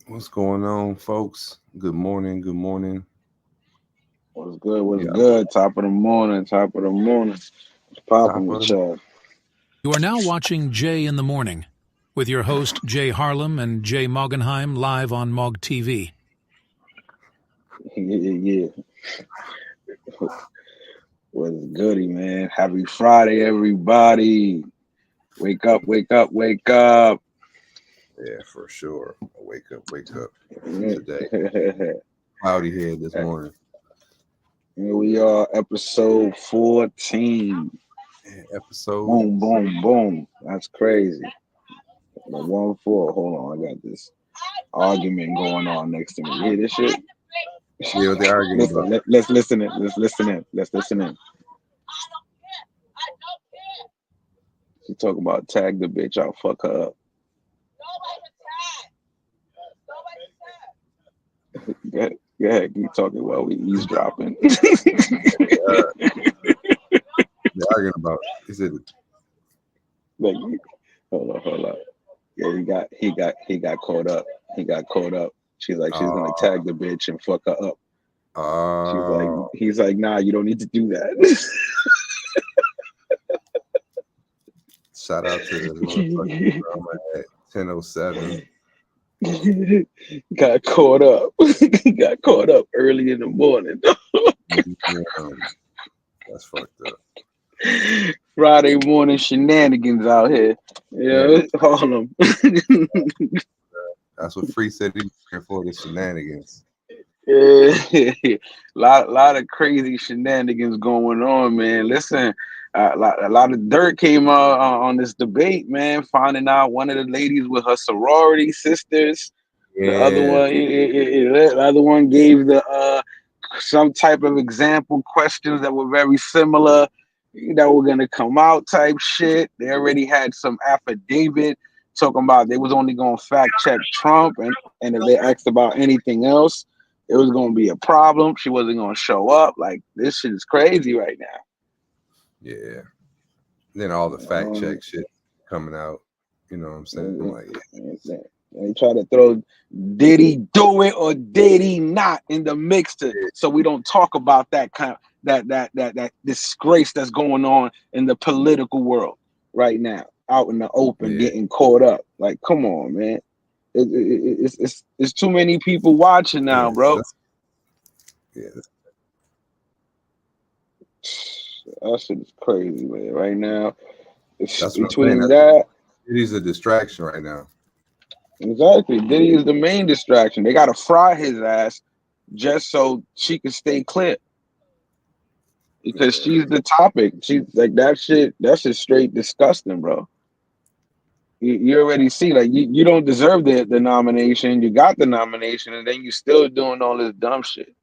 What's going on, folks? Good morning. Good morning. What's good? What's Yeah, good? Top of the morning. Top of the morning. What's popping top of with the y'all? You are now watching Jay in the Morning with your host Jay Harlem and Jay Moggenheim live on Mog TV. Yeah. What's goody, man? Happy Friday, everybody. Wake up, wake up, wake up. yeah, for sure. Wake up Yeah. today. Cloudy here this morning. Here we are, episode 14. Yeah, episode. Boom, boom, boom. That's crazy. The 1-4. Hold on, I got this argument going on next to me. You hear this shit? Yeah, what they arguing about. Let's listen in. Let's listen in. Let's listen in. She talking about tag the bitch, I'll fuck her up. Go ahead, keep talking while we eavesdropping. They arguing about. Is it? Like, hold on. Yeah, he got caught up. He got caught up. She's like, she's gonna Uh, tag the bitch and fuck her up. uh, He's like, nah, you don't need to do that. Shout out to the motherfucking drama at 10:07. Got caught up. He got caught up early in the morning. That's fucked up. Friday morning shenanigans out here. Yeah, Harlem. That's what Free said he's here for, the shenanigans. Yeah, lot of crazy shenanigans going on, man. Listen, a lot of dirt came out on this debate, man. Finding out one of the ladies with her sorority sisters. The other Yeah, one, the other one gave the some type of example questions that were very similar that were gonna come out type shit. They already had some affidavit talking about they was only gonna fact check Trump, and if they asked about anything else, it was gonna be a problem. She wasn't gonna show up. Like, this shit is crazy right now. yeah. Then all the fact check shit coming out. You know what I'm saying? I'm like, They try to throw did he do it or did he not in the mix so we don't talk about that kind of that disgrace that's going on in the political world right now, out in the open, yeah, getting caught up. Like, come on, man. It's too many people watching now, yeah, bro. yeah. That shit is crazy, man. Right now, it's That's what I'm saying. between that. It is a distraction right now. Exactly. Diddy is the main distraction. They gotta fry his ass just so she can stay clear. Because Yeah, she's the topic. She's like that shit. That's just straight disgusting, bro. You already see, like, you don't deserve the nomination. You got the nomination, and then you still doing all this dumb shit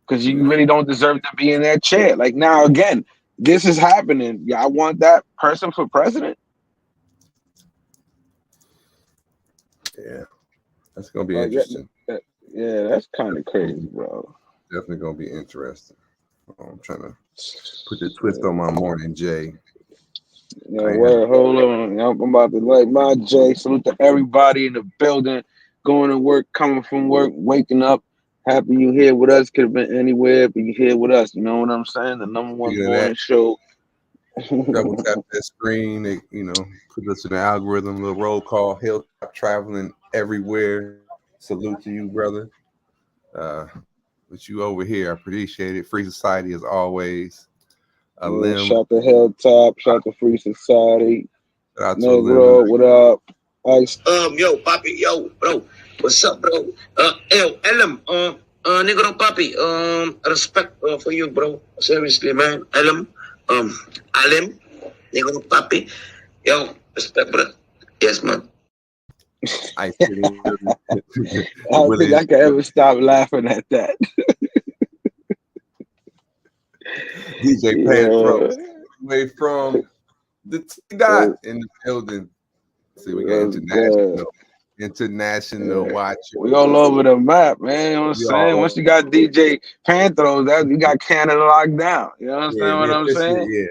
because you yeah, really don't deserve to be in that chair. Like, now again, this is happening. Yeah, I want that person for president. yeah. That's gonna be Like, interesting. yeah, that's kind of crazy, bro. Definitely gonna be interesting. I'm trying to put the twist on my morning, Jay. Yeah, I ain't had word. Hold on. I'm about to light my J. Salute to everybody in the building, going to work, coming from work, waking up. Happy you here with us. Could have been anywhere, but you here with us. You know what I'm saying? The number one speaking of that. morning show. Double tap that screen. They, put us in the algorithm. Little roll call. Hilltop traveling everywhere. Salute to you, brother. Uh, with you over here, I appreciate it. Free Society as always. A Yeah, limb. shout to Hilltop, shout to Free Society. Shout out to a limb Negro, tonight. what up? Ice. Yo, Papi, yo, bro. What's up, bro? Yo, Elam, Negro Papi, respect for you, bro. Seriously, man. Elam, Alim, Negro Papi. Yo, respect, bro. Yes, man. Ice I City. don't think I can ever stop laughing at that. DJ Panthro. Way from the T Dot in the building. See, we got That's good. international Yeah. watching. We all over the map, man. You know what I'm We saying? all Once you got DJ Panthros, that you got Canada locked down. You yeah, understand what we I'm officially saying? yeah.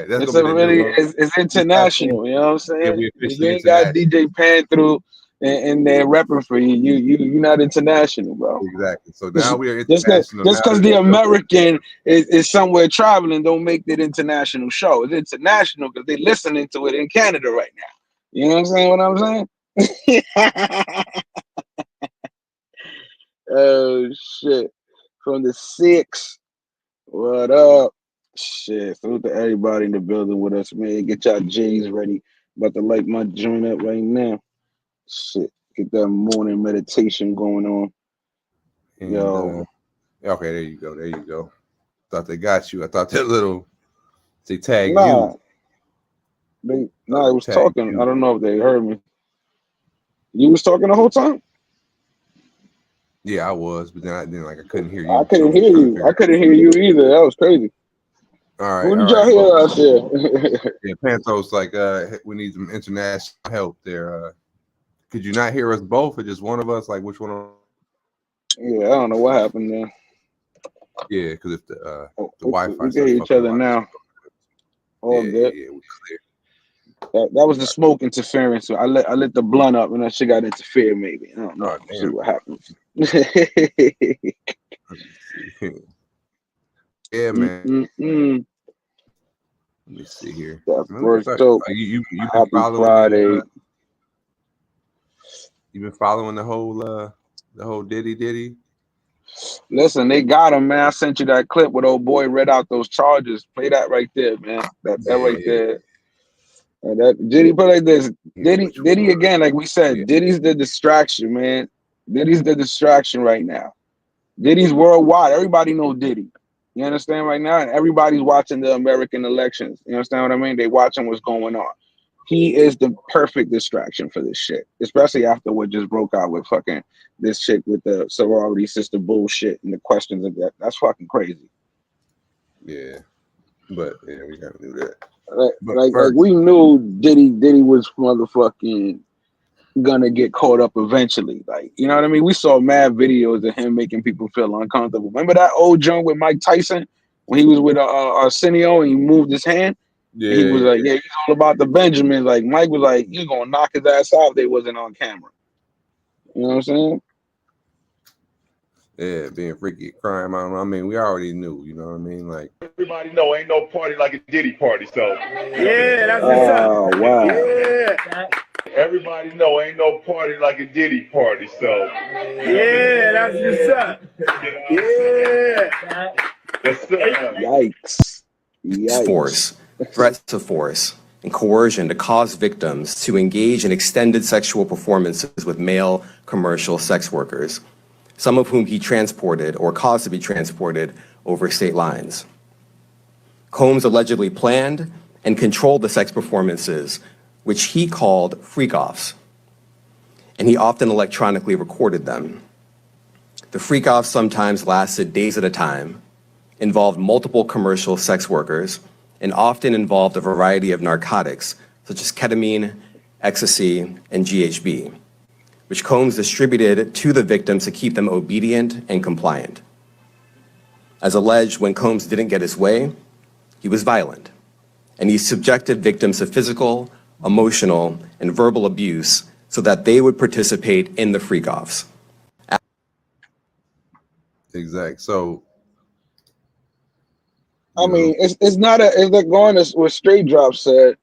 That's It's gonna a be the really new it's platform. international. You know what I'm Yeah, saying? we If you officially ain't got international. DJ Panthro, and they're repping for you. You're not international, bro. Exactly. So now we are Just international. because the American is somewhere traveling, don't make it international show. It's international because they're listening to it in Canada right now. You know what I'm saying? What I'm saying? Oh shit! From the 6. What up? Shit! Salute to everybody in the building with us, man. Get y'all J's ready. About to light my joint up right now. Shit! Get that morning meditation going on. And, Yo. Okay, there you go. There you go. Thought they got you. I thought that they tagged Nah. you. It was talking. You. I don't know if they heard me. You was talking the whole time? Yeah, I was, but then I couldn't hear you. I couldn't hear you. I couldn't hear you either. That was crazy. All right. Who did y'all hear out there? Yeah, Pantos we need some international help there. Could you not hear us both or just one of us? Like which one? Yeah, I don't know what happened there. Yeah, because if the Wi-Fi, we can hear each other now. All good. Yeah, we're clear. That was the smoke interference. So I lit the blunt up and that shit got interfered. Maybe I don't know. See what happens. Yeah, man. Let me see here. You been following Friday. You been following the whole Diddy? Listen, they got him, man. I sent you that clip with old boy read out those charges. Play that right there, man. That right there. That Diddy put like this. Diddy again, like we said, Diddy's the distraction, man. Diddy's the distraction right now. Diddy's worldwide. Everybody knows Diddy. You understand right now? And everybody's watching the American elections. You understand what I mean? They watching what's going on. He is the perfect distraction for this shit, especially after what just broke out with fucking this shit with the sorority sister bullshit and the questions of that. That's fucking crazy. Yeah, but yeah, we gotta do that. Like we knew Diddy was motherfucking gonna get caught up eventually. Like, you know what I mean? We saw mad videos of him making people feel uncomfortable. Remember that old joint with Mike Tyson when he was with Arsenio and he moved his hand? Yeah, he was like, he's all about the Benjamins. Like Mike was like, he's gonna knock his ass out if they wasn't on camera. You know what I'm saying? Yeah, being freaky crime. I mean, we already knew. You know what I mean? Like everybody know, ain't no party like a Diddy party. So yeah, that's what's up. Oh wow. Yeah. Everybody know, ain't no party like a Diddy party. So yeah, that's what's up. Yeah. Yikes. Force, threats to force, and coercion to cause victims to engage in extended sexual performances with male commercial sex workers, some of whom he transported or caused to be transported over state lines. Combs allegedly planned and controlled the sex performances, which he called freak-offs, and he often electronically recorded them. The freak-offs sometimes lasted days at a time, involved multiple commercial sex workers, and often involved a variety of narcotics, such as ketamine, ecstasy, and GHB, which Combs distributed to the victims to keep them obedient and compliant. As alleged, when Combs didn't get his way, he was violent, and he subjected victims to physical, emotional, and verbal abuse so that they would participate in the freak-offs. Exact. So I mean, it's like going to what Straight Drop said.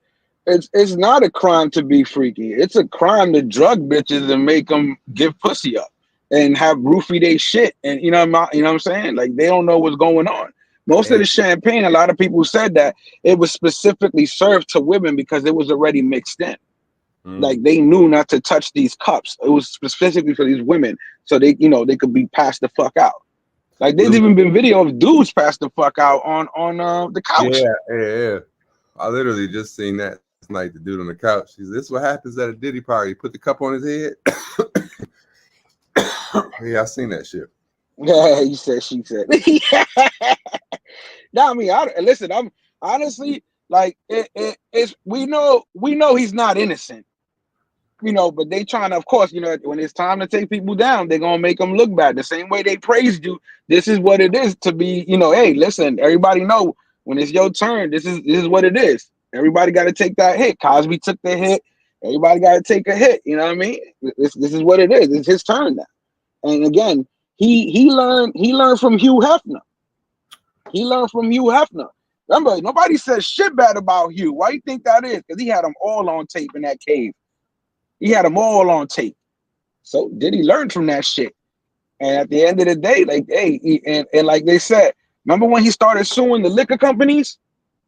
It's not a crime to be freaky. It's a crime to drug bitches and make them give pussy up and have roofie they shit. And you know what I'm saying? Like they don't know what's going on. Most of the champagne, a lot of people said that it was specifically served to women because it was already mixed in. Like they knew not to touch these cups. It was specifically for these women, so they could be passed the fuck out. Like there's even been video of dudes passed the fuck out on the couch. Yeah. I literally just seen that night. The dude on the couch. He said, "This is what happens at a Diddy party. Put the cup on his head." Yeah, I seen that shit. Yeah, he said. She said. No, I mean, listen. I'm honestly like it's. We know he's not innocent. But they trying to, of course, when it's time to take people down, they're gonna make them look bad. The same way they praised you. This is what it is to be. Hey, listen, everybody know when it's your turn. This is what it is. Everybody got to take that hit. Cosby took the hit, Everybody got to take a hit. You know what I mean? This is what it is. It's his turn now. And again, he learned from Hugh Hefner. He learned from Hugh Hefner. Remember, nobody says shit bad about Hugh. Why you think that is? Because he had them all on tape in that cave. He had them all on tape. So did he learn from that shit? And at the end of the day, like, hey, and like they said, remember when he started suing the liquor companies?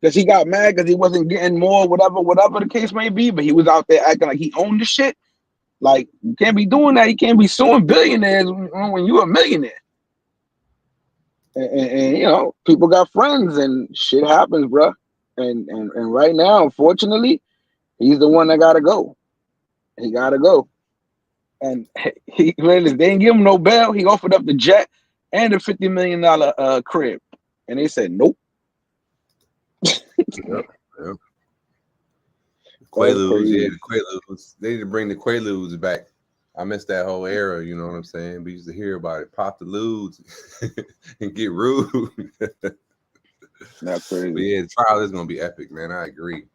Because he got mad because he wasn't getting more, whatever the case may be, but he was out there acting like he owned the shit. Like, you can't be doing that. You can't be suing billionaires when you're a millionaire. And you know, people got friends and shit happens, bro. And right now, unfortunately, he's the one that gotta go. He gotta go. And he, man, they didn't give him no bail. He offered up the jet and a $50 million crib, and they said nope. Yep. Quaaludes, yeah, the Quaaludes. They need to bring the Quaaludes back. I missed that whole era, you know what I'm saying? We used to hear about it. Pop the ludes and get rude. That's crazy. But yeah, the trial is gonna be epic, man. I agree.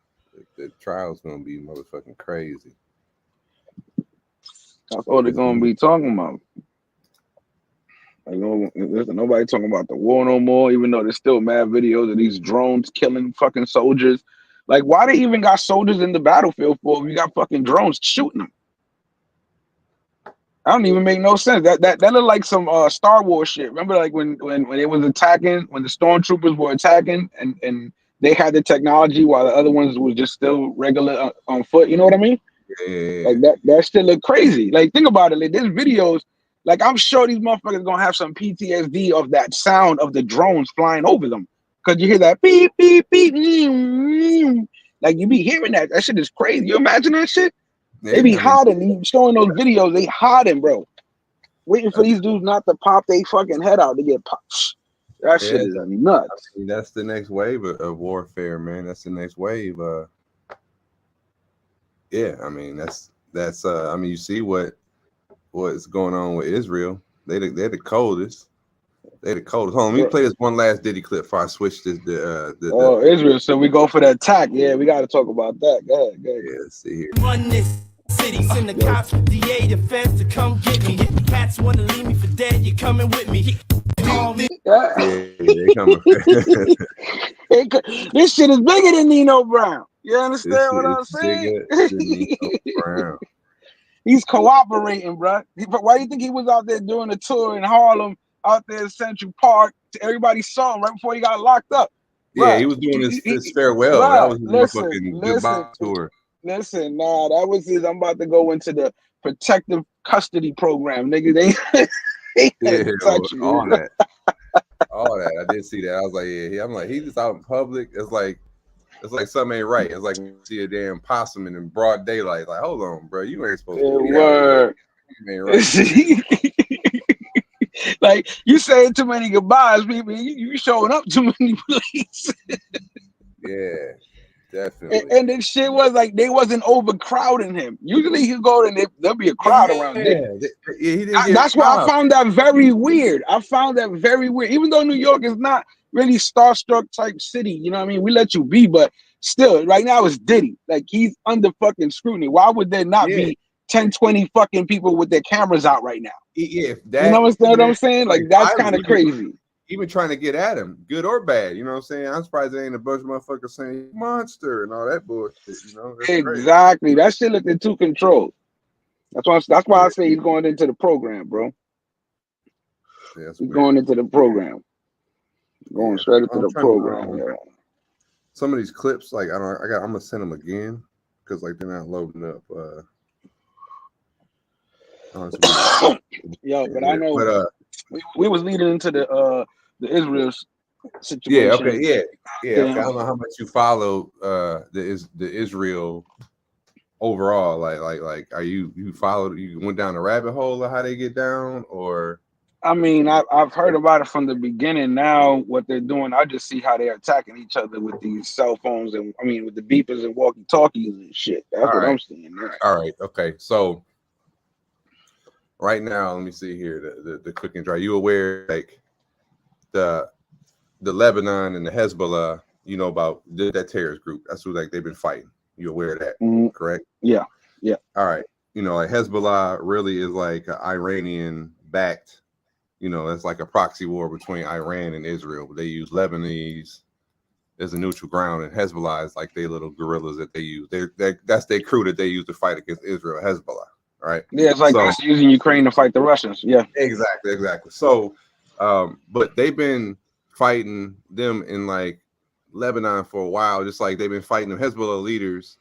The trial is gonna be motherfucking crazy. That's all they're gonna be talking about. Like, nobody talking about the war no more, even though there's still mad videos of these drones killing fucking soldiers. Like, why they even got soldiers in the battlefield for if you got fucking drones shooting them? I don't even make no sense. That looked like some Star Wars shit. Remember, like when it was attacking, when the stormtroopers were attacking, and they had the technology while the other ones was just still regular on foot. You know what I mean? Yeah. Like that shit look crazy. Like, think about it. Like, there's videos. Like, I'm sure these motherfuckers gonna have some PTSD of that sound of the drones flying over them, cause you hear that beep beep beep. Like, you be hearing that. That shit is crazy. You imagine that shit? Yeah, They be I mean, hiding, showing those videos. They hiding, bro. Waiting for these dudes not to pop their fucking head out to get popped. That shit is nuts. I mean, that's the next wave of warfare, man. That's the next wave. Yeah, I mean that's I mean, you see what's going on with Israel. They're the coldest. They're the coldest. Hold on, let me play this one last Diddy clip before I switch this. Israel. So we go for the attack. Yeah, we got to talk about that. Go ahead. Yeah, let's see here. Run this city, send the cops, DA, defense to come get me. Cats want to leave me for dead. You coming with me? Call me. Yeah, they coming. This shit is bigger than Nino Brown. You understand what I'm saying? He's cooperating, bro. Why do you think he was out there doing a tour in Harlem, out there in Central Park? Everybody saw him right before he got locked up. Yeah, he was doing his farewell. That was his fucking goodbye tour. Listen, nah, that was his. I'm about to go into the protective custody program, nigga. They touch you. All that. All that. I did see that. I was like, yeah. I'm like, he's just out in public. It's like something ain't right. It's like you see a damn possum in broad daylight. Like, hold on, bro, you ain't supposed to be out. Ain't right. Like, you saying too many goodbyes, people. You showing up too many places. Yeah, definitely. And this shit was like they wasn't overcrowding him. Usually he go and there'll be a crowd around him. That's why I found that very weird. Even though New York is not really starstruck type city, you know what I mean? We let you be, but still, right now it's Diddy. Like, he's under fucking scrutiny. Why would there not be 10, 20 fucking people with their cameras out right now? Yeah, you know what I'm saying? Like, that's kind of crazy. Even trying to get at him, good or bad, you know what I'm saying? I'm surprised there ain't a bunch of motherfuckers saying monster and all that bullshit, you know? Exactly. That shit looked too controlled. That's why I say he's going into the program, bro. Yeah, he's going into the program. Going straight into the program. Some of these clips, like I'm gonna send them again because like they're not loading up. Yo, but I know we was leading into the Israel situation. Yeah, okay, yeah. Okay. I don't know how much you follow the Israel overall. Like are you followed? You went down the rabbit hole of how they get down, or? I mean, I've heard about it from the beginning. Now, what they're doing, I just see how they're attacking each other with these cell phones and with the beepers and walkie-talkies and shit. That's what I'm seeing. Right. All right. Okay. So right now, let me see here the quick and dry. You aware like the Lebanon and the Hezbollah? You know about that terrorist group? That's what like they've been fighting. You aware of that? Mm-hmm. Correct? Yeah. Yeah. All right. You know, like Hezbollah really is like an Iranian backed, you know, it's like a proxy war between Iran and Israel. They use Lebanese as a neutral ground, and Hezbollah is like their little guerrillas that they use. That's their crew that they use to fight against Israel, Hezbollah. Right. Yeah, it's like us using Ukraine to fight the Russians. Yeah. Exactly. So, but they've been fighting them in like Lebanon for a while, just like they've been fighting the Hezbollah leaders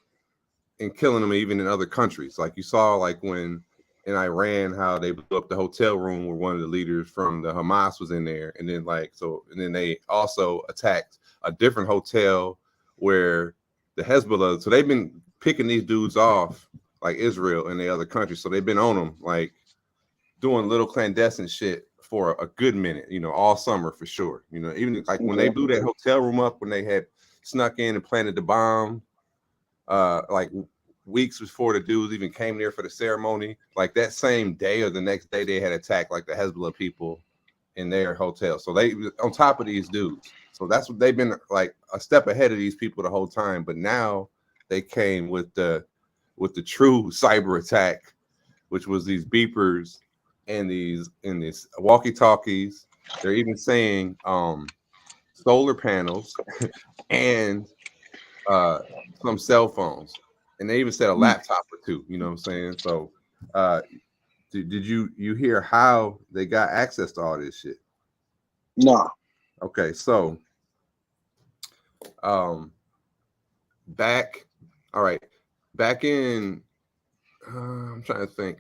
and killing them even in other countries. Like you saw, like when in Iran, how they blew up the hotel room where one of the leaders from the Hamas was in there, and then and then they also attacked a different hotel where the Hezbollah. So they've been picking these dudes off, like Israel and the other countries. So they've been on them, like doing little clandestine shit for a good minute, you know, all summer for sure. You know, even like when they blew that hotel room up, when they had snuck in and planted the bomb, like weeks before the dudes even came there for the ceremony, like that same day or the next day, they had attacked like the Hezbollah people in their hotel. So they on top of these dudes. So that's what they've been like a step ahead of these people the whole time. But now they came with the true cyber attack, which was these beepers and these walkie-talkies. They're even saying solar panels and some cell phones, and they even said a laptop or two. You know what I'm saying? So did you hear how they got access to all this shit? No. Okay, so back in I'm trying to think,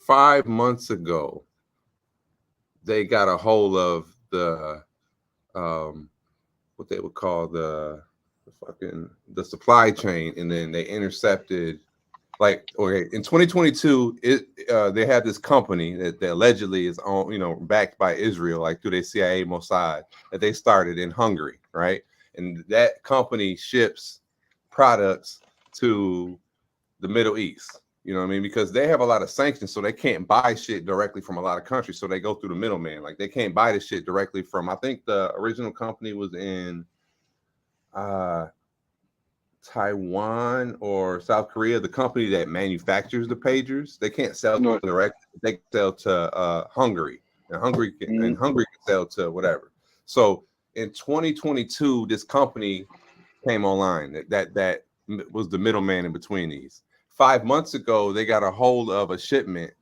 5 months ago, they got a hold of the what they would call the supply chain, and then they intercepted, like, okay, in 2022 they had this company that allegedly is on, you know, backed by Israel, like through their CIA Mossad, that they started in Hungary, right? And that company ships products to the Middle East, you know what I mean? Because they have a lot of sanctions, so they can't buy shit directly from a lot of countries, so they go through the middleman. Like they can't buy this shit directly from, I think the original company was in Taiwan or South Korea, the company that manufactures the pagers. They can't sell direct. They sell to Hungary, and Hungary can sell to whatever. So in 2022, this company came online that was the middleman in between these. 5 months ago, they got a hold of a shipment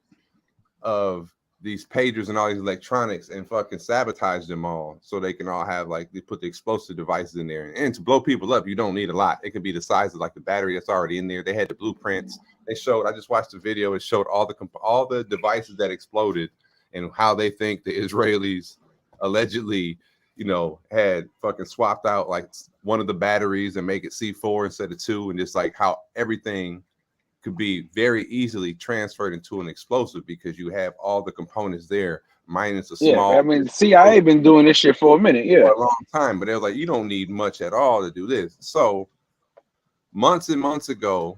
of these pagers and all these electronics and fucking sabotage them all, so they can all have, like, they put the explosive devices in there. And to blow people up, you don't need a lot. It could be the size of like the battery that's already in there. They had the blueprints. They showed, I just watched the video. It showed all the devices that exploded and how they think the Israelis allegedly, you know, had fucking swapped out like one of the batteries and make it C4 instead of 2, and just like how everything could be very easily transferred into an explosive because you have all the components there, minus a small. Yeah, I mean, CIA been doing this shit for a minute, for a long time, but they was like, you don't need much at all to do this. So months and months ago,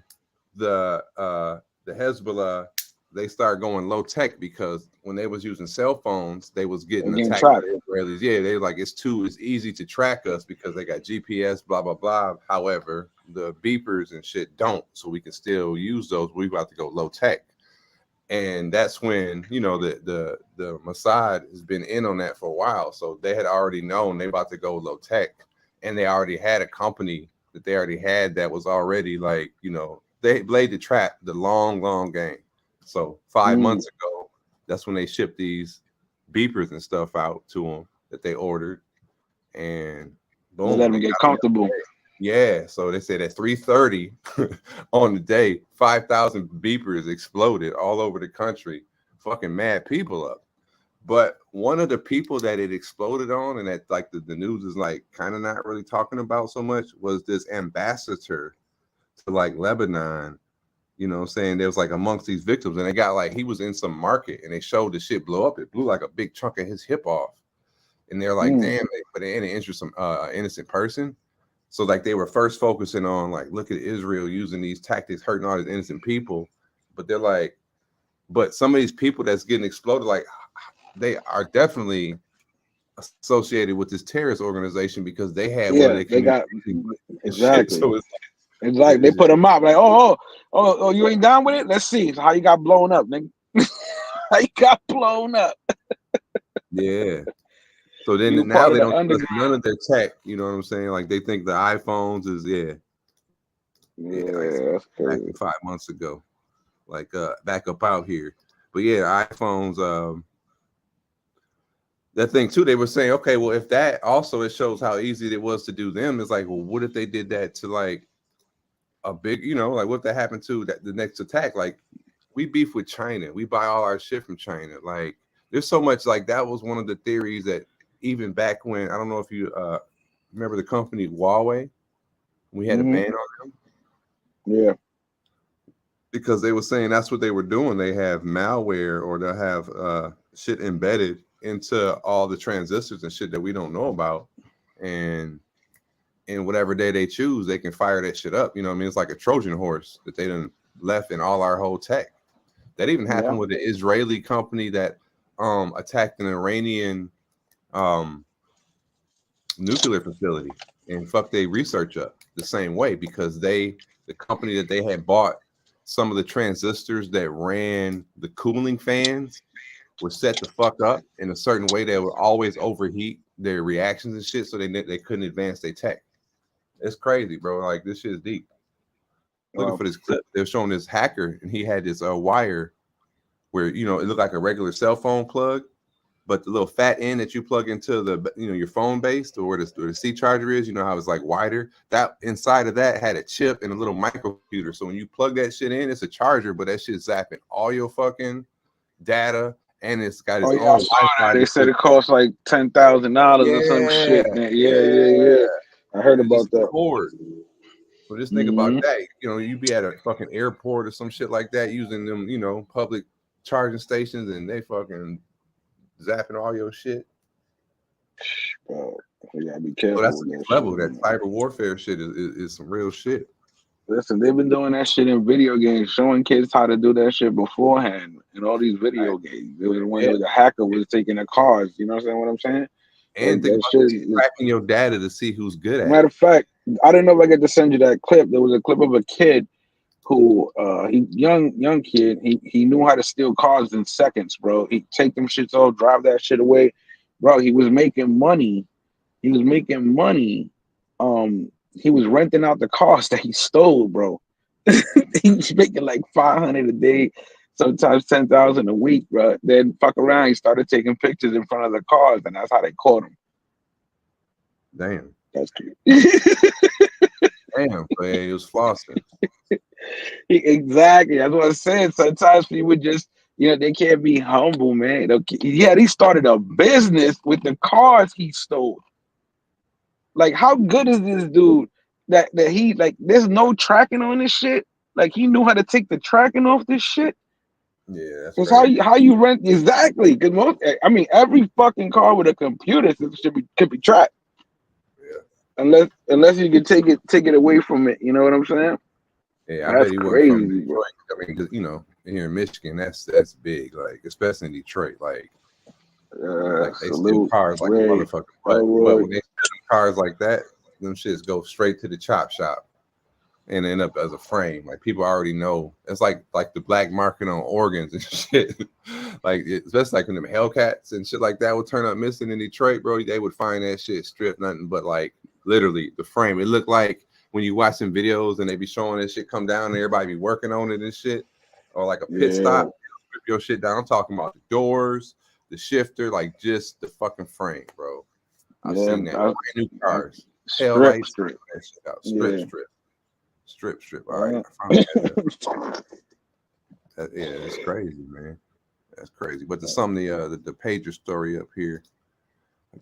the Hezbollah, they started going low tech because when they was using cell phones, they was getting attacked by the Israelis. Yeah, they were like, it's easy to track us because they got GPS, blah blah blah. However, the beepers and shit don't, so we can still use those. We about to go low tech, and that's when, you know, the Mossad has been in on that for a while. So they had already known they about to go low tech, and they already had a company that they already had that was already, like, you know, they laid the trap the long game. So 5 months ago, that's when they shipped these beepers and stuff out to them that they ordered, and boom, they let them get comfortable. Yeah, so they said at 3:30 on the day, 5,000 beepers exploded all over the country, fucking mad people up. But one of the people that it exploded on, and that like the news is like kind of not really talking about so much, was this ambassador to like Lebanon. You know what I'm saying? There was like amongst these victims, and they got like, he was in some market and they showed the shit blow up. It blew like a big chunk of his hip off. And they're like, damn, but they didn't injure some innocent person. So like they were first focusing on like, look at Israel using these tactics, hurting all these innocent people. But they're like, but some of these people that's getting exploded, like they are definitely associated with this terrorist organization because they had they got exactly. So it's like, It's like they put him up, like, oh, you ain't down with it? Let's see. So how you got blown up, nigga? How you got blown up? Yeah. So then You now part they of the don't trust underground. none of their tech. You know what I'm saying? Like they think the iPhones is like That's back crazy. 5 months ago, like back up out here. But yeah, iPhones. That thing too, they were saying, okay, well, if that also it shows how easy it was to do them. It's like, well, what if they did that to like a big, like what if that happened to the next attack? Like we beef with China, we buy all our shit from China. Like there's so much, like that was one of the theories that even back when, I don't know if you remember the company Huawei, we had a ban on them. Yeah. Because they were saying that's what they were doing. They have malware or they'll have shit embedded into all the transistors and shit that we don't know about. And in whatever day they choose, they can fire that shit up. You know what I mean? It's like a Trojan horse that they done left in all our whole tech. That even happened with the Israeli company that attacked an Iranian nuclear facility and fucked their research up the same way, because the company that they had bought some of the transistors that ran the cooling fans were set to fuck up in a certain way that would always overheat their reactions and shit, so they couldn't advance their tech. It's crazy, bro. Like this shit is deep. Looking for this clip, they're showing this hacker, and he had this wire where it looked like a regular cell phone plug, but the little fat end that you plug into the your phone base or where the C charger is, how it's like wider. That inside of that had a chip and a little microcomputer. So when you plug that shit in, it's a charger, but that shit's zapping all your fucking data, and it's got its own Wi-Fi. They said it costs like $10,000 or some shit. Yeah. I heard about that. So just think about that. You be at a fucking airport or some shit like that using them, public charging stations, and they fucking zapping all your shit. Bro, you gotta be careful. So that's the next level. That cyber warfare shit is some real shit. Listen, they've been doing that shit in video games, showing kids how to do that shit beforehand in all these video games. There was one where the hacker was taking the cars. You know what I'm saying? And think about tracking your data to see who's good at it. Matter of fact, I didn't know if I get to send you that clip. There was a clip of a kid who he young kid, he knew how to steal cars in seconds, bro. He'd take them shits all, drive that shit away. Bro, he was making money. He was renting out the cars that he stole, bro. He was making like $500 a day, sometimes $10,000 a week, bro. Then fuck around, he started taking pictures in front of the cars, and that's how they caught him. Damn. That's cute. Damn, man, he was flossing. Exactly. That's what I said. Sometimes people just, they can't be humble, man. Yeah, he started a business with the cars he stole. Like, how good is this dude that he, like, there's no tracking on this shit? Like, he knew how to take the tracking off this shit? Yeah, that's how you rent, exactly. Because every fucking car with a computer could be tracked. Yeah. Unless you can take it away from it. You know what I'm saying? Yeah, I bet he was from Detroit. I mean, because here in Michigan, that's big. Like, especially in Detroit, like they steal cars like a motherfucker. But when they steal cars like that, them shits go straight to the chop shop and end up as a frame. Like, people already know. It's like the black market on organs and shit. Like, especially like when them Hellcats and shit like that would turn up missing in Detroit, bro. They would find that shit stripped, nothing but like literally the frame. It looked like when you watch some videos and they be showing this shit come down and everybody be working on it and shit, or like a pit stop, strip your shit down. I'm talking about the doors, the shifter, like just the fucking frame, bro. I've seen that. Brand new cars. Strip. Strip. All right. I found that. Yeah, it's crazy, man. That's crazy. But there's some the pager story up here.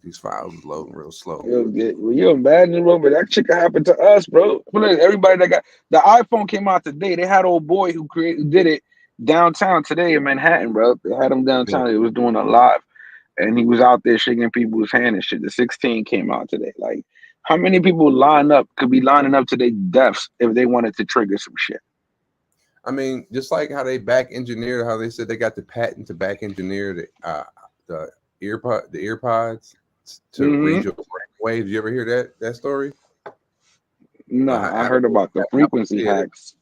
These files is loading real slow. You imagine, bro, but that shit could happen to us, bro. Everybody that got the iPhone came out today. They had old boy who did it downtown today in Manhattan, bro. They had him downtown. He was doing a live, and he was out there shaking people's hand and shit. The 16 came out today. Like, how many people could be lining up to their deaths if they wanted to trigger some shit? I mean, just like how they back engineered, how they said they got the patent to back engineer the earpods to read your brain waves. You ever hear that story? No, I heard about the frequency hacks.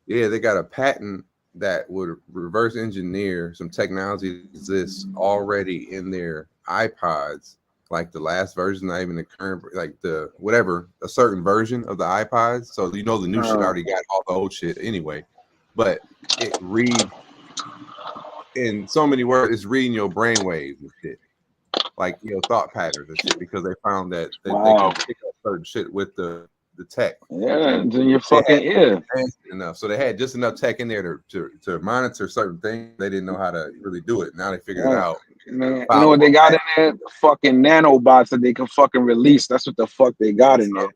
Yeah, they got a patent that would reverse engineer some technology that exists already in their iPods, like the last version, not even the current, like the whatever, a certain version of the iPods. So you know the new shit already got all the old shit anyway, but it reads in so many words, it's reading your brainwaves and shit, like your thought patterns and shit, because they found that they can pick up certain shit with the tech. Yeah, it's in your fucking ear. Enough. So they had just enough tech in there to monitor certain things. They didn't know how to really do it. Now they figured it out. Man, you know what they got in there? Fucking nanobots that they can fucking release. That's what the fuck they got in there.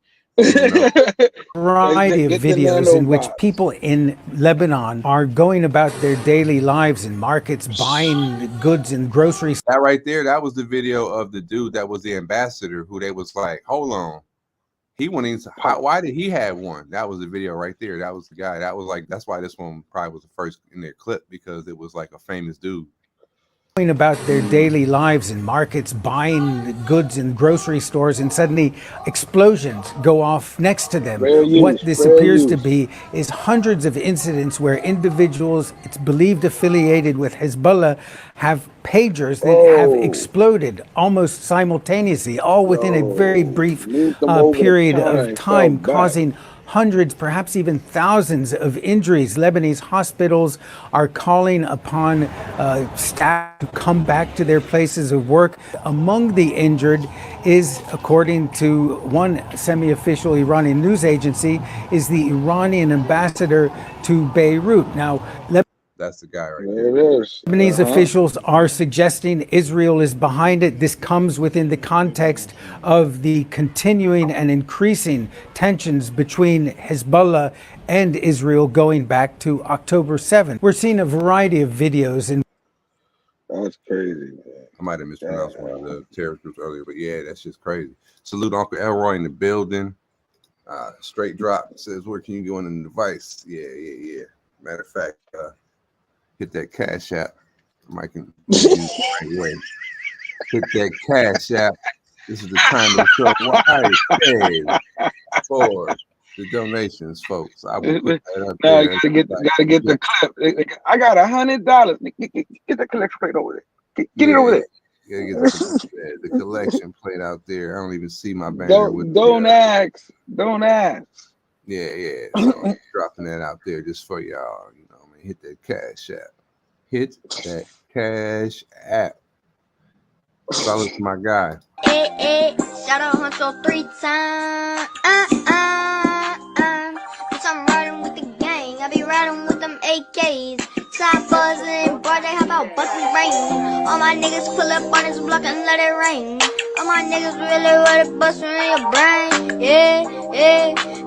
Variety of videos in which people in Lebanon are going about their daily lives in markets, buying goods and groceries. That right there, that was the video of the dude that was the ambassador, who they was like, hold on. He went into why did he have one? That was the video right there. That was the guy. That was like, that's why this one probably was the first in their clip, because it was like a famous dude. Going about their daily lives in markets, buying goods in grocery stores, and suddenly explosions go off next to them. What this appears to be is hundreds of incidents where individuals, it's believed affiliated with Hezbollah, have pagers that have exploded almost simultaneously, all within a very brief period of time, causing hundreds, perhaps even thousands of injuries. Lebanese hospitals are calling upon staff to come back to their places of work. Among the injured is, according to one semi-official Iranian news agency, is the Iranian ambassador to Beirut. Now, that's the guy right there. It is. Lebanese officials are suggesting Israel is behind it. This comes within the context of the continuing and increasing tensions between Hezbollah and Israel going back to October 7th. We're seeing a variety of videos. That's crazy, man. I might have mispronounced one of the terrorist groups earlier, but yeah, that's just crazy. Salute Uncle Elroy in the building. Straight drop says, where can you go on the device? Yeah. Matter of fact, hit that Cash App. Mike can use it right away. Hit that Cash App. This is the time to show what I paid for the donations, folks. I will put that up there. Gotta get the clip. I got $100. Get the collection plate over there. Get it over there. Gotta get the collection plate out there. I don't even see my banner. Don't ask. Yeah. So dropping that out there just for y'all. You know, man, hit that Cash App. Hit that Cash App. Salute to my guy. Shout out Huncho 3 times. Bitch, I'm riding with the gang. I be riding with them AKs. Side buzzing, broad day, how about busting rain? All my niggas pull up on this block and let it rain. All my niggas really ready to bust in your brain. Yeah.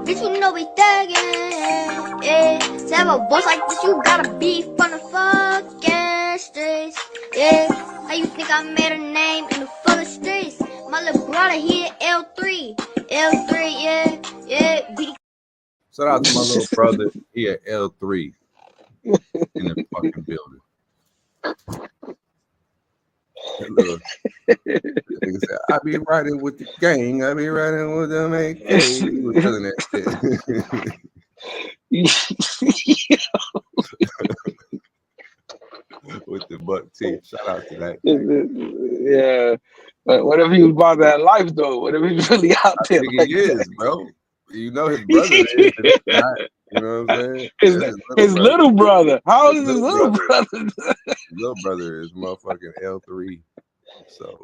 Bitch, you know we thuggin'. Yeah. To have a boss like this, you gotta be from the fucking streets. Yeah. How you think I made a name in the fucking streets? My little brother here, L3, yeah. Shout out to my little brother here, L3, in the fucking building. I be riding with the gang. I be riding with them AK. He was telling that shit. With the buck teeth. Shout out to that. Yeah. But what if he was about that life though? What if he's really out there? Like he is, bro. You know his brother is. Not, you know what I'm saying? His little brother. How old is his little brother? His little brother is motherfucking L3. So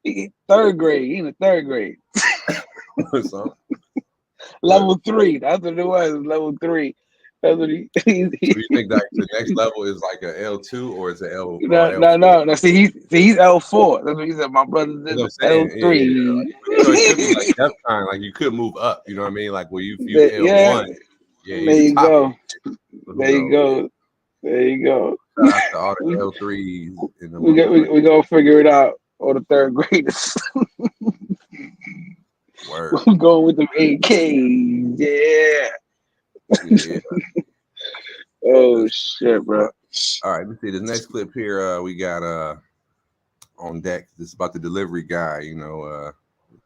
he third grade. He in the third grade. So, level 3. That's what it was. Level 3. That's what he so you think that the next level is like a L2 or is it L? No. See, he's L4. That's what he said. My brother's L3. Yeah. So it could be like that time. Like you could move up. You know what I mean? Like where you L1. Yeah. There you go. There you go. Shout out to all the L3s. We gonna figure it out. All the third graders. Word. I'm going with them AKs. Yeah. Oh shit, bro. All right, let's see this next clip here. We got on deck. This is about the delivery guy. You know,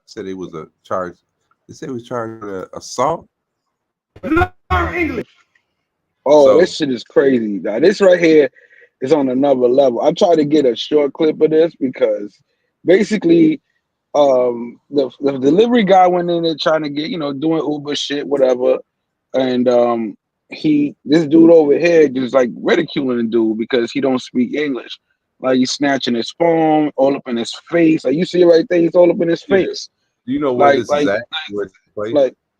said he was charged They said he was charged with assault. Learn English. Oh, this shit is crazy. Now, this right here is on another level. I tried to get a short clip of this because basically, the delivery guy went in there trying to get, doing Uber shit, whatever, and this dude over here just like ridiculing the dude because he don't speak English. Like he's snatching his phone all up in his face. Like you see it right there, he's all up in his face. Do you know where this is at?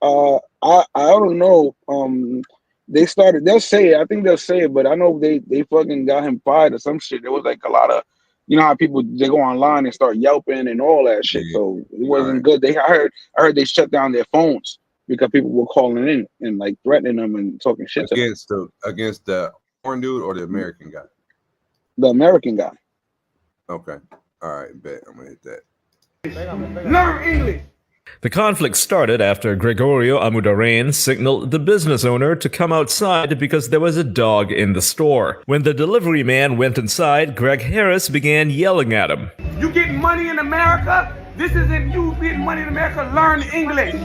I don't know. They'll say it. I think they'll say it, but I know they fucking got him fired or some shit. There was like a lot of, how people, they go online and start yelping and all that shit. So it wasn't good. I heard they shut down their phones because people were calling in and like threatening them and talking shit against the foreign dude or the American guy. The American guy. Okay. All right, bet. I'm gonna hit that. Learn English. The conflict started after Gregorio Amudarain signaled the business owner to come outside because there was a dog in the store. When the delivery man went inside, Greg Harris began yelling at him. You getting money in America? This isn't you getting money in America. Learn English.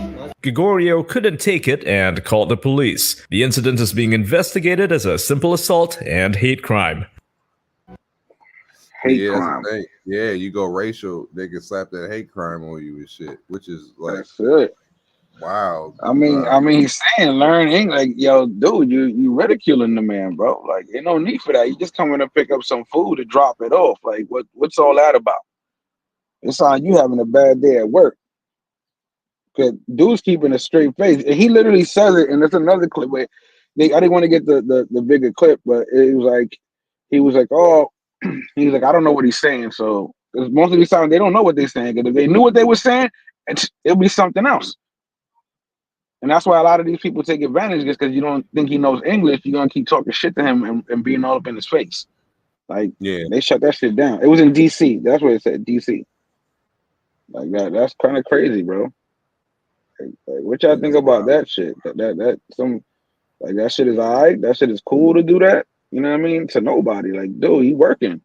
Gregorio couldn't take it and called the police. The incident is being investigated as a simple assault and hate crime. Hate crime. Yeah, you go racial, they can slap that hate crime on you and shit, which is like, that's it. Wow. I mean, he's saying learn English. Like, yo, dude, you ridiculing the man, bro. Like, ain't no need for that. You just coming to pick up some food to drop it off. Like, what's all that about? It's on you having a bad day at work. Cause dude's keeping a straight face. And he literally says it, and there's another clip where I didn't want to get the bigger clip, but it was like he was like, I don't know what he's saying. So most of these times they don't know what they're saying. Because if they knew what they were saying, it'll be something else. And that's why a lot of these people take advantage, just because you don't think he knows English, you're gonna keep talking shit to him and being all up in his face. Like, they shut that shit down. It was in DC. That's what it said, DC. Like that's kind of crazy, bro. Like, what y'all think about that shit? That shit is alright. That shit is cool to do that. You know what I mean? To nobody. Like, dude, he working.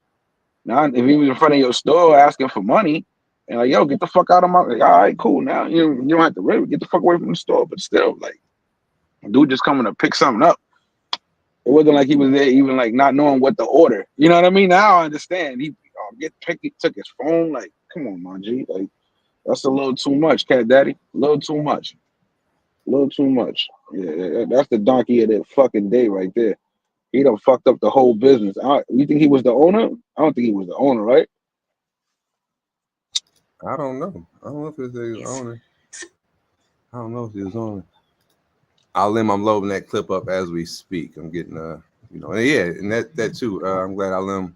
Now, if he was in front of your store asking for money, and like, yo, get the fuck out of my. Like, all right, cool. Now you don't have to really get the fuck away from the store. But still, like, dude, just coming to pick something up. It wasn't like he was there even like not knowing what to order. You know what I mean? Now I understand. He took his phone. Like, come on, my G. Like, that's a little too much, Cat Daddy. A little too much. A little too much. Yeah, that's the donkey of the fucking day right there. He done fucked up the whole business. You think he was the owner? I don't think he was the owner, right? I don't know. I don't know if it's the owner. I don't know if he was owner. I'm loading that clip up as we speak. I'm getting and that too. I'm glad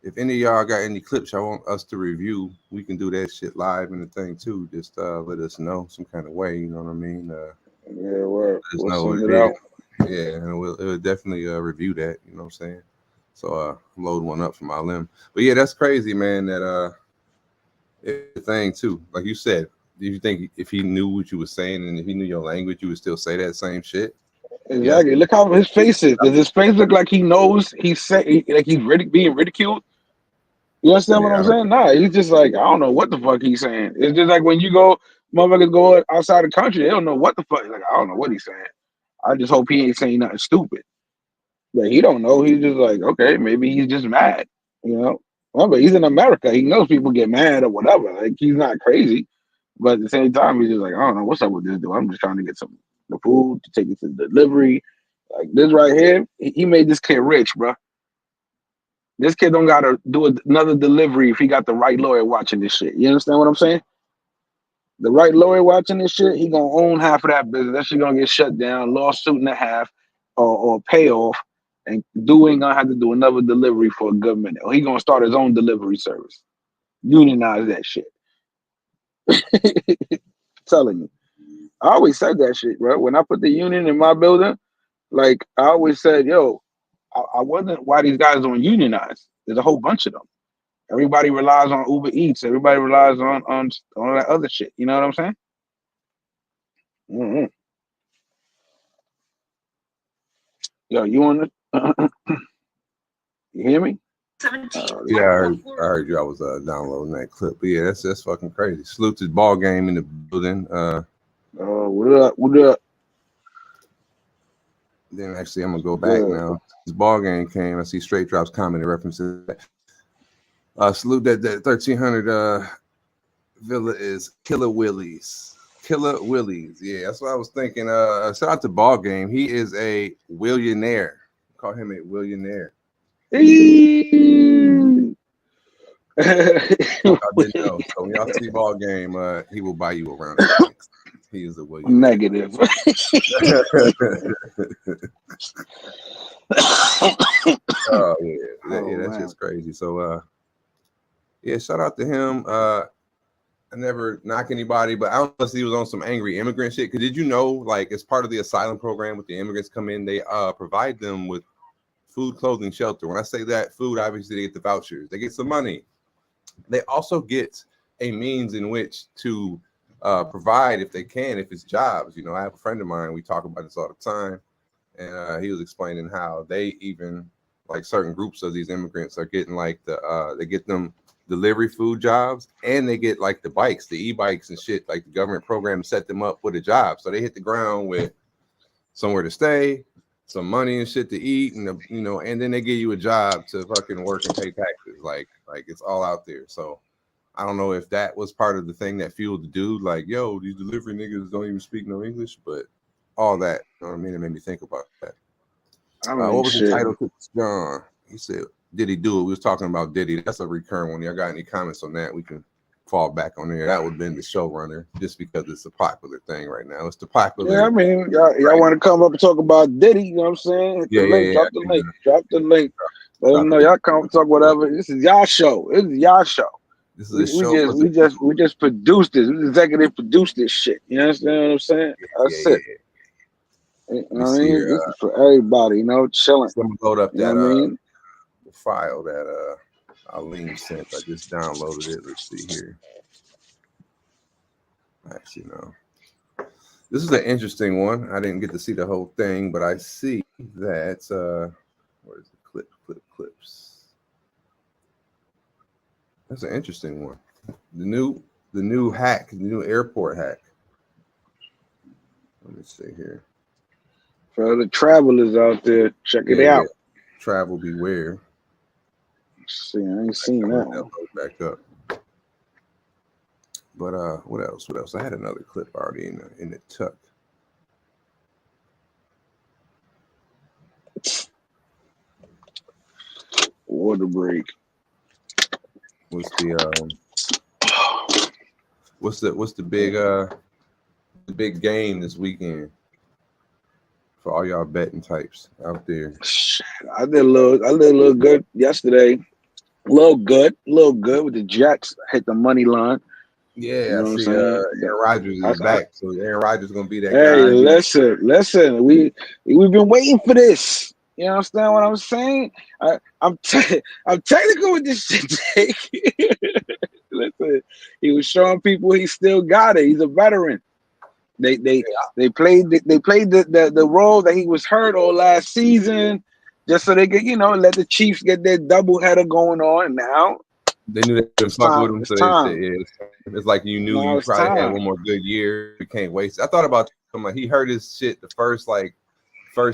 if any of y'all got any clips y'all want us to review, we can do that shit live in the thing too. Just let us know some kind of way, you know what I mean? We'll send it out. Yeah, and we'll definitely review that, you know what I'm saying? So I'm loading one up for my limb. But yeah, that's crazy, man, that it's a thing too. Like you said, do you think if he knew what you were saying and if he knew your language, you would still say that same shit? Exactly. Yeah. Look how his face is. Does his face look like he knows he's being ridiculed? You understand what I'm saying? Nah, he's just like, I don't know what the fuck he's saying. It's just like when you motherfuckers go outside the country, they don't know what the fuck. Like, I don't know what he's saying. I just hope he ain't saying nothing stupid. But he don't know. He's just like, okay, maybe he's just mad, you know? Well, but he's in America. He knows people get mad or whatever. Like, he's not crazy. But at the same time, he's just like, I don't know what's up with this dude. I'm just trying to get the food to take it to the delivery. Like, this right here, he made this kid rich, bro. This kid don't got to do another delivery if he got the right lawyer watching this shit. You understand what I'm saying? The right lawyer watching this shit, he gonna own half of that business. That shit gonna get shut down, lawsuit and a half, or payoff, and dude ain't gonna have to do another delivery for a good minute. Or he gonna start his own delivery service. Unionize that shit. Telling you. I always said that shit, bro. When I put the union in my building, like I always said, yo, I wasn't why these guys don't unionize. There's a whole bunch of them. Everybody relies on Uber Eats. Everybody relies on all that other shit. You know what I'm saying? Mm-hmm. Yo, you on the? You hear me? Yeah, I heard you. I was downloading that clip. But yeah, that's fucking crazy. Salute to the ball game in the building. What up? What up? Then actually, I'm gonna go back now. This ball game came. I see Straight Drops commented references. Salute that 1300 Villa is Killer Willie's. Killer Willie's. Yeah, that's what I was thinking. Shout out to ball game. He is a willionaire. Call him a willionaire. I didn't know. So when y'all see ball game, he will buy you around. He is a willionaire. Negative. Oh yeah, that's just crazy. So yeah, shout out to him. I never knock anybody, but I don't know if he was on some angry immigrant shit. Cause did you know, like, as part of the asylum program, with the immigrants come in, they provide them with food, clothing, shelter. When I say that, food, obviously they get the vouchers, they get some money. They also get a means in which to provide, if they can, if it's jobs. You know, I have a friend of mine, we talk about this all the time, and he was explaining how they even, like, certain groups of these immigrants are getting like they get them delivery food jobs, and they get like the bikes, the e-bikes and shit, like the government program set them up with a job. So they hit the ground with somewhere to stay, some money and shit to eat, and you know, and then they give you a job to fucking work and pay taxes. Like it's all out there. So I don't know if that was part of the thing that fueled the dude, like, yo, these delivery niggas don't even speak no English, but all that, you know what I mean? It made me think about that. What was the title? John, he said, did he do it? We was talking about Diddy. That's a recurring one. Y'all got any comments on that? We can fall back on there. That would have been the showrunner, just because it's a popular thing right now. It's the popular. Yeah, I mean, y'all want to come up and talk about Diddy? You know what I'm saying? Drop the link. Let them know y'all come talk whatever. This is y'all show. This is y'all show. This is a show. We just produced this. We executive produced this shit. You understand what I'm saying? That's it. You know what I mean? This is for everybody. You know, chilling. Let me load up that. You know what I mean? File that Aline sent. I just downloaded it. Let's see here. Actually, no. This is an interesting one. I didn't get to see the whole thing, but I see that where is the clips? That's an interesting one. The new hack, the new airport hack. Let me see here. For the travelers out there, check it out. Travel beware. See, I ain't seen that one. Back up. But what else? What else? I had another clip already in the tuck. Water break. What's the big game this weekend for all y'all betting types out there? I did a little good yesterday. A little good with the Jets. Hit the money line. Yeah, you know I see. Aaron Rodgers is back, so Aaron Rodgers is gonna be that guy. Hey, listen. We've been waiting for this. You understand what I'm saying? I'm technical with this shit, Jake. Listen, he was showing people he still got it. He's a veteran. They played the role that he was hurt all last season, just so they could, you know, let the Chiefs get their doubleheader going on. Now they knew they couldn't fuck with him, so it's like you knew you probably had one more good year. You can't waste it. I thought about him, like, he hurt his shit the first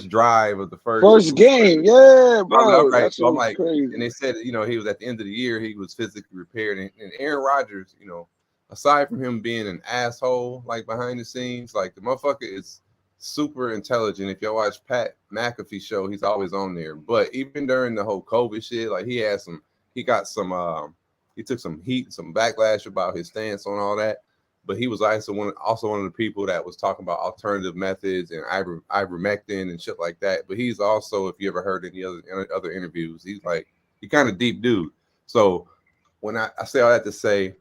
drive of the first game. Yeah, bro. Right. So I'm like, crazy. And they said, you know, he was at the end of the year, he was physically repaired. And Aaron Rodgers, you know, aside from him being an asshole, like behind the scenes, like the motherfucker is super intelligent. If y'all watch Pat McAfee show, he's always on there. But even during the whole COVID shit, like he took some heat, some backlash about his stance on all that. But he was also one of the people that was talking about alternative methods and ivermectin and shit like that. But he's also, if you ever heard any other interviews, he's kind of deep dude. So when I say all that to say,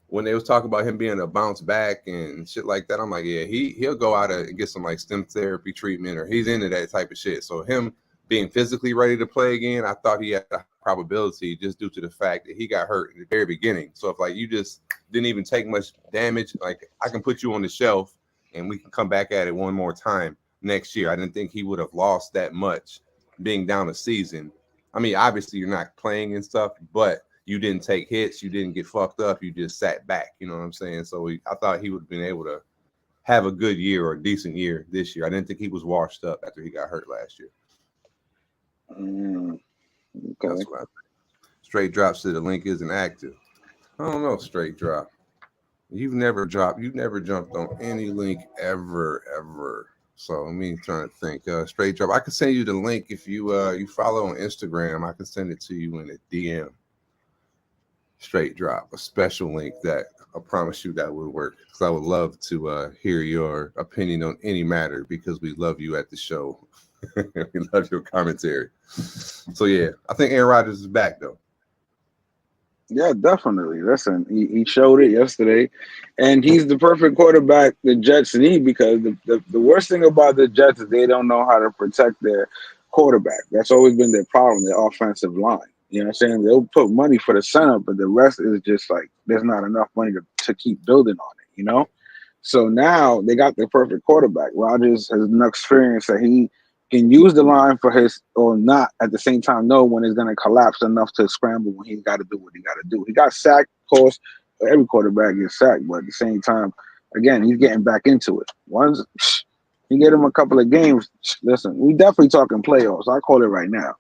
when they was talking about him being a bounce back and shit like that, I'm like, yeah, he'll go out and get some like stem therapy treatment, or he's into that type of shit. So him being physically ready to play again, I thought he had a probability just due to the fact that he got hurt in the very beginning. So if like you just didn't even take much damage, like I can put you on the shelf and we can come back at it one more time next year. I didn't think he would have lost that much being down a season I mean, obviously you're not playing and stuff, but you didn't take hits, you didn't get fucked up, you just sat back. You know what I'm saying? So I thought he would have been able to have a good year or a decent year this year. I didn't think he was washed up after he got hurt last year. Okay. That's what I think. Straight Drop said the link isn't active. I don't know, Straight Drop. You've never jumped on any link ever. So me trying to think. Straight Drop. I can send you the link if you follow on Instagram. I can send it to you in a DM. Straight Drop, a special link that I promise you that would work. Because I would love to hear your opinion on any matter because we love you at the show. We love your commentary. So yeah, I think Aaron Rodgers is back though. Yeah, definitely. Listen, he showed it yesterday, and he's the perfect quarterback the Jets need because the worst thing about the Jets is they don't know how to protect their quarterback. That's always been their problem, their offensive line. You know what I'm saying? They'll put money for the center, but the rest is just like there's not enough money to keep building on it, you know? So now they got the perfect quarterback. Rodgers has enough experience that he can use the line for his or not at the same time know when it's going to collapse enough to scramble when he's got to do what he got to do. He got sacked, of course. Every quarterback gets sacked, but at the same time, again, he's getting back into it. Once you get him a couple of games, listen, we definitely talking playoffs. I call it right now.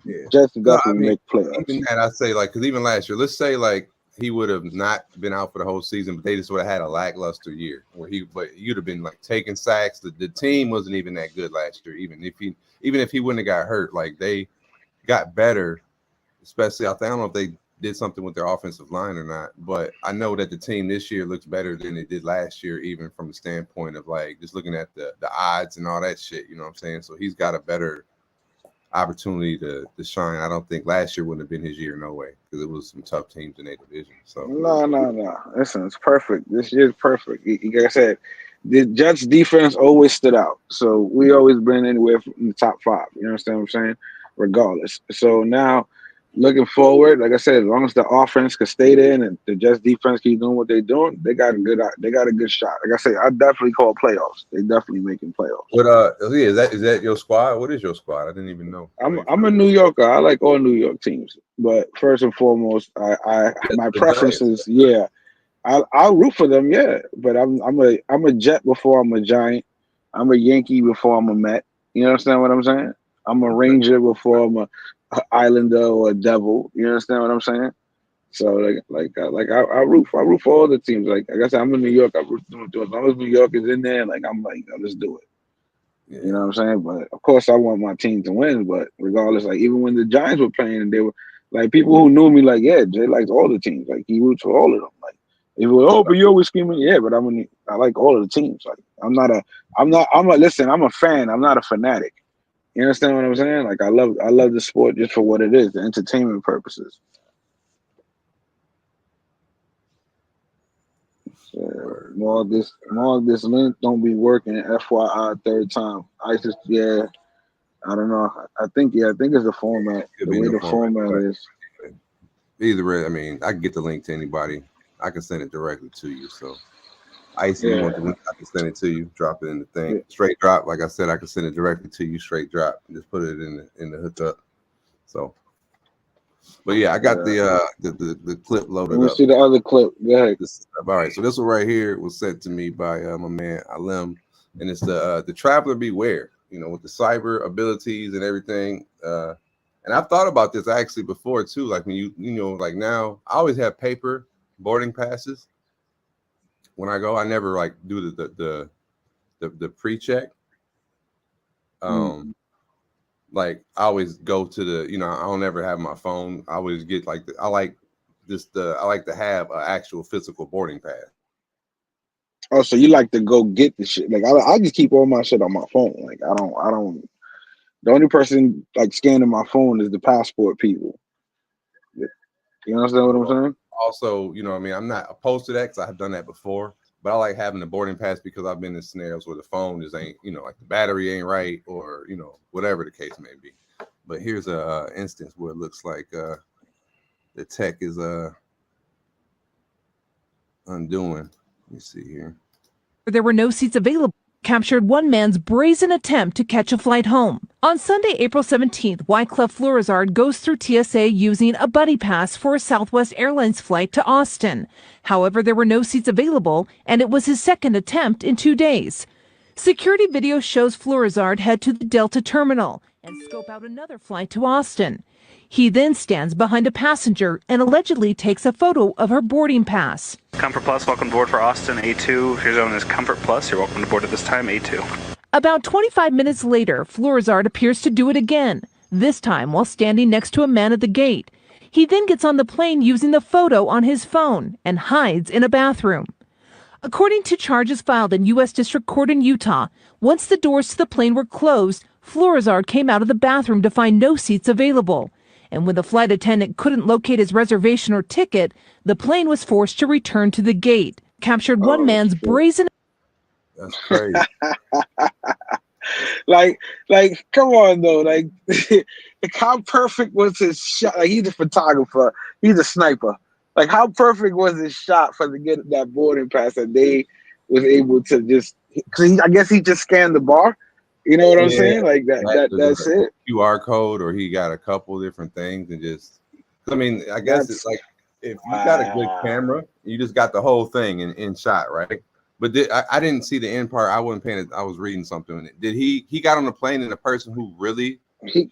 Yeah, Jets definitely make playoffs. Even that, I say, like, because even last year, let's say like he would have not been out for the whole season, but they just would have had a lackluster year where you'd have been like taking sacks. The team wasn't even that good last year, even if he wouldn't have got hurt. Like they got better, especially I don't know if they did something with their offensive line or not, but I know that the team this year looks better than it did last year, even from the standpoint of like just looking at the odds and all that shit. You know what I'm saying? So he's got a better opportunity to shine. I don't think last year wouldn't have been his year, no way, because it was some tough teams in their division. So no. Listen, it's perfect. This year's perfect. Like I said, the Jets defense always stood out. So we always been anywhere from the top 5. You understand what I'm saying? Regardless. So now looking forward, like I said, as long as the offense can stay there and the Jets defense keep doing what they're doing, they got a good shot. Like I say, I definitely call playoffs. They definitely making playoffs. But is that your squad? What is your squad? I didn't even know. I'm a New Yorker. I like all New York teams, but first and foremost, my preference is I'll root for them, yeah. But I'm a Jet before I'm a Giant. I'm a Yankee before I'm a Met. You understand what I'm saying? I'm a Ranger before I'm a Islander or a Devil. You understand what I'm saying? So I root for all the teams. Like I said, I'm in New York. I root for them. As long as New York is in there, like I'm like, let's do it. Yeah. You know what I'm saying? But of course, I want my team to win. But regardless, like even when the Giants were playing, and they were like people who knew me, like Jay likes all the teams. Like he roots for all of them. Like they were, but you're always screaming, yeah. But I like all of the teams. Like I'm a fan. I'm not a fanatic. You understand what I'm saying? Like I love the sport just for what it is, the entertainment purposes. So, more of this link don't be working. FYI, third time. I don't know. I think it's the format. The way the format is. Either way, I mean, I can get the link to anybody. I can send it directly to you. So if you want the link, I can send it to you. Drop it in the thing. Yeah. Straight Drop, like I said, I can send it directly to you. Straight Drop, and just put it in the hookup. So, but yeah, I got the clip loaded up. Let's see the other clip. Go ahead. All right, so this one right here was sent to me by my man Alem, and it's the Traveler Beware. You know, with the cyber abilities and everything. And I've thought about this actually before too. Like when you know, like now, I always have paper boarding passes. When I go, I never like do the pre-check. Like I always go to the, I don't ever have my phone. I always get like I like to have an actual physical boarding pass. Oh, so you like to go get the shit? Like I just keep all my shit on my phone. Like I don't. The only person like scanning my phone is the passport people. You understand what I'm saying? Also, I'm not opposed to that because I have done that before. But I like having the boarding pass because I've been in scenarios where the phone just ain't, like the battery ain't right or, whatever the case may be. But here's a instance where it looks like the tech is undoing. Let me see here. There were no seats available. captured one man's brazen attempt to catch a flight home. On Sunday, April 17th, Wyclef Florizard goes through TSA using a buddy pass for a Southwest Airlines flight to Austin. However, there were no seats available, and it was his second attempt in 2 days. Security video shows Florizard head to the Delta terminal and scope out another flight to Austin. He then stands behind a passenger and allegedly takes a photo of her boarding pass. Comfort Plus, welcome aboard for Austin, A2. If your zone is Comfort Plus, you're welcome aboard at this time, A2. About 25 minutes later, Florizard appears to do it again, this time while standing next to a man at the gate. He then gets on the plane using the photo on his phone and hides in a bathroom. According to charges filed in U.S. District Court in Utah, once the doors to the plane were closed, Florizard came out of the bathroom to find no seats available. And when the flight attendant couldn't locate his reservation or ticket, the plane was forced to return to the gate. Captured one man's brazen... That's crazy. like, come on though. Like, how perfect was his shot? Like, he's a photographer. He's a sniper. Like, how perfect was his shot for to get that boarding pass that they was able to just? Because I guess he just scanned the bar. You know what I'm saying? Like that's it. QR code, or he got a couple different things and just. I mean, I guess it's like if you got a good camera, you just got the whole thing in shot, right? But I didn't see the end part. I wasn't paying it. I was reading something. Did he got on the plane and the person who really? He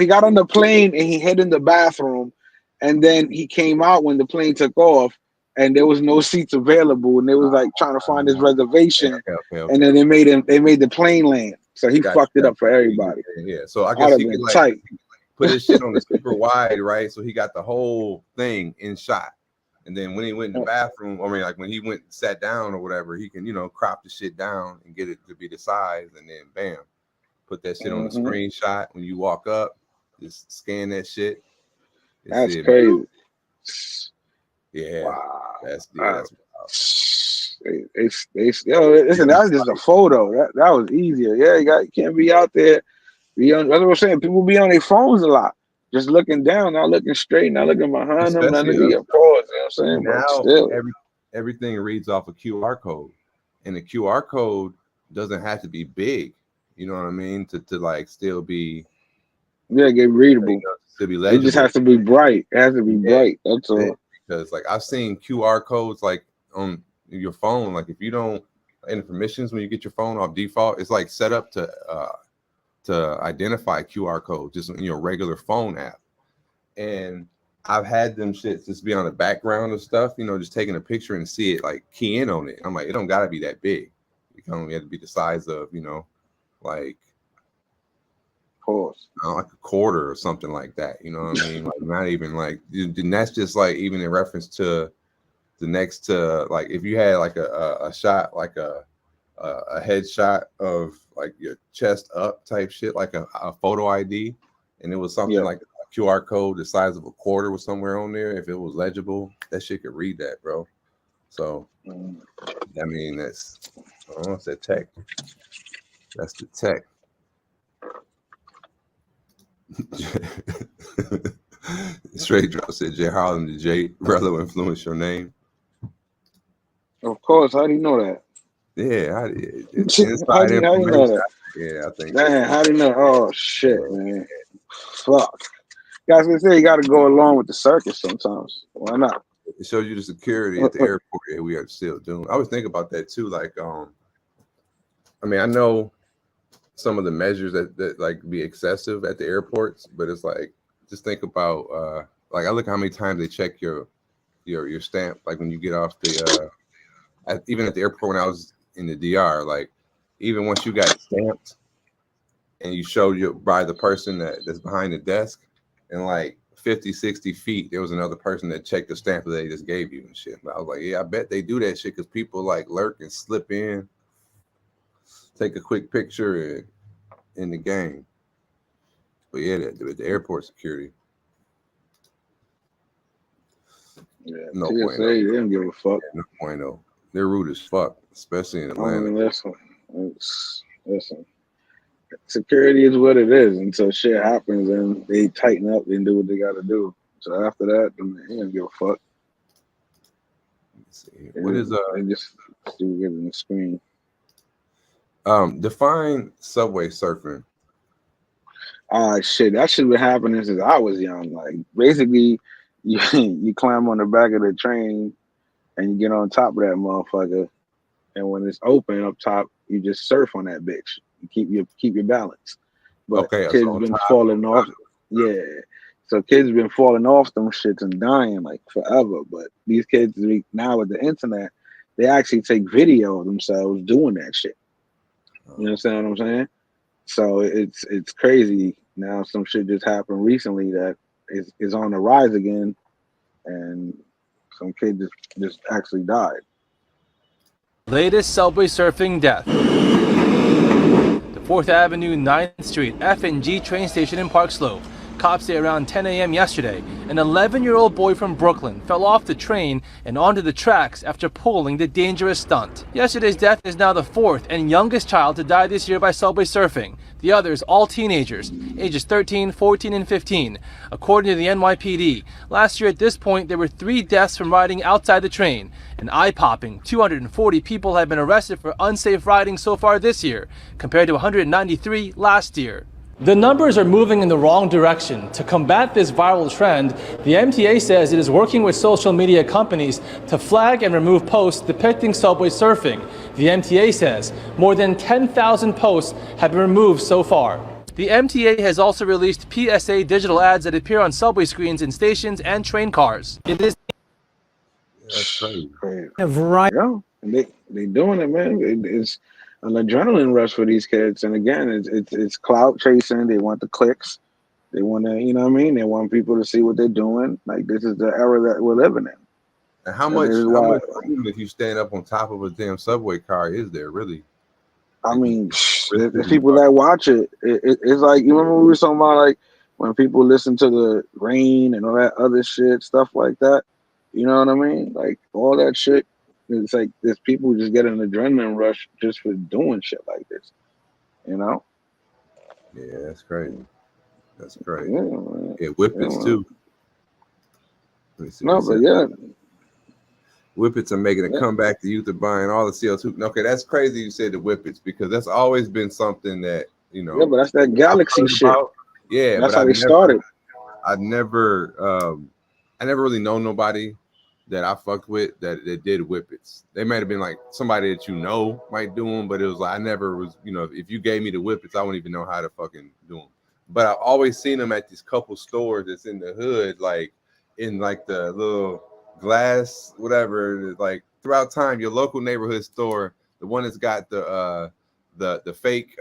got on the plane and he hid in the bathroom, and then he came out when the plane took off, and there was no seats available, and they was like trying to find his reservation, okay. And then they made the plane land. So he fucked it up for everybody. Yeah. So I guess he could like put his shit on the super wide, right? So he got the whole thing in shot. And then when he went in the bathroom, I mean, like when he went and sat down or whatever, he can, crop the shit down and get it to be the size, and then bam, put that shit on the screenshot. When you walk up, just scan that shit. That's crazy. Yeah. Wow. That's listen, that's just a photo. That was easier. Yeah, you can't be out there. That's what I'm saying. People be on their phones a lot, just looking down, not looking straight, not looking behind them, not looking at pause. You know what I'm saying? Now everything reads off a QR code, and the QR code doesn't have to be big. You know what I mean? To like still be get readable. To be legible. It just has to be bright. It has to be bright. That's all. Because like I've seen QR codes like on your phone, like if you don't in the permissions when you get your phone off default, it's like set up to identify QR code just in your regular phone app. And I've had them shit just be on the background of stuff, just taking a picture and see it like key in on it. I'm like, it don't gotta be that big. It can only have to be the size of, like like a quarter or something like that. You know what I mean? Like not even like, and that's just like even in reference to the next to like if you had like a shot like a headshot of like your chest up type shit, like a photo ID, and it was something like a QR code the size of a quarter was somewhere on there. If it was legible, that shit could read that, bro. So I mean that's that tech. That's the tech. Straight Drop said Jay Harlem, did Jay Rello influence your name? Of course. How do you know that? Yeah, how do you know that? Yeah, I think. Man, how do you know? Oh shit, man. Fuck. Guys, gonna say you got to go along with the circus sometimes. Why not? It shows you the security at the airport that we are still doing. I was thinking about that too. Like, I mean, I know some of the measures that like be excessive at the airports, but it's like just think about like I look how many times they check your stamp, like when you get off the even at the airport when I was in the DR, like even once you got stamped and you showed you by the person that's behind the desk, and like 50, 60 feet, there was another person that checked the stamp that they just gave you and shit. But I was like, yeah, I bet they do that shit because people like lurk and slip in, take a quick picture in the game. But yeah, the airport security. Yeah, no TSA, point. They didn't give a fuck. No point. They're rude as fuck, especially in Atlanta. I mean, listen. Security is what it is until shit happens and they tighten up and do what they got to do. So after that, they don't give a fuck. Let's see. What is They just still getting the screen. Define subway surfing. Shit, that shit been happening since I was young. Like basically, you climb on the back of the train and you get on top of that motherfucker, and when it's open up top, you just surf on that bitch. You keep your balance. But Okay, kids so been top. falling off. Yeah. So kids been falling off them shits and dying like forever. But these kids now with the internet, they actually take video of themselves doing that shit. You understand what I'm saying? So it's crazy. Now some shit just happened recently that is on the rise again, and some kid just actually died. Latest subway surfing death. The 4th Avenue 9th Street F&G train station in Park Slope. Cops say around 10 a.m. yesterday, an 11-year-old boy from Brooklyn fell off the train and onto the tracks after pulling the dangerous stunt. Yesterday's death is now the 4th and youngest child to die this year by subway surfing. The others, all teenagers, ages 13, 14, and 15. According to the NYPD, last year at this point, there were 3 deaths from riding outside the train. An eye-popping 240 people have been arrested for unsafe riding so far this year, compared to 193 last year. The numbers are moving in the wrong direction. To combat this viral trend, the MTA says it is working with social media companies to flag and remove posts depicting subway surfing. The MTA says more than 10,000 posts have been removed so far. The MTA has also released PSA digital ads that appear on subway screens in stations and train cars. It is That's crazy. A variety. Yeah, they doing it, man. It's an adrenaline rush for these kids, and again, it's clout chasing. They want the clicks. They want to, you know what I mean? They want people to see what they're doing. Like this is the era that we're living in. And how much room if you stand up on top of a damn subway car is there really? I mean, the people that watch it's like, you remember we were talking about like when people listen to the rain and all that other shit, stuff like that. You know what I mean? Like all that shit. It's like there's people who just get an adrenaline rush just for doing shit like this. You know? Yeah, that's crazy. That's crazy. Yeah, Whippets too. No, but yeah. Whippets are making a comeback. The youth are buying all the CO2. Okay, that's crazy you said the Whippets because that's always been something that, you know. Yeah, but that's that Galaxy shit. Yeah, that's but how they started. I never really know nobody that I fucked with that did Whippets. They might have been like somebody that you know might do them, but it was like I never was, you know, if you gave me the Whippets, I wouldn't even know how to fucking do them. But I've always seen them at these couple stores that's in the hood, like in like the little glass, whatever, like throughout time, your local neighborhood store, the one that's got the fake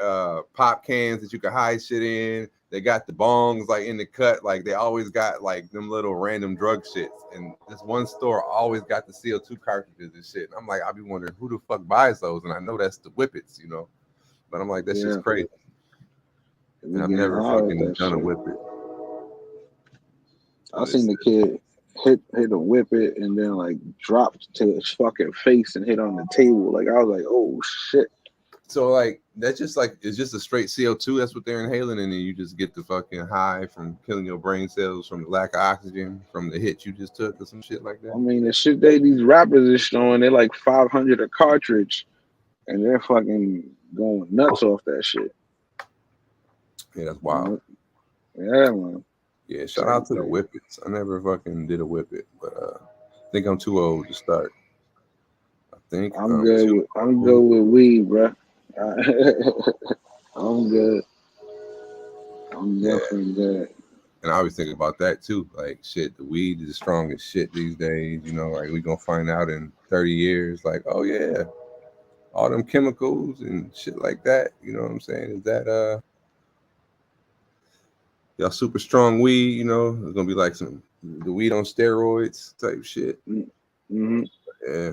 pop cans that you can hide shit in. They got the bongs like in the cut, like they always got like them little random drug shits. And this one store always got the CO2 cartridges and shit. And I'm like, I'll be wondering who the fuck buys those, and I know that's the Whippets, you know. But I'm like, that's just crazy. And I've never fucking done a Whippet. I seen the kid hit a Whippet and then like dropped to his fucking face and hit on the table. Like I was like, oh shit. So like that's just like it's just a straight CO2. That's what they're inhaling, and then you just get the fucking high from killing your brain cells from the lack of oxygen from the hit you just took or some shit like that. I mean, the shit these rappers are showing, they're like 500 a cartridge, and they're fucking going nuts off that shit. Yeah, that's wild. Yeah, man. Yeah, shout out to the Whippets. I never fucking did a Whippet, but I think I'm too old to start. I think I'm good. I'm good with weed, bro. I'm good. I'm definitely good. And I always think about that too. Like shit, the weed is the strongest shit these days. You know, like we gonna find out in 30 years, like, oh yeah, all them chemicals and shit like that. You know what I'm saying? Is that y'all super strong weed? You know, it's gonna be like some the weed on steroids type shit. Mm-hmm. Yeah.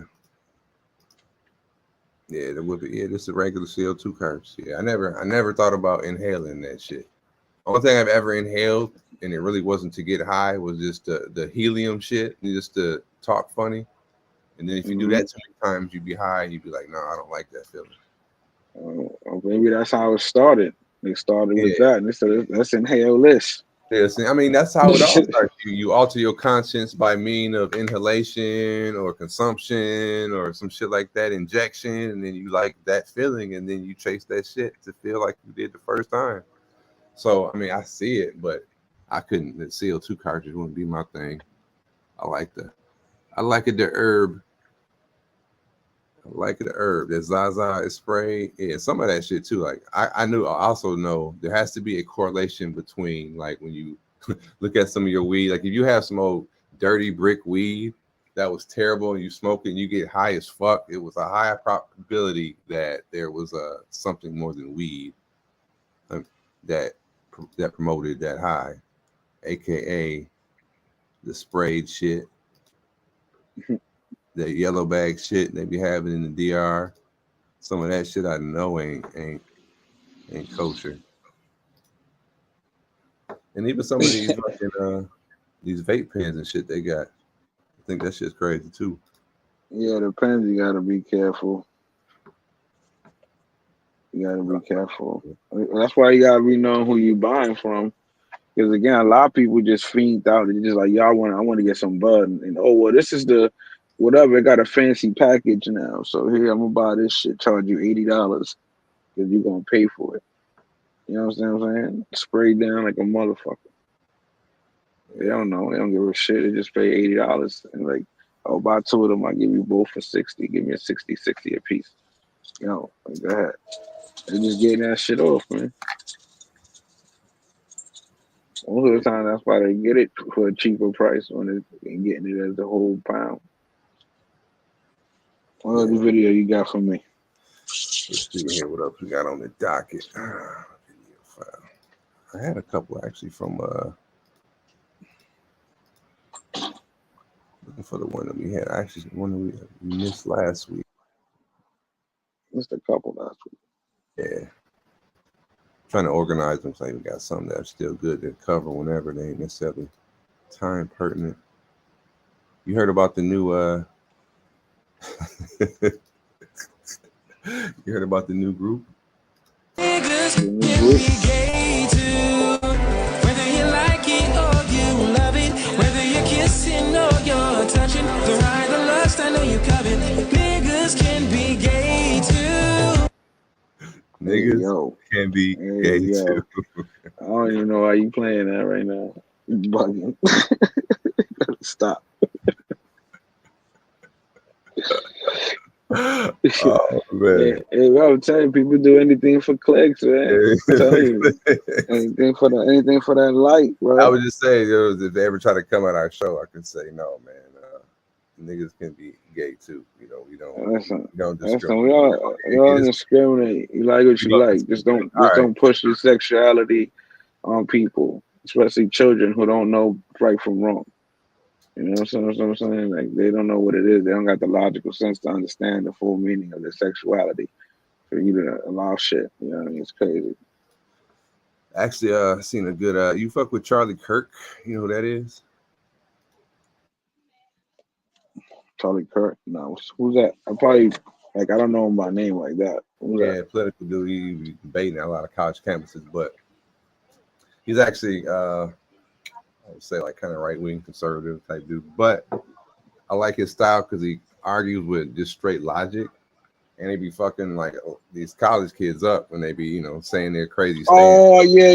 Yeah, the Whippet. Yeah, this is a regular CO2 cartridge. Yeah, I never thought about inhaling that shit. Only thing I've ever inhaled, and it really wasn't to get high, was just the helium shit, just to talk funny. And then if you do that too many times, you'd be high, and you'd be like, no, I don't like that feeling. Maybe that's how it started. They started with that, and they said, let's inhale this. Yes, I mean that's how it all starts. You alter your conscience by mean of inhalation or consumption or some shit like that, injection, and then you like that feeling, and then you chase that shit to feel like you did the first time. So I mean, I see it, but I couldn't. The CO2 cartridge wouldn't be my thing. I like the herb. I like the herb. That Zaza is spray. Yeah, some of that shit too. Like I also know there has to be a correlation between like when you look at some of your weed. Like if you have some old dirty brick weed that was terrible and you smoke it and you get high as fuck, it was a higher probability that there was something more than weed that promoted that high, aka the sprayed shit. The yellow bag shit they be having in the DR, some of that shit I know ain't kosher. And even some of these fucking these vape pens and shit they got, I think that shit's crazy too. Yeah, the pens you gotta be careful. You gotta be careful. That's why you gotta be knowing who you buying from. Because again, a lot of people just fiend out. They're just like, I want to get some bud, and oh well, this is the whatever. It got a fancy package now, so here I'm gonna buy this shit. Charge you $80 because you're gonna pay for it. You know what I'm saying? Sprayed down like a motherfucker. They don't know. They don't give a shit. They just pay $80 and like, oh, buy two of them. I give you both for 60. Give me a 60 a piece. You know, like that. They just getting that shit off, man. Most of the time, that's why they get it for a cheaper price when they're getting it as a whole pound. What other video you got for me? Let's see here what else we got on the docket. Video file. I had a couple actually from looking for the one that we had. Actually, one that we missed last week. Missed a couple last week. Yeah. Trying to organize them so we got something that's still good to cover whenever they ain't necessarily time pertinent. You heard about the new you heard about the new group? Niggas can be gay too. Whether you like it or you love it, whether you're kissing or you're touching, the ride, the lust, I know you covet. Niggas can be gay too. Niggas can be gay too. I don't even know why you playing that right now. You bugging. Stop. Oh man. Hey, I'm telling you, people do anything for clicks, man. I'm telling you. anything for that light, bro. I would just say, if they ever try to come at our show, I could say no, man. Niggas can be gay too. You know, we don't discriminate. We all discriminate. You like what you like. Just don't push your sexuality on people, especially children who don't know right from wrong. You know what I'm saying? Like they don't know what it is. They don't got the logical sense to understand the full meaning of their sexuality. For you to allow shit, you know what I mean? It's crazy. Actually, seen a good. You fuck with Charlie Kirk? You know who that is? Charlie Kirk? No, who's that? I don't know him by name like that. Who's that? Political dude. He's debating at a lot of college campuses, but he's actually I would say like kind of right-wing conservative type dude, but I like his style because he argues with just straight logic, and he be fucking like these college kids up when they be, saying their crazy stuff. Oh yeah.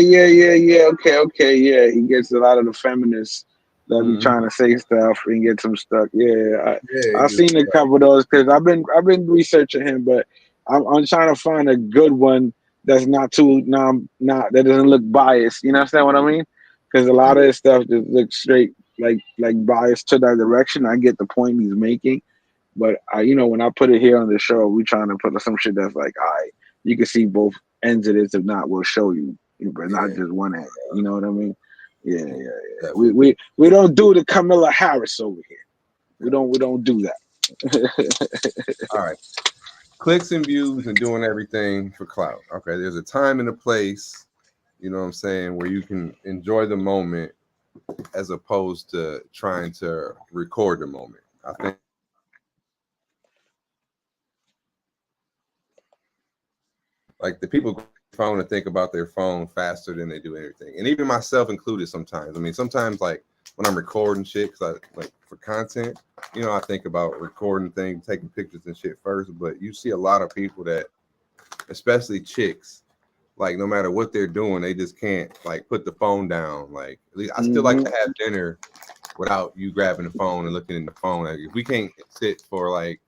Okay. Yeah, he gets a lot of the feminists that be trying to say stuff and get them stuck. Yeah, I've seen a couple of those because I've been researching him, but I'm trying to find a good one that's not too that doesn't look biased. You understand what I mean? Because a lot of his stuff just looks straight like biased to that direction. I get the point he's making, but when I put it here on the show, we trying to put some shit that's like, all right, you can see both ends of this. If not, we'll show you, but not just one end. You know what I mean? Yeah. We don't do the Kamala Harris over here. We don't do that. All right, clicks and views and doing everything for clout. Okay, there's a time and a place. You know what I'm saying, where you can enjoy the moment as opposed to trying to record the moment. I think like the people phone and think about their phone faster than they do everything. And even myself included sometimes. I mean, sometimes like when I'm recording shit, because I like for content, you know, I think about recording things, taking pictures and shit first. But you see a lot of people that, especially chicks, like no matter what they're doing, they just can't like put the phone down. Like at least I still like to have dinner without you grabbing the phone and looking in the phone. Like if we can't sit for like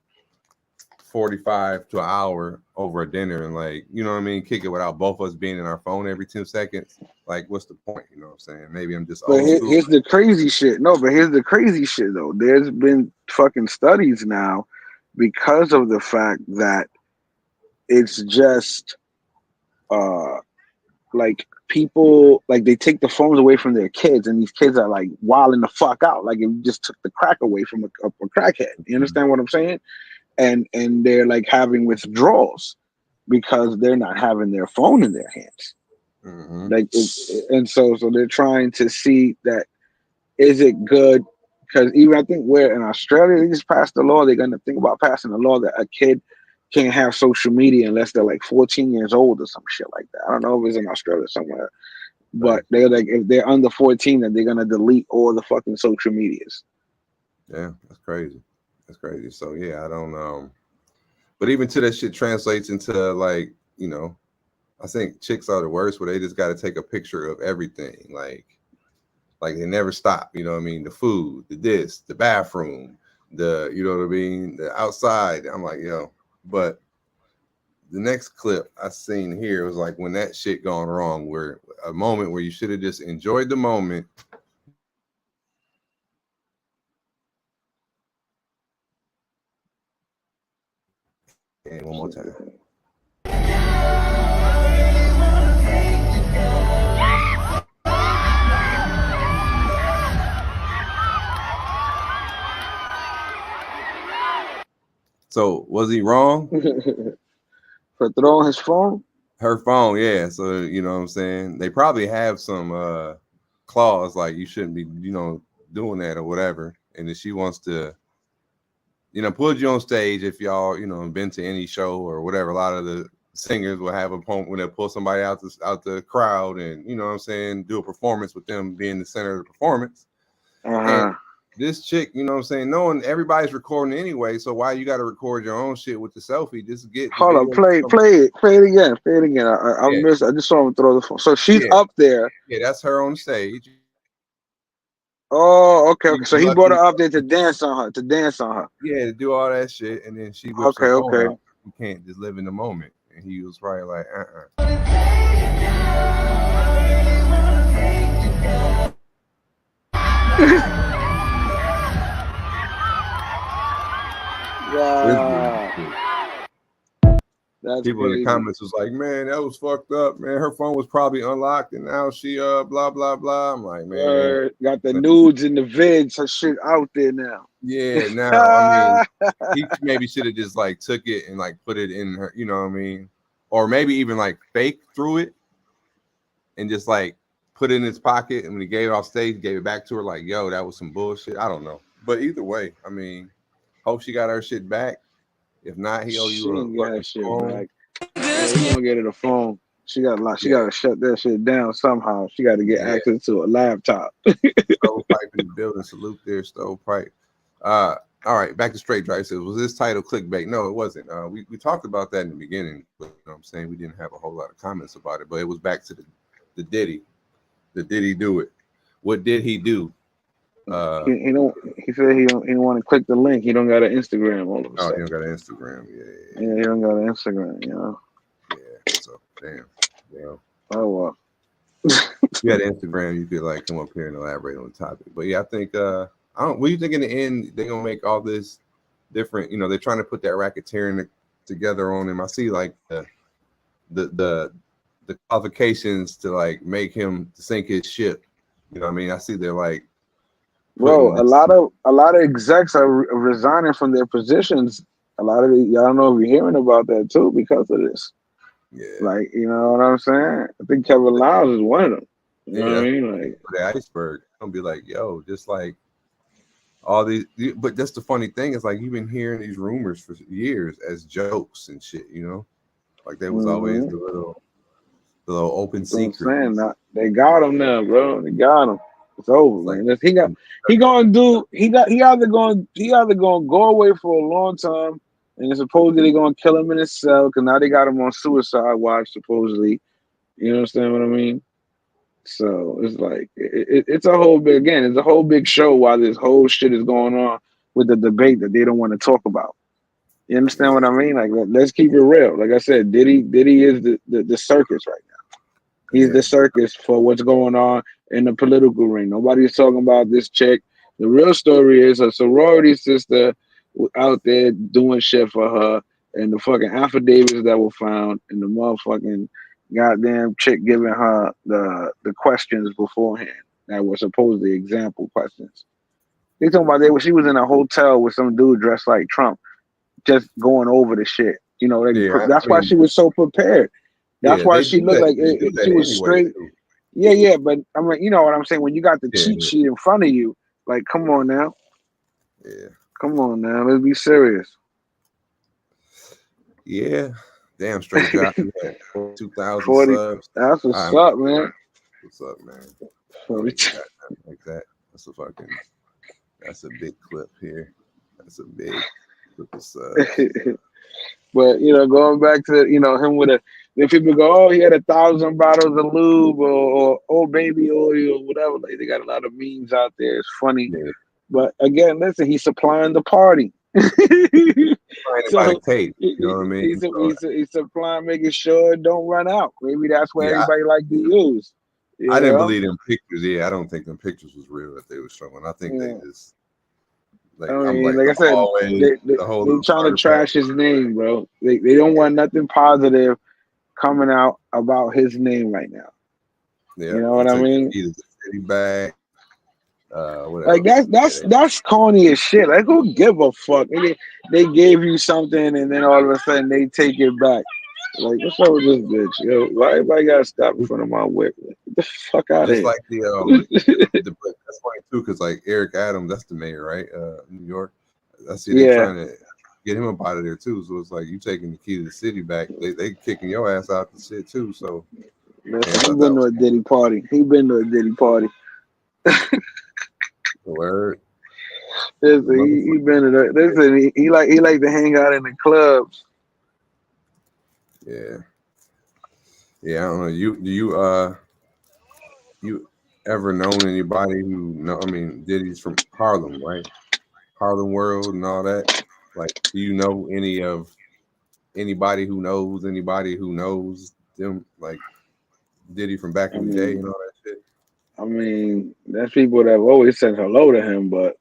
45 to an hour over a dinner and like, you know what I mean, kick it without both of us being in our phone every 10 seconds, like what's the point? You know what I'm saying? Maybe I'm just But here's the crazy shit. No, but here's the crazy shit though. There's been fucking studies now because of the fact that it's just like people, like they take the phones away from their kids and these kids are like wilding the fuck out. Like if you just took the crack away from a crackhead. You understand what I'm saying? And they're like having withdrawals because they're not having their phone in their hands. Like, and so they're trying to see that is it good? Because even I think where in Australia they just passed the law, they're gonna think about passing a law that a kid can't have social media unless they're like 14 years old or some shit like that. I don't know if it's in Australia somewhere, but they're like if they're under 14, then they're gonna delete all the fucking social medias. Yeah, that's crazy. That's crazy. So yeah, I don't know. But even to that shit translates into like, you know, I think chicks are the worst where they just got to take a picture of everything. Like they never stop. You know what I mean? The food, the bathroom, you know what I mean? The outside. I'm like, yo, but the next clip I seen here was like when that shit gone wrong, where a moment where you should have just enjoyed the moment. And one more time. So was he wrong for throwing his phone? Her phone, yeah. So you know what I'm saying? They probably have some clause like you shouldn't be, you know, doing that or whatever. And if she wants to, you know, put you on stage, if y'all, you know, been to any show or whatever, a lot of the singers will have a point when they pull somebody out the crowd and, you know what I'm saying, do a performance with them being the center of the performance. And this chick, you know what I'm saying, knowing everybody's recording anyway, so why you got to record your own shit with the selfie? Just get hold on, play it again. I just saw him throw the phone. So she's up there. Yeah, that's her on stage. Oh, okay. So he brought her up there to dance on her. Yeah, to do all that shit, and then she whips her phone out. You can't just live in the moment. And he was probably like, People in the comments was like, man, that was fucked up, man. Her phone was probably unlocked and now she blah blah blah. I'm like, man, got the nudes and the vids, her shit out there now. Yeah, now I mean, he maybe should have just like took it and like put it in her, you know what I mean, or maybe even like fake through it and just like put it in his pocket, and when he gave it off stage, gave it back to her like, yo, that was some bullshit. I don't know, but either way, I mean, hope she got her shit back. If not, he owe you a shit back. Yeah, he gonna get her the phone. She got to shut that shit down somehow. She got to get access to a laptop. Stovepipe in the building. Salute there, Stovepipe. All right, back to Straight Drive. Says, was this title clickbait? No, it wasn't. We talked about that in the beginning. But, you know what I'm saying? We didn't have a whole lot of comments about it, but it was back to the Diddy. The Diddy do it? What did he do? He said he don't want to click the link. He don't got an Instagram. All of a sudden. He don't got an Instagram. Yeah, he don't got an Instagram. You know. Yeah. So damn. Oh well. If you had Instagram, you could like come up here and elaborate on the topic. But yeah, I think what do you think in the end they're gonna make all this different? You know, they're trying to put that racketeering together on him. I see like the qualifications to like make him sink his ship. You know what I mean? I see they're like, bro, a lot of execs are resigning from their positions. A lot of y'all don't know if you're hearing about that too because of this. Yeah, like, you know what I'm saying? I think Kevin Lyles is one of them. You know what I mean? Like the iceberg. I'll be like, yo, just like all these. But that's the funny thing is like you've been hearing these rumors for years as jokes and shit. You know, like there was always the little The little open That's what I'm secret. saying. They got him now, bro. They got him. It's over, man. He either going to go away for a long time, and supposedly they're going to kill him in his cell because now they got him on suicide watch supposedly. You understand what I mean? So it's like it's a whole big it's a whole big show while this whole shit is going on with the debate that they don't want to talk about. You understand what I mean? Like, let's keep it real. Like I said, Diddy is the circus right now. He's the circus for what's going on in the political ring. Nobody's talking about this chick. The real story is a sorority sister out there doing shit for her, and the fucking affidavits that were found, and the motherfucking goddamn chick giving her the questions beforehand that were supposedly example questions. They talking about she was in a hotel with some dude dressed like Trump, just going over the shit. You know, that's why she was so prepared. That's why she looked like she was straight. Yeah, but I mean, you know what I'm saying? When you got the cheat sheet in front of you, like, come on now. Yeah. Come on now. Let's be serious. Yeah. Damn, straight drop. 2,000 subs. That's what's up, man. What's up, man? 42. Like that. That's a big clip here. That's a big clip of subs. But, you know, going back to, you know, him with then people go, oh, he had 1,000 bottles of lube or oh, baby oil or whatever. Like, they got a lot of memes out there. It's funny. Yeah. But again, listen, he's supplying the party. So, tape, you know what I mean? He's supplying, making sure it don't run out. Maybe that's what everybody like to use. I didn't believe them pictures. Yeah, I don't think them pictures was real that they were showing. I think they just like I said, they trying to trash his name, bro. They don't want nothing positive coming out about his name right now. Yeah, you know what I mean? Either the city bag. Like that's corny as shit. Like, who give a fuck? They gave you something and then all of a sudden they take it back. Like, what's up with this bitch? Yo, why everybody gotta stop in front of my whip? Get the fuck out of here. Just like that's funny too, because like Eric Adams, that's the mayor, right? New York. I see they're trying to get him up out of there too. So it's like you taking the key to the city back. They kicking your ass out the shit too. So he been to a Diddy party. Word. Listen, he been to that. Listen, he like to hang out in the clubs. Yeah. I don't know. You ever known anybody who I mean, Diddy's from Harlem, right? Harlem World and all that. Like, do you know anybody who knows them, like Diddy from back in the day and all that shit? I mean, there's people that have always said hello to him, but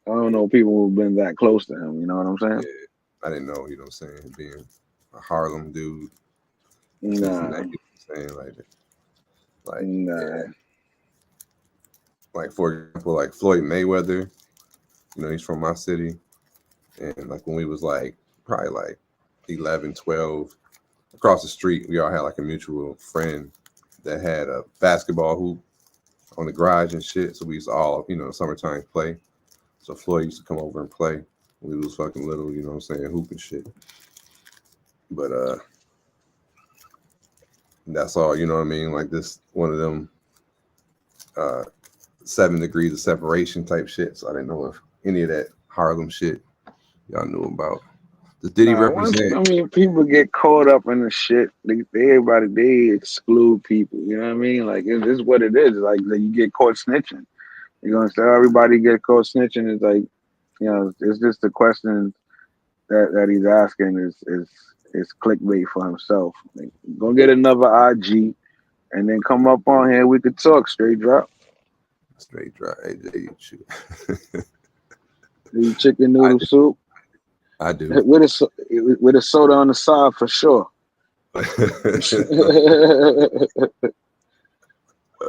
I don't know people who've been that close to him. You know what I'm saying? Yeah, I didn't know. You know what I'm saying? Being a Harlem dude. Nah. Like, for example, like Floyd Mayweather. You know, he's from my city, and like when we was like probably like 11, 12, across the street, we all had like a mutual friend that had a basketball hoop on the garage and shit. So we used to all, you know, summertime play. So Floyd used to come over and play when we was fucking little, you know what I'm saying, hoop and shit. But that's all, you know what I mean? Like, this one of them 7 degrees of separation type shit. So I didn't know if any of that Harlem shit y'all knew about. Does Diddy represent? I mean, people get caught up in the shit. They exclude people. You know what I mean? Like, it's what it is. Like, you get caught snitching. You're gonna say everybody get caught snitching. It's like, you know, it's just the question that he's asking is clickbait for himself. Like, go get another IG, and then come up on here. We could talk straight drop. Straight drop. AJ, shoot. Eat chicken noodle soup. I do. With a soda on the side for sure.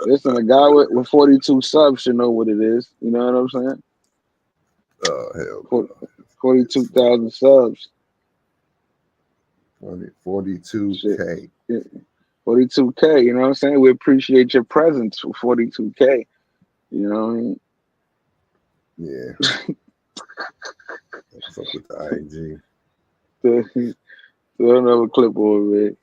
Listen, a guy with 42 subs should know what it is. You know what I'm saying? Oh, hell. 42,000 subs. 42K. 42K, you know what I'm saying? We appreciate your presence for 42K. You know what I mean? Yeah. What's up with the IG? So another clip over it.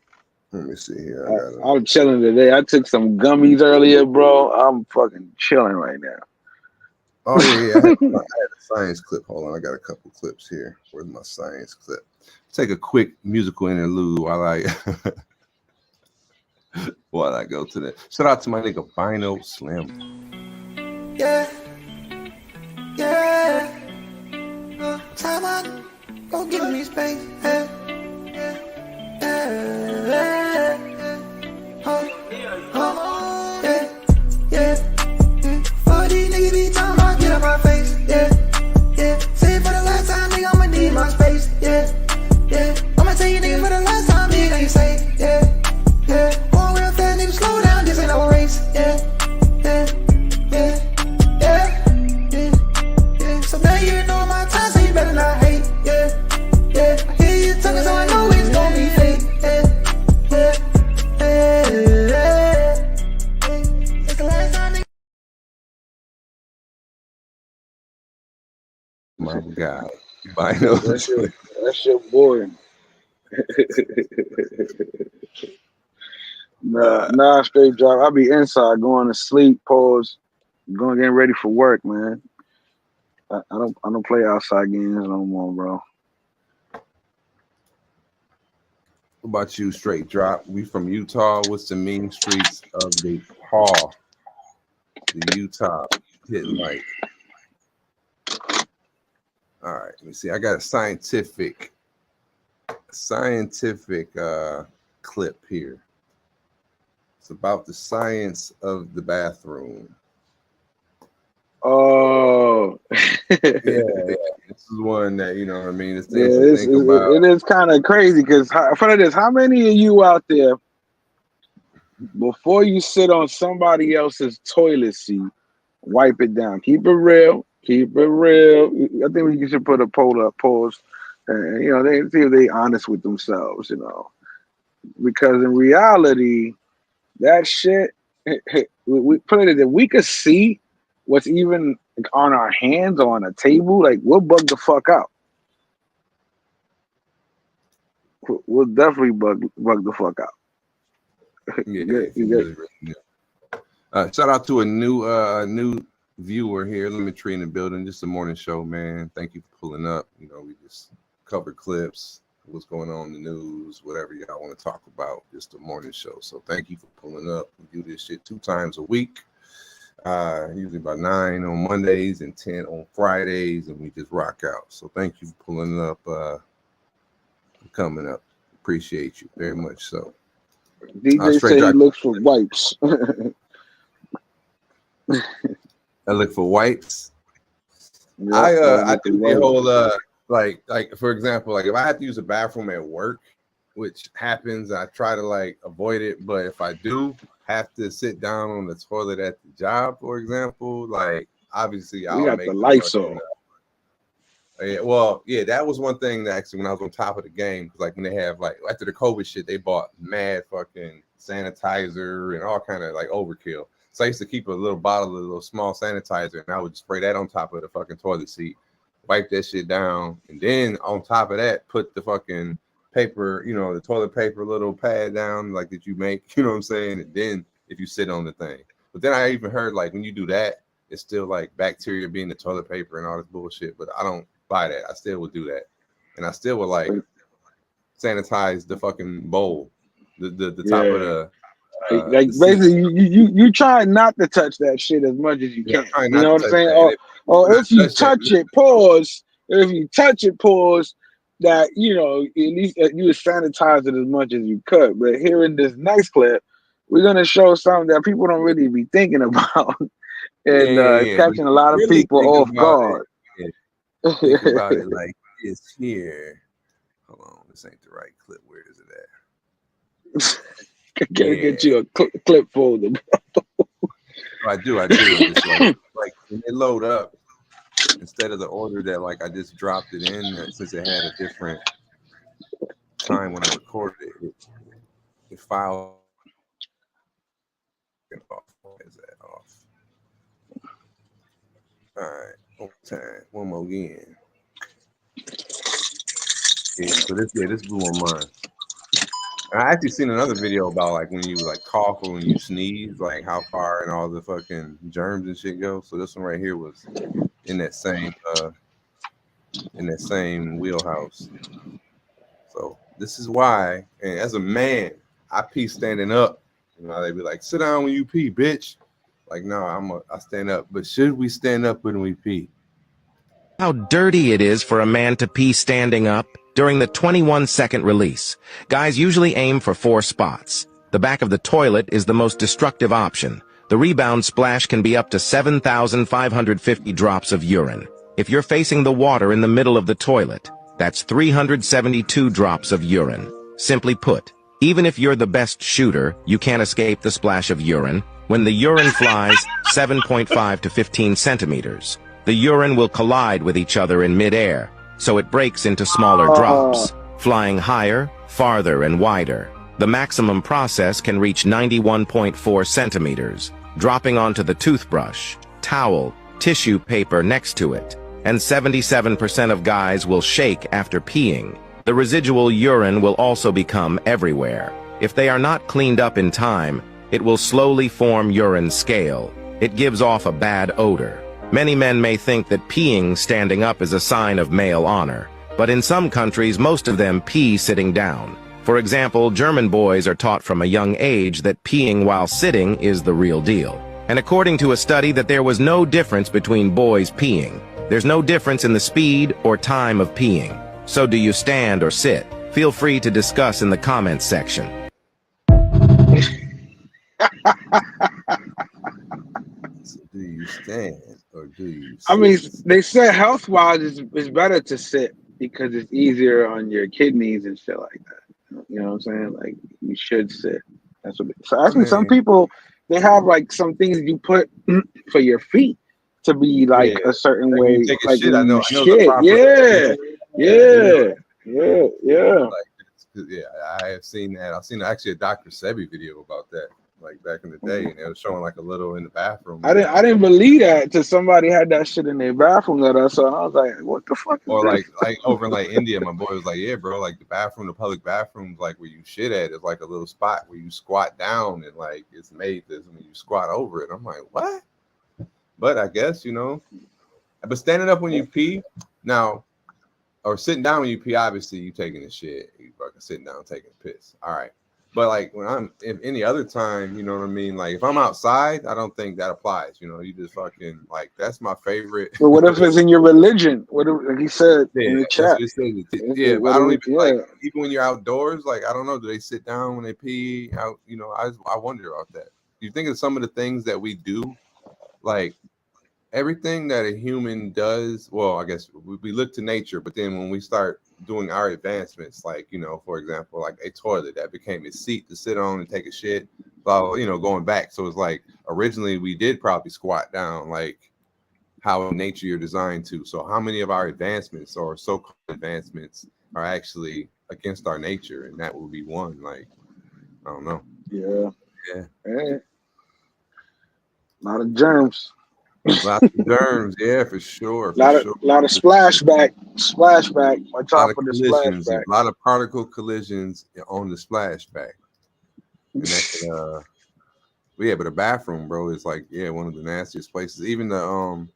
Let me see here. I'm chilling today. I took some gummies earlier, bro. I'm fucking chilling right now. Oh yeah. I had a science clip. Hold on, I got a couple clips here. Where's my science clip? Take a quick musical interlude while I go to that. Shout out to my nigga Bino Slim. Yeah. Time out. Go give me space. Yeah. For these niggas be talking about get up my face. Yeah. Say it for the last time, nigga, I'ma need my space. Yeah. I'ma tell you niggas for the last time, nigga, ain't safe. Yeah. Going real fast, nigga, slow down, this ain't no race. Yeah. So now you know my time, so you better not hate. Yeah. I hear you talking, so I know it's gonna be fake. It's the last time, nigga. My God, Bino. That's your boy. Nah, straight drop. I'll be inside going to sleep, pause, going getting ready for work, man. I don't play outside games no more, bro. What about you, straight drop? We from Utah. What's the mean streets of the Paw? The Utah hitting like. All right, let me see. I got a scientific clip here. It's about the science of the bathroom. Oh, yeah. This is one that, you know what I mean. It's yeah, things to think about. it is kind of crazy because in front of this, how many of you out there, before you sit on somebody else's toilet seat, wipe it down? Keep it real. Keep it real. I think we should put a poll up, pause, and they see if they honest with themselves, because in reality, that shit, we put it that we could see what's even on our hands or on a table, like we'll bug the fuck out. We'll definitely bug the fuck out. Shout out to a new viewer here. Lemon in the building. Just a morning show, man. Thank you for pulling up. We just cover clips, what's going on in the news, whatever y'all want to talk about. Just a morning show. So thank you for pulling up. We do this shit 2 times a week. Usually about 9 on Mondays and 10 on Fridays, and we just rock out. So thank you for pulling up, coming up. Appreciate you very much. So DJ said he looks for wipes. I look for wipes. Yeah, I do the whole like for example, like if I have to use a bathroom at work, which happens, I try to like avoid it. But if I do have to sit down on the toilet at the job, for example, like obviously I'll got make the lights on. Yeah, well, yeah, that was one thing that actually when I was on top of the game, because like when they have like after the COVID shit, they bought mad fucking sanitizer and all kind of like overkill. So I used to keep a little bottle of a little small sanitizer, and I would spray that on top of the fucking toilet seat, wipe that shit down, and then on top of that, put the fucking paper, the toilet paper little pad down like that you make, you know what I'm saying? And then if you sit on the thing. But then I even heard like when you do that, it's still like bacteria being the toilet paper and all this bullshit. But I don't buy that. I still would do that. And I still would like sanitize the fucking bowl, the top of the like basically you try not to touch that shit as much as you can. You know what I'm saying? Or if you touch it, pause. If you touch it, pause. That at least you would sanitize it as much as you could. But here in this next clip, we're gonna show something that people don't really be thinking about, and catching a lot of people off guard. Think about it like it's here. Hold on, this ain't the right clip. Where is it at? Gotta get you a clip folder, bro. I do. It's like when they load up, instead of the order that like I just dropped it in, since it had a different time when I recorded it filed off. Why is that off? All right, one time, one more again. Yeah, so this blew my mind. I actually seen another video about like when you like cough or when you sneeze, like how far and all the fucking germs and shit go. So this one right here was in that same wheelhouse. So this is why, and as a man, I pee standing up. You know, they be like, sit down when you pee, bitch. Like, no, I stand up. But should we stand up when we pee? How dirty it is for a man to pee standing up. During the 21-second release, guys usually aim for 4 spots. The back of the toilet is the most destructive option. The rebound splash can be up to 7,550 drops of urine. If you're facing the water in the middle of the toilet, that's 372 drops of urine. Simply put, even if you're the best shooter, you can't escape the splash of urine. When the urine flies 7.5 to 15 centimeters, the urine will collide with each other in midair, so it breaks into smaller drops, flying higher, farther, and wider. The maximum process can reach 91.4 centimeters, dropping onto the toothbrush, towel, tissue paper next to it, and 77% of guys will shake after peeing. The residual urine will also become everywhere. If they are not cleaned up in time, it will slowly form urine scale. It gives off a bad odor. Many men may think that peeing standing up is a sign of male honor, but in some countries, most of them pee sitting down. For example, German boys are taught from a young age that peeing while sitting is the real deal. And according to a study, that there was no difference between boys peeing. There's no difference in the speed or time of peeing. So do you stand or sit? Feel free to discuss in the comments section. Do you stand or do you sit? I mean, they said health-wise it's better to sit because it's easier on your kidneys and shit like that. You know what I'm saying? Like, you should sit. That's what. So actually, some people, they have like some things you put for your feet to be like a certain way. You take a like shit. I know shit. the proper- Yeah. Like, yeah, I have seen that. I've seen actually a Dr. Sebi video about that, like back in the day, and it was showing like a little in the bathroom. I didn't believe that till somebody had that shit in their bathroom that I saw, and I was like, what the fuck? Or like over in like India, my boy was like, yeah, bro, like the public bathrooms, like where you shit at, is like a little spot where you squat down, and like it's made this when you squat over it. I'm like, what? But I guess, you know, but standing up when you pee now, or sitting down when you pee, obviously you taking a shit, you fucking sitting down taking a piss. All right. But like if any other time, you know what I mean? Like if I'm outside, I don't think that applies. You know, you just fucking like, that's my favorite. But what if it's in your religion? What if, like he said in the chat? Yeah, but I don't even like, even when you're outdoors, like I don't know, do they sit down when they pee out? You know, I wonder about that. You think of some of the things that we do, like everything that a human does. Well, I guess we look to nature, but then when we start doing our advancements, like, you know, for example, like a toilet that became a seat to sit on and take a shit, blah, you know, going back. So it's like originally we did probably squat down, like how in nature you're designed to. So how many of our advancements or so-called advancements are actually against our nature? And that would be one. Like, I don't know. Yeah. Yeah. A lot of germs. Lots of germs, yeah, for sure. A lot of splashback on top of the splashback. A lot of particle collisions on the splashback. And that can, but yeah, but a bathroom, bro, is like, yeah, one of the nastiest places. Even the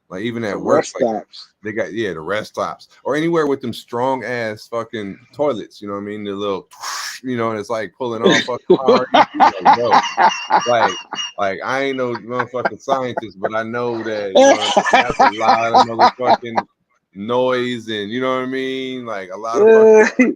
like even at work, rest stops. They got the rest stops or anywhere with them strong ass fucking toilets. You know what I mean? The little, you know, and it's like pulling off fucking hard. Like I ain't no motherfucking scientist, but I know that, you know, that's a lot of motherfucking noise and, you know what I mean? Like a lot of fucking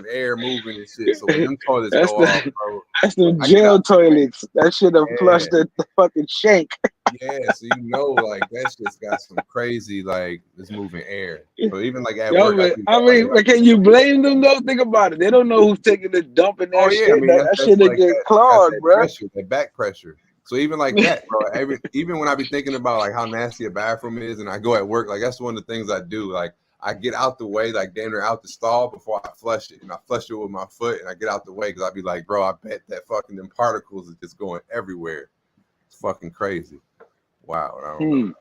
air moving and shit. So when them toilets go off, bro, that's the jail toilets. That shit have flushed the fucking shank. Yeah, so you know, like that shit's got some crazy, like it's moving air. So even like at work, I mean, can you blame them though? Think about it. They don't know who's taking the dump in that shit. I mean, that shit like get clogged, bro. Pressure, that back pressure. So even like that, bro. Even when I be thinking about like how nasty a bathroom is, and I go at work, like that's one of the things I do. Like I get out the way, like damn near out the stall before I flush it, and I flush it with my foot, and I get out the way because I be like, bro, I bet that fucking them particles are just going everywhere. It's fucking crazy. Wow, I don't know.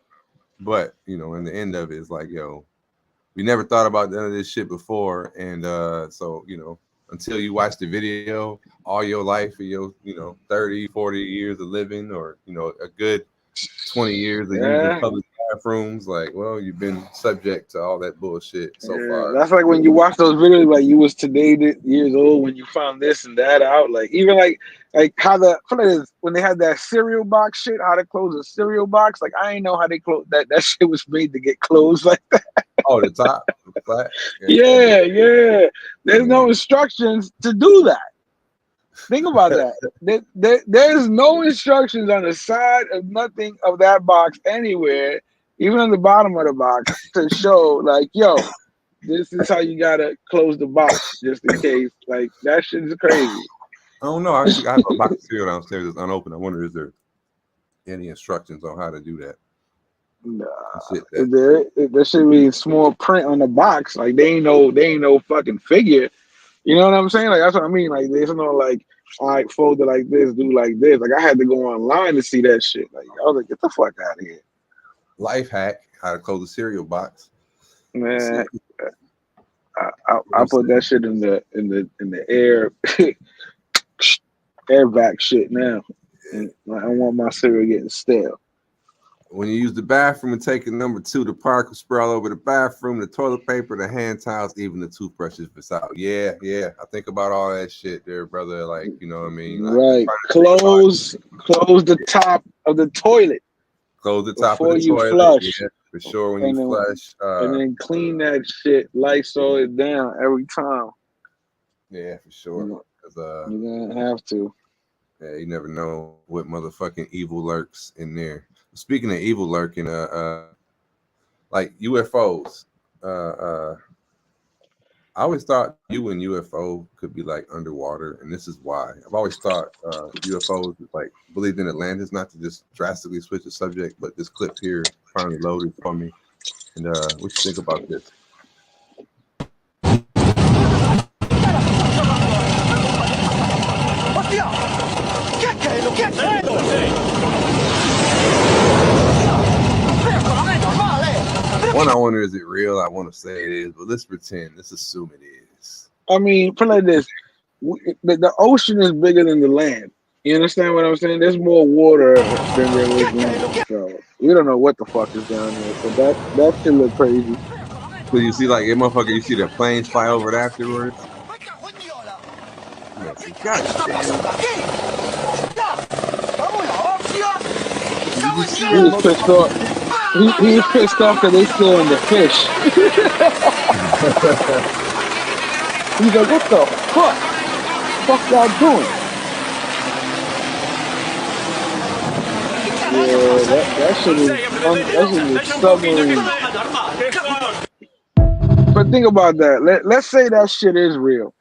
But you know, in the end of it, it's like, yo, we never thought about none of this shit before, and so you know, until you watch the video all your life, or your 30, 40 years of living, or a good 20 years of using public bathrooms. Like, well, you've been subject to all that bullshit so far. That's like when you watch those videos, like you was today years old when you found this and that out. Like even like how when they had that cereal box shit, how to close a cereal box. Like I ain't know how they close that. That shit was made to get closed like that. Oh, the top, the flat. Yeah. There's no instructions to do that. Think about that. There's no instructions on the side of nothing of that box anywhere, even on the bottom of the box, to show like, yo, this is how you gotta close the box, just in case. Like that shit is crazy. I don't know. I have a box of cereal downstairs that's unopened. I wonder, is there any instructions on how to do that? Nah, there should be small print on the box. Like they ain't no fucking figure. You know what I'm saying? Like that's what I mean. Like there's no like, all right, fold it like this, do like this. Like I had to go online to see that shit. Like I was like, get the fuck out of here. Life hack: how to close a cereal box. Man, I put that shit in the air vac shit now. And I don't want my cereal getting stale. When you use the bathroom and take a number 2, the particle spray all over the bathroom, the toilet paper, the hand towels, even the toothbrushes if it's out. Yeah. I think about all that shit there, brother. Like, you know what I mean? Like, right. Close the top of the toilet. Close the top before of the you toilet. Flush. Yeah, for sure. When you flush. And then clean that shit, Lysol it down every time. Yeah, for sure. You're gonna have to. Yeah, you never know what motherfucking evil lurks in there. Speaking of evil lurking, like UFOs, I always thought you and UFO could be like underwater, and this is why. I've always thought UFOs like believed in Atlantis. Not to just drastically switch the subject, but this clip here finally loaded for me. And what you think about this? One, I wonder, is it real? I want to say it is, but let's pretend. Let's assume it is. I mean, put it like this: the ocean is bigger than the land. You understand what I'm saying? There's more water than there is land. So we don't know what the fuck is down there. But that shit look crazy. So you see, like, motherfucker, you see the planes fly over it afterwards. He was pissed off. He was pissed off because they still in the fish. He's like, what the fuck? Fuck y'all doing? Yeah, that shit is submarine. But think about that. Let's say that shit is real.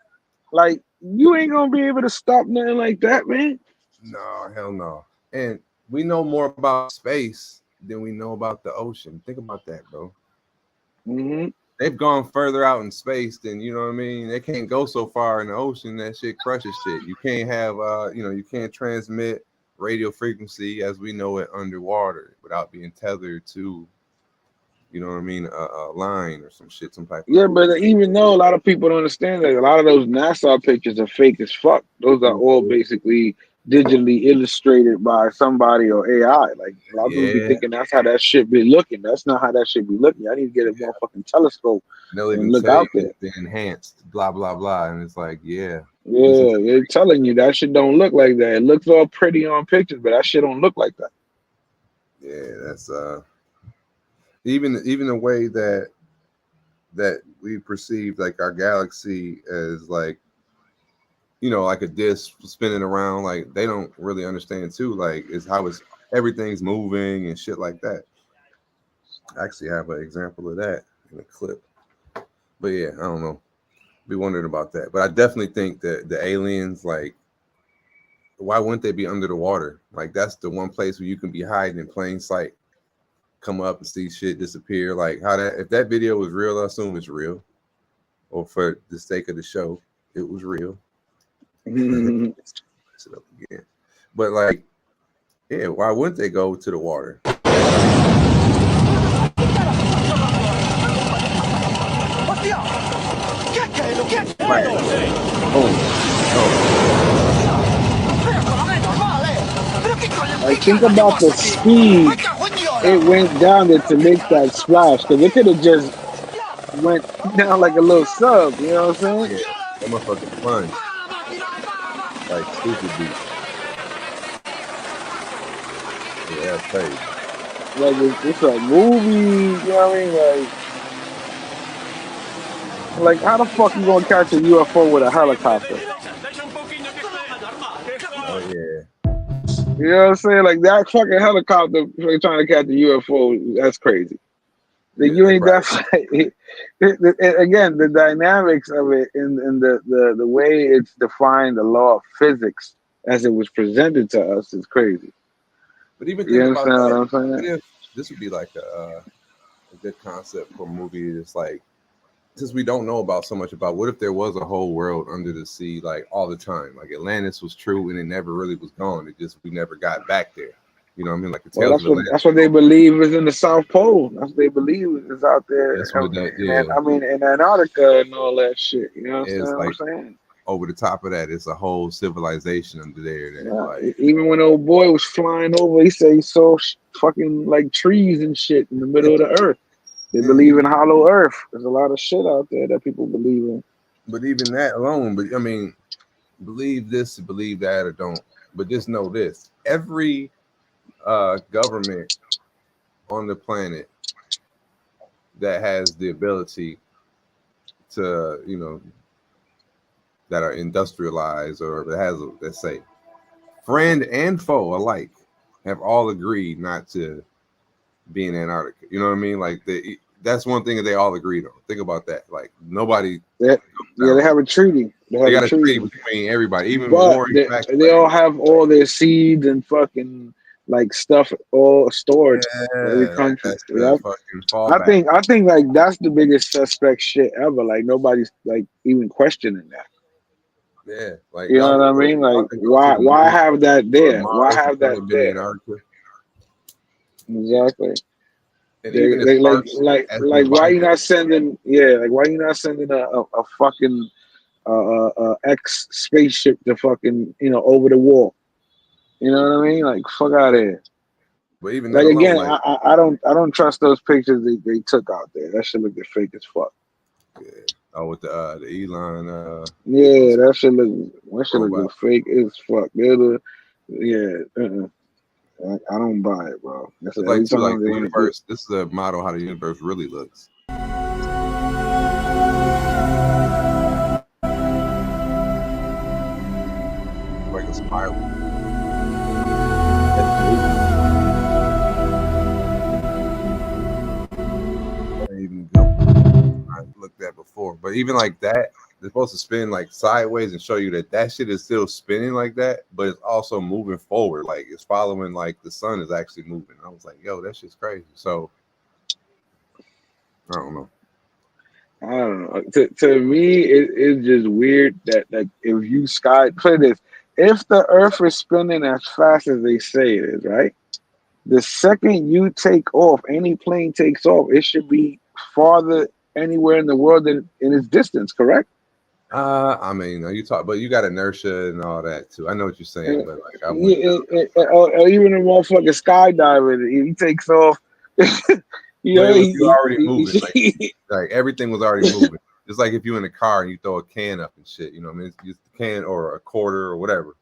Like, you ain't gonna be able to stop nothing like that, man. No, hell no. And we know more about space than we know about the ocean. Think about that, bro. Mm-hmm. They've gone further out in space than, you know what I mean? They can't go so far in the ocean. That shit crushes shit. You can't have, you can't transmit radio frequency as we know it underwater without being tethered to, you know what I mean, a line or some shit, some type. Yeah, but even though a lot of people don't understand that, a lot of those NASA pictures are fake as fuck. Those are all basically digitally illustrated by somebody or AI. Like a lot of people be thinking that's how that shit be looking. That's not how that shit be looking. I need to get a motherfucking telescope and look out there. The enhanced, blah blah blah, and it's like, they're telling you that shit don't look like that. It looks all pretty on pictures, but that shit don't look like that. Yeah, that's even the way that we perceive like our galaxy as like, you know, like a disc spinning around, like they don't really understand too, like is how everything's moving and shit like that. I actually have an example of that in a clip. But yeah, I don't know. Be wondering about that. But I definitely think that the aliens, like, why wouldn't they be under the water? Like that's the one place where you can be hiding in plain sight, come up and see shit disappear. Like how that, if that video was real, I assume it's real. Or for the sake of the show, it was real. But like, yeah, why wouldn't they go to the water? Right. Like, think about the speed it went down there to make that splash, because it could have just went down like a little sub, you know what I'm saying? Yeah, that motherfucker plunged. Like stupid beat. Yeah, that's crazy. Like, it's a movie, you know what I mean? Like how the fuck you gonna catch a UFO with a helicopter? Oh yeah. You know what I'm saying? Like that fucking helicopter trying to catch a UFO, that's crazy. Like, you ain't that again, the dynamics of it and the way it's defined, the law of physics as it was presented to us is crazy. But even You think about understand what I'm saying? what if this would be like a good concept for a movie? It's like, since we don't know about so much about, what if there was a whole world under the sea, like all the time? Like Atlantis was true and it never really was gone. It just, we never got back there. You know what I mean? Like the Well, Tales of Atlantis. that's what they believe is in the South Pole. That's what they believe is out there. That's what that, I mean, in Antarctica and all that shit. You know what it's I'm like saying? over the top of that, it's a whole civilization under there. That, like, Even when old boy was flying over, he said he saw fucking like trees and shit in the middle of the earth. They believe in hollow earth. There's a lot of shit out there that people believe in. But even that alone, but I mean, believe this, believe that, or don't. But just know this: every government on the planet that has the ability to, you know, that are industrialized or that has, let's say, friend and foe alike, have all agreed not to be in Antarctica. You know what I mean? Like that's one thing that they all agreed on. Think about that. Like nobody. Yeah, they have a treaty. They got a treaty between everybody, even but more. They all have all their seeds and fucking like stuff all stored in every country. Yep. I think like that's the biggest suspect shit ever. Like nobody's like even questioning that. Yeah, like you know what I mean? Like why have that there? Why have that there? Exactly. Like why you not sending? Yeah, like why you not sending a fucking X spaceship to fucking over the wall? You know what I mean? Like fuck out of here. But even like alone, again, like, I don't trust those pictures they took out there. That shit looked fake as fuck. Yeah. Oh, with the Elon. Yeah, that shit look fake as fuck. I don't buy it, bro. It's like the universe. This is a model how the universe really looks. Like a spiral. I looked at before, but even like that, they're supposed to spin like sideways and show you that shit is still spinning like that, but it's also moving forward. Like it's following, like the sun is actually moving. I was like, yo, that shit's crazy. So I don't know. To me, it's just weird that like if you play this, if the Earth is spinning as fast as they say it is, right? The second you take off, any plane takes off, it should be farther anywhere in the world than in its distance, correct? I mean, you talk, but you got inertia and all that too. I know what you're saying, but like, or even a motherfucking skydiver, he takes off. You already moving. Like everything was already moving. It's like if you're in a car and you throw a can up and shit. You know what I mean? It's just a can or a quarter or whatever.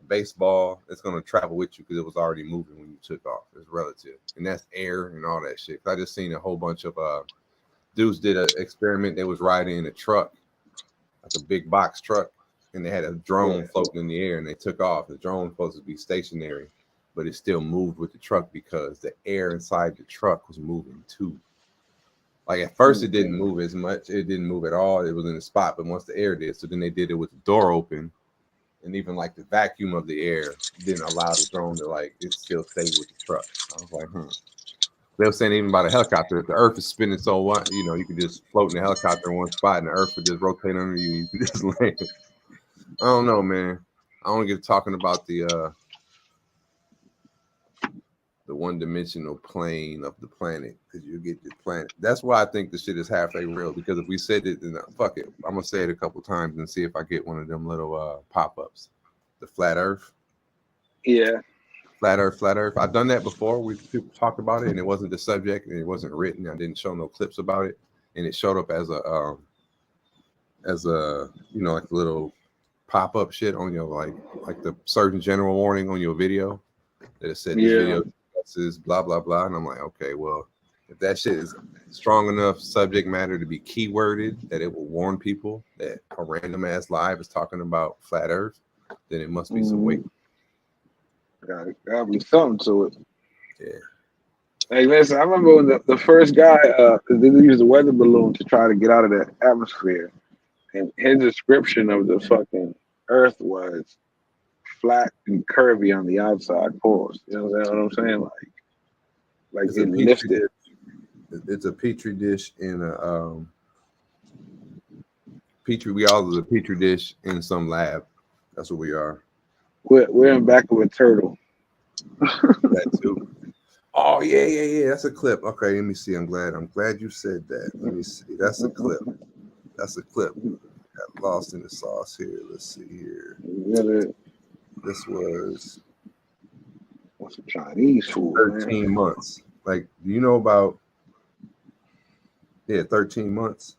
A baseball, it's gonna travel with you because it was already moving when you took off. It's relative, and that's air and all that shit. I just seen a whole bunch of dudes did an experiment. They was riding in a truck, like a big box truck, and they had a drone floating in the air, and they took off. The drone was supposed to be stationary, but it still moved with the truck because the air inside the truck was moving too. Like at first it didn't move as much. It didn't move at all. It was in the spot, but once the air did, so then they did it with the door open, and even like the vacuum of the air didn't allow the drone to like, it still stayed with the truck. I was like, They were saying even about a helicopter, if the earth is spinning so what, you know, you can just float in a helicopter in one spot and the earth would just rotate under you. You can just land. I don't know, man. I want to get talking about the the one-dimensional plane of the planet, because you get the planet. That's why I think the shit is halfway real, because if we said it, then fuck it. I'm gonna say it a couple times and see if I get one of them little pop-ups. The flat Earth. Yeah. Flat Earth. I've done that before. People talked about it, and it wasn't the subject, and it wasn't written. I didn't show no clips about it, and it showed up as a like a little pop-up shit on your like the Surgeon General warning on your video that it said this video is blah blah blah, and I'm like, okay, well, if that shit is strong enough subject matter to be keyworded that it will warn people that a random ass live is talking about flat Earth, then it must be some weight. Gotta be something to it. Yeah. Hey, listen, I remember when the first guy they used a weather balloon to try to get out of the atmosphere, and his description of the fucking Earth was flat and curvy on the outside. Pause. You know what I'm saying? Like it's it lifted. It's a petri dish in a petri. We all is a petri dish in some lab. That's what we are. We're in back of a turtle. That too. Oh yeah. That's a clip. Okay, let me see. I'm glad you said that. Let me see. That's a clip. Got lost in the sauce here. Let's see here. This was what's some Chinese food? 13 man. months. Like, do you know about 13 months?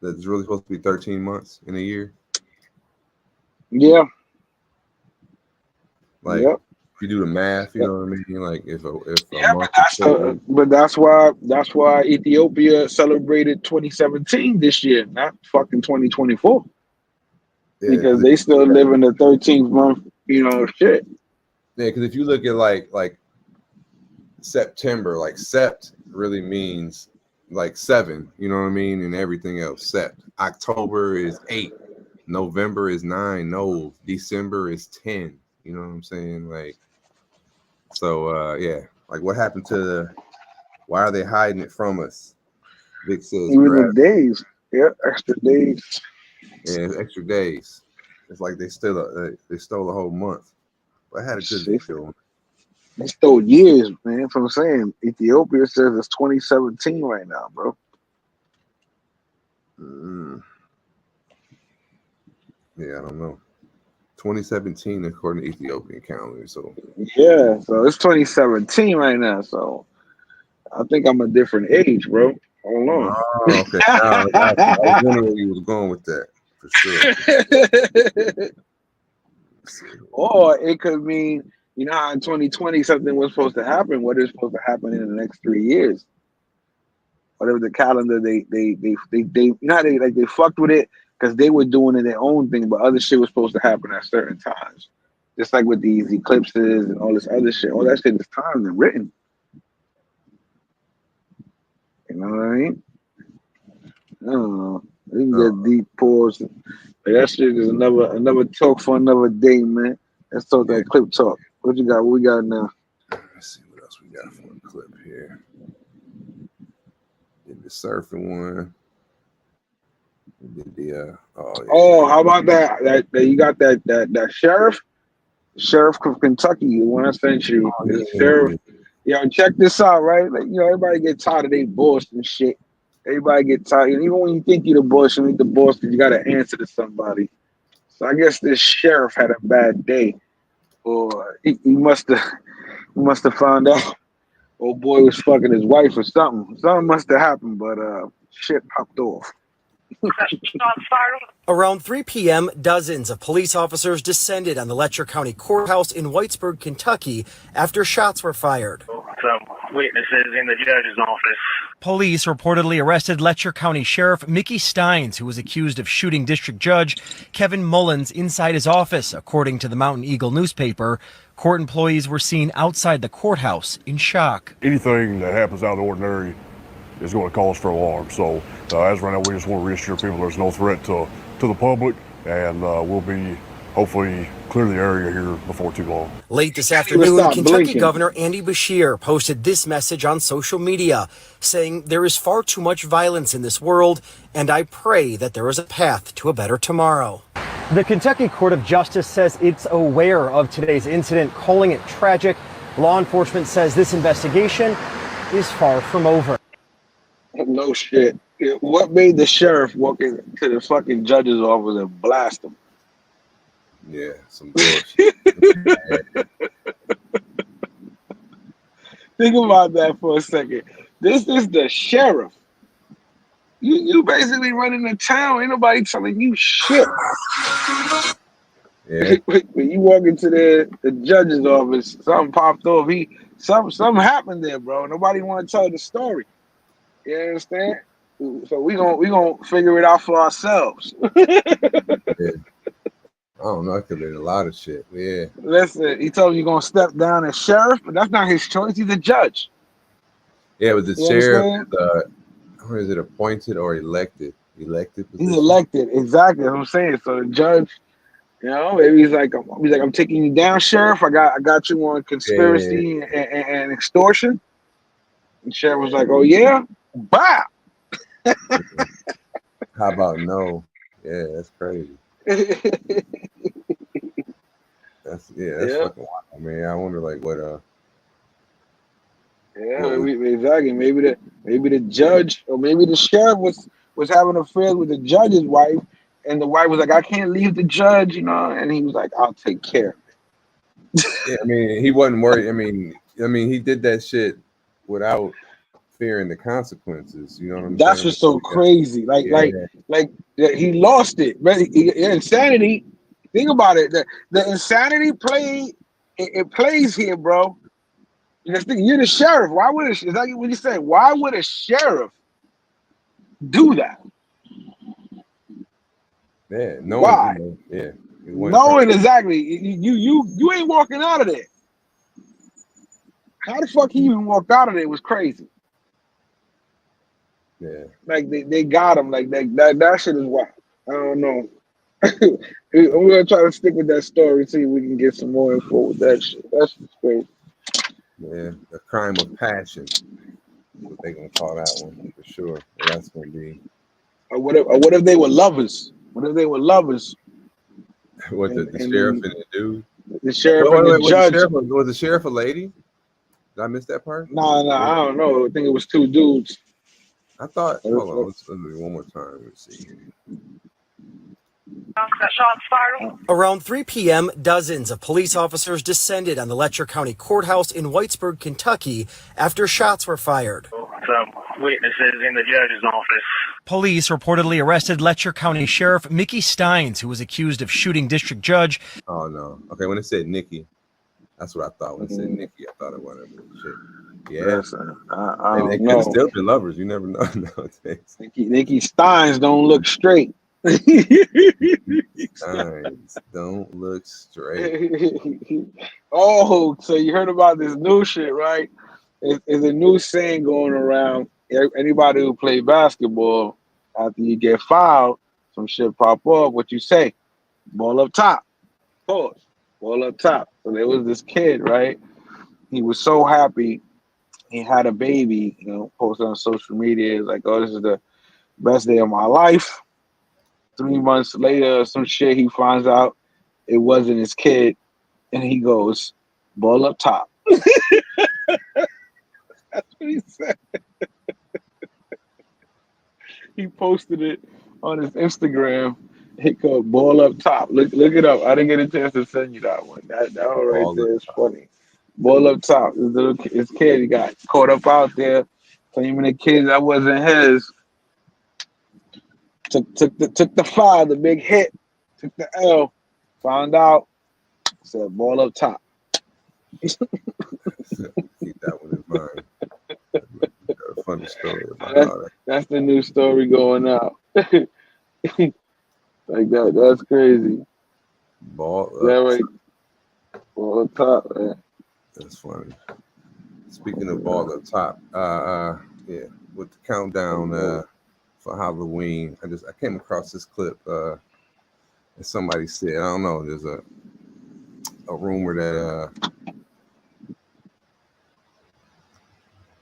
That's really supposed to be 13 months in a year. Yeah. Like, if you do the math, you know what I mean. Like, if but that's why Ethiopia celebrated 2017 this year, not fucking 2024. Yeah, because they still live in the 13th month, shit. Yeah, because if you look at like September, like sept really means like 7, you know what I mean, and everything else. Sept. October is 8. November is 9. No, December is 10. You know what I'm saying? Like, so like what happened to why are they hiding it from us? Vic says even the days. Yeah, extra days. Yeah, extra days. It's like they stole a whole month. But I had a good video. They stole years, man. That's what I'm saying. Ethiopia says it's 2017 right now, bro. Yeah, I don't know. 2017 according to Ethiopian calendar. So yeah, so it's 2017 right now. So I think I'm a different age, bro. Hold on. Oh, okay. I was wondering where you was going with that. For sure. Or it could mean, how in 2020 something was supposed to happen. What is supposed to happen in the next 3 years? Whatever the calendar they they fucked with it because they were doing it their own thing, but other shit was supposed to happen at certain times. Just like with these eclipses and all this other shit. All that shit is timed and written. You know what I mean? I don't know. We can get deep pause. But that shit is another talk for another day, man. Let's talk that clip talk. What you got? What we got now? Let's see what else we got for a clip here. Did the surfing one. Did the how about that you got that sheriff of Kentucky, the one I sent you. Sheriff. Yo, check this out, right? Like, everybody get tired of they boss and shit. Everybody get tired. And even when you think you're the boss, you ain't the boss because you got to answer to somebody. So I guess this sheriff had a bad day. Or he must have found out old boy was fucking his wife or something. Something must have happened, but shit popped off. Around 3 p.m., dozens of police officers descended on the Letcher County Courthouse in Whitesburg, Kentucky, after shots were fired. Some witnesses in the judge's office. Police reportedly arrested Letcher County Sheriff Mickey Steins, who was accused of shooting District Judge Kevin Mullins inside his office, according to the Mountain Eagle newspaper. Court employees were seen outside the courthouse in shock. Anything that happens out of the ordinary is going to cause for alarm. So as right now, we just want to reassure people there's no threat to the public, and we'll be hopefully clear the area here before too long. Late this afternoon, Kentucky Governor Andy Beshear posted this message on social media, saying there is far too much violence in this world, and I pray that there is a path to a better tomorrow. The Kentucky Court of Justice says it's aware of today's incident, calling it tragic. Law enforcement says this investigation is far from over. No shit. What made the sheriff walk into the fucking judge's office and blast him? Yeah, some bullshit. Think about that for a second. This is the sheriff. You basically running the town. Ain't nobody telling you shit. Yeah. When you walk into the judge's office, something popped off. Something happened there, bro. Nobody want to tell the story. You understand? So we gonna figure it out for ourselves. Yeah. I don't know. It could have been a lot of shit. Yeah. Listen, he told you gonna step down as sheriff, but that's not his choice. He's a judge. Yeah, but the You sheriff, understand? or is it appointed or elected? Elected position? He's elected. Exactly. That's what I'm saying. So the judge, you know, maybe he's like, I'm taking you down, sheriff. I got you on conspiracy and extortion. And sheriff was like, oh yeah, bam. How about no? Yeah, that's crazy. That's fucking wild, man. I wonder like what exactly. Maybe the judge or maybe the sheriff was having affairs with the judge's wife, and the wife was like, I can't leave the judge, you know, and he was like, I'll take care of it. Yeah, I mean, he wasn't worried. I mean, he did that shit without fearing the consequences. You know what I'm saying? That's what's so crazy. Like he lost it. Insanity. Think about it. The insanity play. It plays here, bro. You're the sheriff. Why would is that what you say? Why would a sheriff do that? Yeah. No. Why? Yeah. Knowing exactly. You ain't walking out of there. How the fuck he even walked out of there was crazy. Yeah. Like they got him. Like that shit is wild. I don't know. I'm gonna try to stick with that story, see if we can get some more info with that shit. That's just crazy. Yeah, the crime of passion. What they gonna call that one for sure. That's gonna be. Or what if they were lovers? What if they were lovers? What the sheriff and the dude? The sheriff and the judge. Was the sheriff a lady? Did I miss that part? No, I don't know. I think it was two dudes. I thought. Hold on, let's do it one more time. Let's see. Around 3 p.m., dozens of police officers descended on the Letcher County Courthouse in Whitesburg, Kentucky, after shots were fired. Some witnesses in the judge's office. Police reportedly arrested Letcher County Sheriff Mickey Steins, who was accused of shooting District Judge. Oh, no. Okay, when it said Nikki, that's what I thought. When it said Nikki, I thought it was shit. Yeah. And they could have still been lovers. You never know nowadays. Nikki Steins don't look straight. Steins don't look straight. Oh, so you heard about this new shit, right? There's a new saying going around. Anybody who play basketball, after you get fouled, some shit pop up. What you say? Ball up top. Pause. Ball up top. So there was this kid, right? He was so happy. He had a baby, you know, posted on social media. He's like, oh, this is the best day of my life. 3 months later, some shit, he finds out it wasn't his kid. And he goes, ball up top. That's what he said. He posted it on his Instagram. He called ball up top. Look it up. I didn't get a chance to send you that one. That one right there is funny. Ball up top. His kid, he got caught up out there claiming the kid that wasn't his. Took the foul, the big hit. Took the L. Found out. Said ball up top. Keep that one in mind. A funny story about that. That's the new story going out. Like that. That's crazy. Ball up. Yeah, right. Ball up top, man. That's funny. Speaking of ball up top, yeah, with the countdown for Halloween, I came across this clip. And somebody said, I don't know, there's a rumor that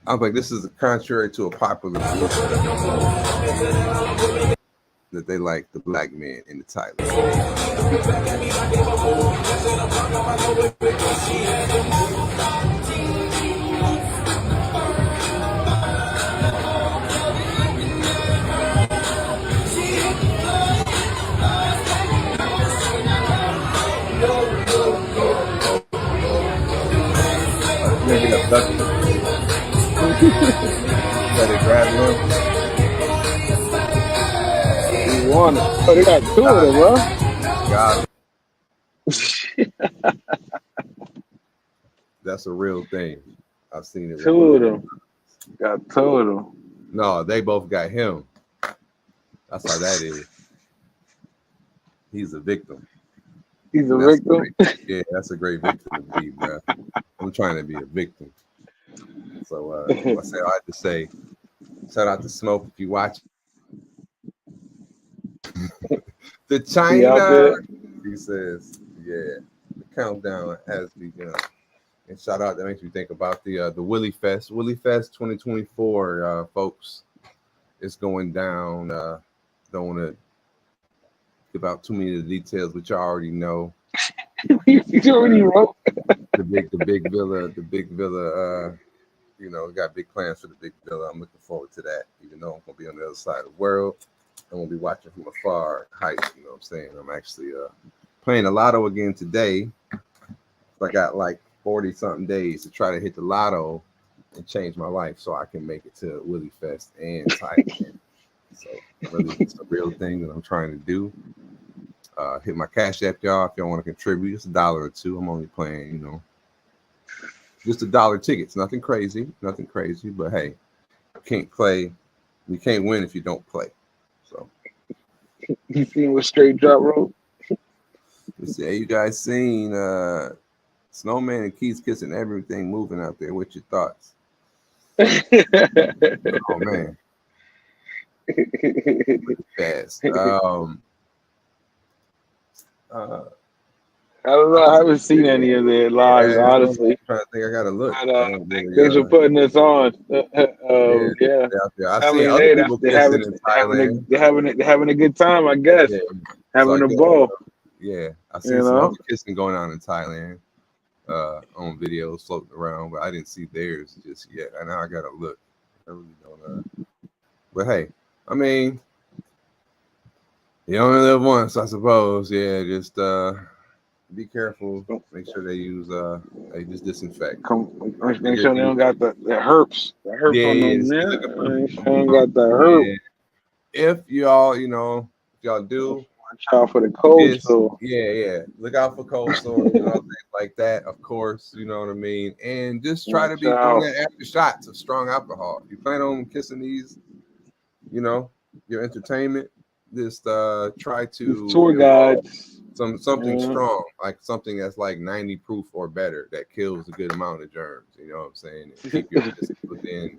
I was like, this is contrary to a popular belief that they like the black man in the title. marijuana. Oh, they got two of them, huh? Got it. That's a real thing. I've seen it. Two of them. Got two of them. No, they both got him. That's how that is. He's a victim. He's a victim? Yeah, that's a great victim to be, bro. I'm trying to be a victim. So I said I had to say, shout out to Smoke if you watch. The China, he says, yeah, the countdown has begun. And shout out, that makes me think about the Willie Fest. Willie Fest 2024, folks. It's going down. Don't want to give out too many of the details, which you already know. You already wrote. The big villa, you know, got big plans for the big villa. I'm looking forward to that, even though I'm gonna be on the other side of the world. I'm gonna be watching from afar heights, you know what I'm saying? I'm actually playing the lotto again today. I got like 40 something days to try to hit the lotto and change my life so I can make it to Willie Fest and Thailand. So really, it's a real thing that I'm trying to do. Hit my Cash App, y'all, if y'all want to contribute. It's $1 or $2. I'm only playing, you know, just $1 tickets. Nothing crazy, but hey, you can't play, you can't win if you don't play. So you seen what Straight Drop wrote? Let's see, you guys seen Snowman and Keys kissing, everything moving out there? What's your thoughts? Oh man. Fast. I don't know. I haven't seen any of their lives, honestly. I'm trying to think. I gotta look. Thanks for putting this on. Yeah. I mean, other people kissing in Thailand. They're having a good time, I guess. Yeah. Having a ball. Yeah, I seen some other kissing going on in Thailand on videos floating around, but I didn't see theirs just yet. And now I gotta look. I really don't know. But hey, I mean, you only live once, I suppose. Yeah, just be careful. Make sure they use they just disinfect. Make sure they don't got the herpes. The herpes on them there. Make sure they don't got the herpes. If y'all, you know, if y'all do, watch out for the cold sore. Yeah. Look out for cold sore, you know, things like that, of course, you know what I mean? And just try to be doing that after shots of strong alcohol. If you plan on kissing these, you know, your entertainment, just try to tour guides. Something strong, like something that's like 90 proof or better that kills a good amount of germs, you know what I'm saying? And keep your distance within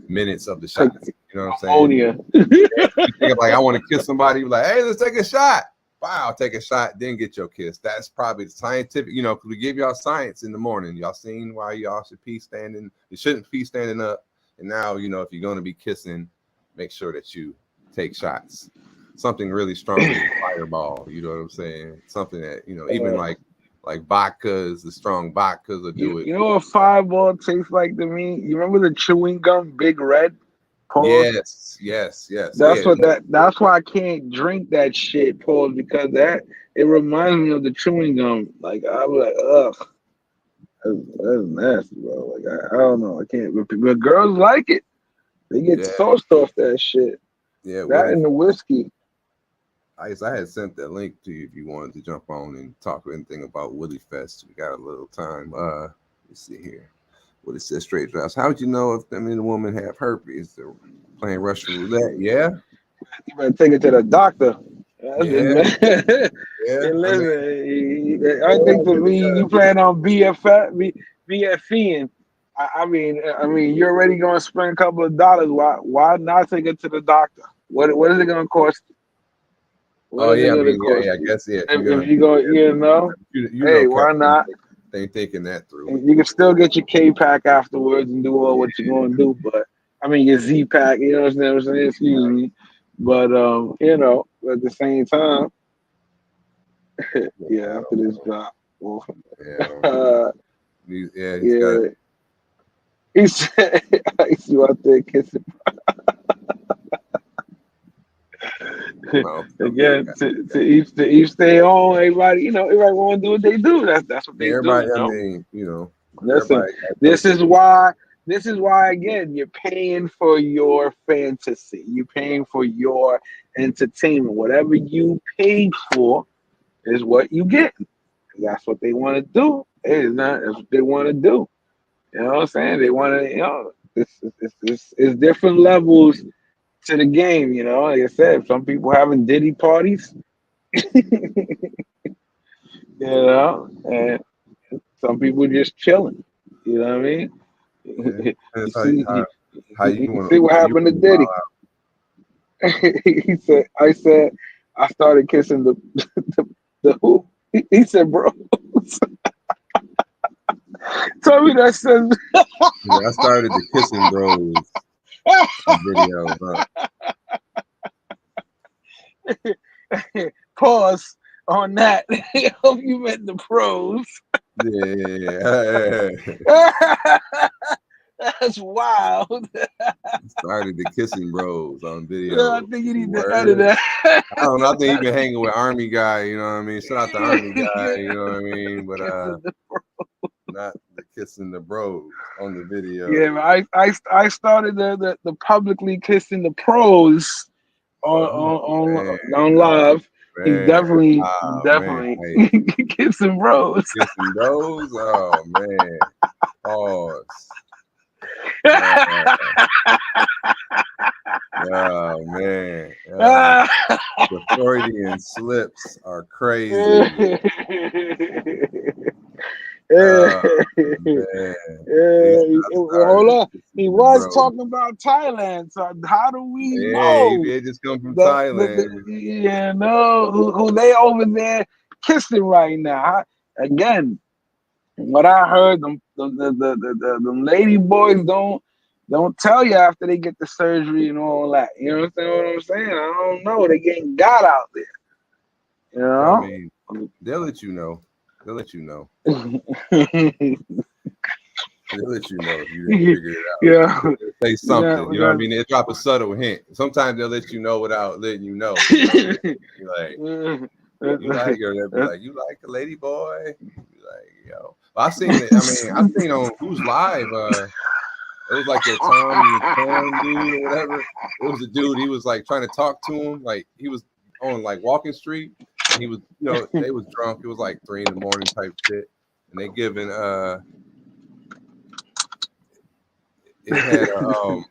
minutes of the shot. You know what I'm saying? Ammonia. You think like I want to kiss somebody, like, hey, let's take a shot. Wow, take a shot, then get your kiss. That's probably the scientific, you know, because we give y'all science in the morning. Y'all seen why y'all should be standing, you shouldn't be standing up. And now, you know, if you're gonna be kissing, make sure that you take shots. Something really strong as Fireball, you know what I'm saying? Something that, you know, even like vodkas, the strong vodkas will do it. You know what Fireball tastes like to me? You remember the chewing gum Big Red? Pause? Yes. That's why I can't drink that shit, Paul, because that it reminds me of the chewing gum. Like I was like, ugh, that's nasty, bro. Like I don't know, I can't. But girls like it. They get toast off that shit. Yeah, that and the whiskey. I had sent that link to you if you wanted to jump on and talk anything about Willie Fest. We got a little time. Let's see here. What it says, Straight Drops. How would you know if the woman have herpes? They're playing Russian roulette. Yeah. You better take it to the doctor. Yeah. Listen, I think for me, you plan on BFEing. I mean, you're already going to spend a couple of dollars. Why not take it to the doctor? What is it going to cost? I guess If you go, you know, hey, why not? They thinking that through. You can still get your K pack afterwards and do all what you're going to do, but I mean your Z pack. You know what I'm saying? Excuse me, but you know, at the same time, yeah. After this drop, he said, "I see you out there kissing." Again, to each stay on. Everybody, you know, everybody want to do what they do. That's what they everybody, do. I mean, you know. Listen, this is why this is why, again, you're paying for your fantasy. You're paying for your entertainment. Whatever you paid for is what you get. That's what they want to do. That's what they want to do. You know what I'm saying? They want to, it's different levels to the game, Like I said, some people having Diddy parties, and some people just chilling. You know what I mean? Yeah. You see what happened to Diddy? I said, I started kissing the who? He said, bro. Tell me that says. I started the kissing bros video. Pause on that. I hope you meant the pros. Yeah. That's wild. Started the kissing bros on video. Yeah, I think you need to edit that. I don't know. I think he been hanging with Army guy. You know what I mean? Shout out to Army guy. You know what I mean? But not the kissing the bros on the video. Yeah, man, I started the publicly kissing the pros on live. He's definitely kissing bros. Kissing bros? Oh man. Pause. Oh man. The Freudian slips are crazy. Hold on. He was talking about Thailand. So how do we know? They just come from Thailand. Who they over there kissing right now? Again, what I heard, the lady boys don't tell you after they get the surgery and all that. You know what I'm saying? I don't know. They getting got out there. You know? I mean, they'll let you know. They'll let you know. They'll let you know if you didn't figure it out. Yeah. Say something. You know what I mean? They drop a subtle hint. Sometimes they'll let you know without letting you know. You're like, you like her. They'll be like, you like a lady boy? You're like, yo. I seen it. I mean, I seen on Who's Live. It was like a Tom dude or whatever. It was a dude. He was like trying to talk to him. Like he was on like Walking Street. He was, they was drunk. It was like 3 a.m. type shit, and they giving it had a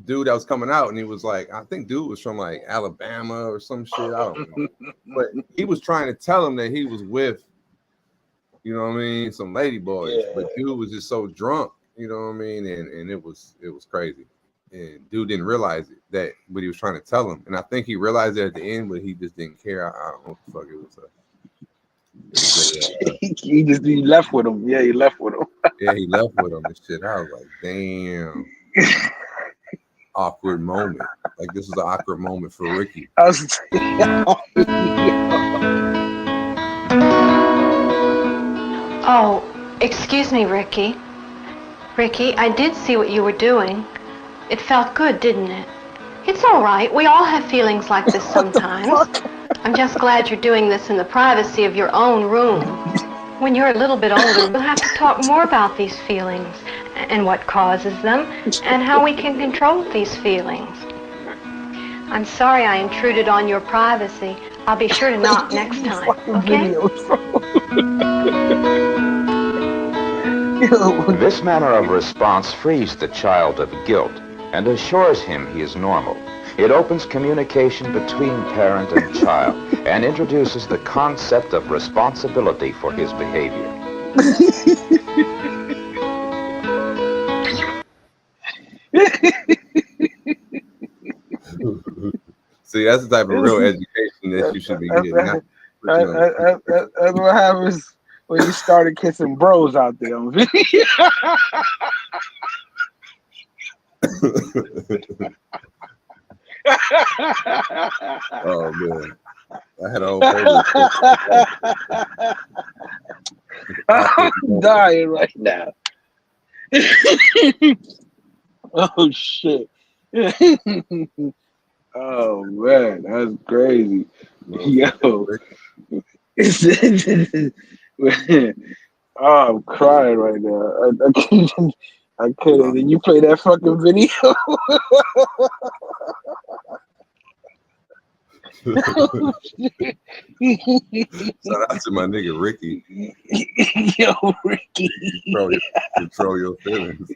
dude that was coming out, and he was like, I think dude was from like Alabama or some shit. I don't know, but he was trying to tell him that he was with, you know what I mean, some lady boys, but dude was just so drunk, you know what I mean, and it was crazy. And dude didn't realize it, that what he was trying to tell him. And I think he realized it at the end, but he just didn't care. I don't know what the fuck it was. He left with him. Yeah, he left with him. Yeah, he left with him and shit. I was like, damn. Awkward moment. Like this was an awkward moment for Ricky. Oh, excuse me, Ricky. Ricky, I did see what you were doing. It felt good, didn't it? It's all right. We all have feelings like this sometimes. I'm just glad you're doing this in the privacy of your own room. When you're a little bit older, we'll have to talk more about these feelings and what causes them and how we can control these feelings. I'm sorry I intruded on your privacy. I'll be sure to knock next time, okay? This manner of response frees the child of guilt and assures him he is normal. It opens communication between parent and child and introduces the concept of responsibility for his behavior. See, that's the type of real education that you should be getting. That's what happens when you started kissing bros out there on video. Oh man, I had a whole I'm dying right now. Oh shit. Oh man, that's crazy. Yo. Oh, I'm crying right now. I couldn't. Did you play that fucking video? Shout out to my nigga Ricky. Yo, Ricky. Control your feelings.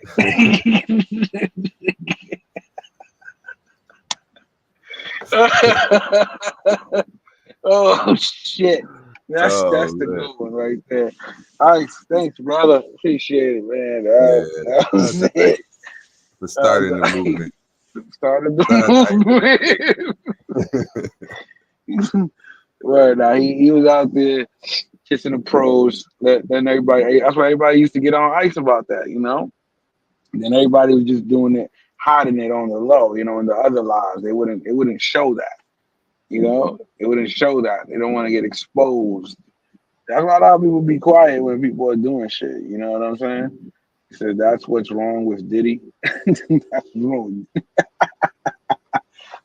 Oh shit. That's the good one right there. All right, thanks, brother. Appreciate it, man. That was it. For starting the movement. Started the movement. Well, now he was out there kissing the pros. Then everybody, that's why everybody used to get on ice about that, you know. And then everybody was just doing it, hiding it on the low, you know, in the other lives. It wouldn't show that, you know. It wouldn't show that. They don't want to get exposed. That's why a lot of people be quiet when people are doing shit. You know what I'm saying? He said that's what's wrong with Diddy. That's wrong.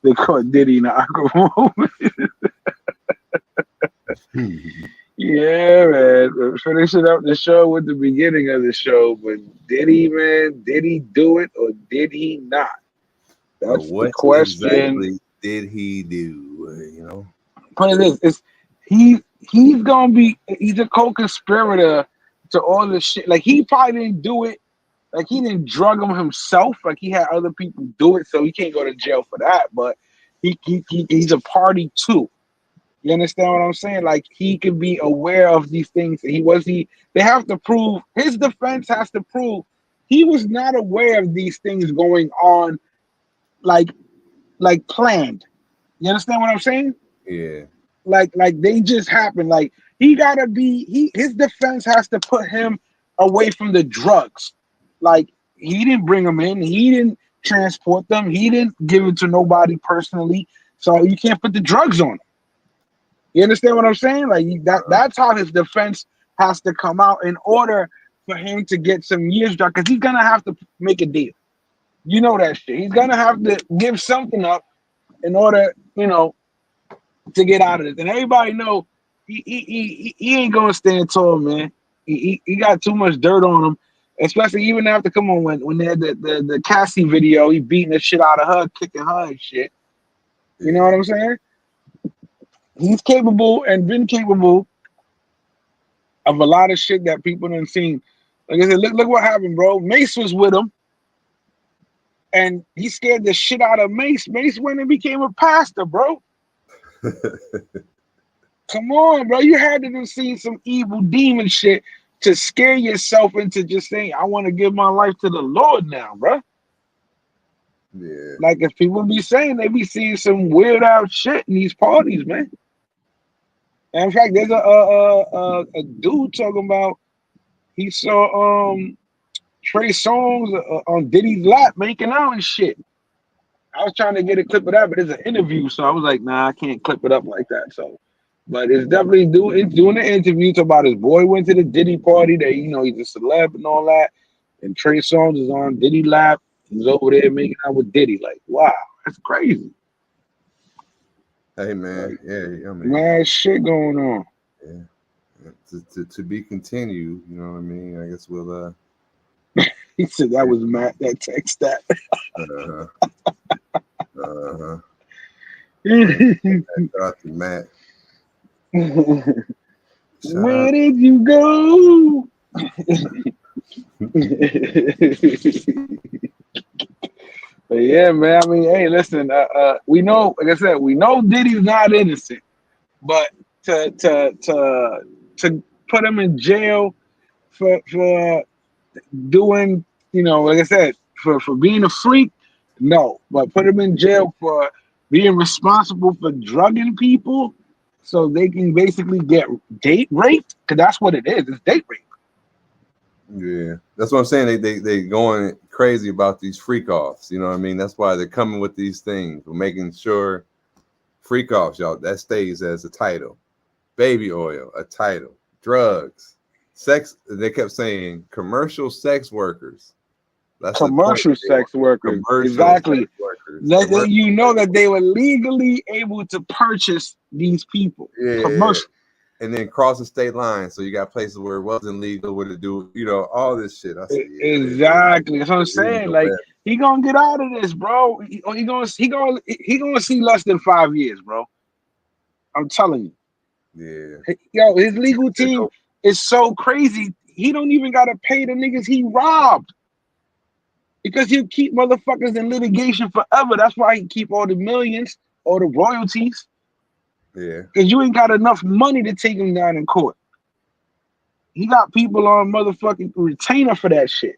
They call Diddy an aqua moment. Yeah, man. Finishing up the show with the beginning of the show, but did he do it or did he not? That's the question. Exactly did he do? You know, point of this is he's a co-conspirator to all this shit. Like he probably didn't do it. Like he didn't drug him himself. Like he had other people do it, so he can't go to jail for that. But he's a party too. You understand what I'm saying? Like he could be aware of these things. They have to prove, his defense has to prove he was not aware of these things going on like planned. You understand what I'm saying? Yeah. Like they just happened. Like his defense has to put him away from the drugs. Like he didn't bring them in, he didn't transport them, he didn't give it to nobody personally. So you can't put the drugs on him. You understand what I'm saying? Like that's how his defense has to come out in order for him to get some years drop, because he's gonna have to make a deal. You know that shit. He's gonna have to give something up in order, you know, to get out of this. And everybody know he ain't gonna stand tall, man. He got too much dirt on him, especially even after when they had the Cassie video, he beating the shit out of her, kicking her and shit. You know what I'm saying? He's capable and been capable of a lot of shit that people done seen. Like I said, look what happened, bro. Mace was with him, and he scared the shit out of Mace. Mace went and became a pastor, bro. Come on, bro. You had to have seen some evil demon shit to scare yourself into just saying, I want to give my life to the Lord now, bro. Yeah. Like if people be saying, they be seeing some weird out shit in these parties, man. And in fact, there's a dude talking about he saw Trey Songz on Diddy's lap making out and shit. I was trying to get a clip of that, but it's an interview, so I was like, nah, I can't clip it up like that. So, but it's definitely doing an interview talking about his boy went to the Diddy party. That he's a celeb and all that, and Trey Songz is on Diddy lap. He's over there making out with Diddy. Like, wow, that's crazy. Hey man, yeah, I mean, mad shit going on. Yeah, to be continued. You know what I mean? I guess we'll. He said that was Matt that text that. Shout out to Matt. Where did you go? But yeah, man. I mean, hey, listen. We know, like I said, we know Diddy's not innocent, but to put him in jail for doing, you know, like I said, for being a freak, no. But put him in jail for being responsible for drugging people, so they can basically get date raped, because that's what it is. It's date rape. Yeah, that's what I'm saying. They going crazy about these freak offs. You know what I mean? That's why they're coming with these things. We're making sure freak offs, y'all, that stays as a title. Baby oil, a title. Drugs, sex. They kept saying commercial sex workers. That's commercial sex workers. Exactly. Sex workers. You know that they were legally able to purchase these people. Yeah. Commercial. and then cross the state line. So you got places where it wasn't legal, where to do, all this shit. I said, exactly. That's what I'm saying. Like, he gonna get out of this, bro. He gonna see less than 5 years, bro. I'm telling you. Yeah. Yo, his legal team is so crazy. He don't even gotta pay the niggas he robbed. Because he'll keep motherfuckers in litigation forever. That's why he keep all the millions, all the royalties. Yeah. Because you ain't got enough money to take him down in court. He got people on motherfucking retainer for that shit.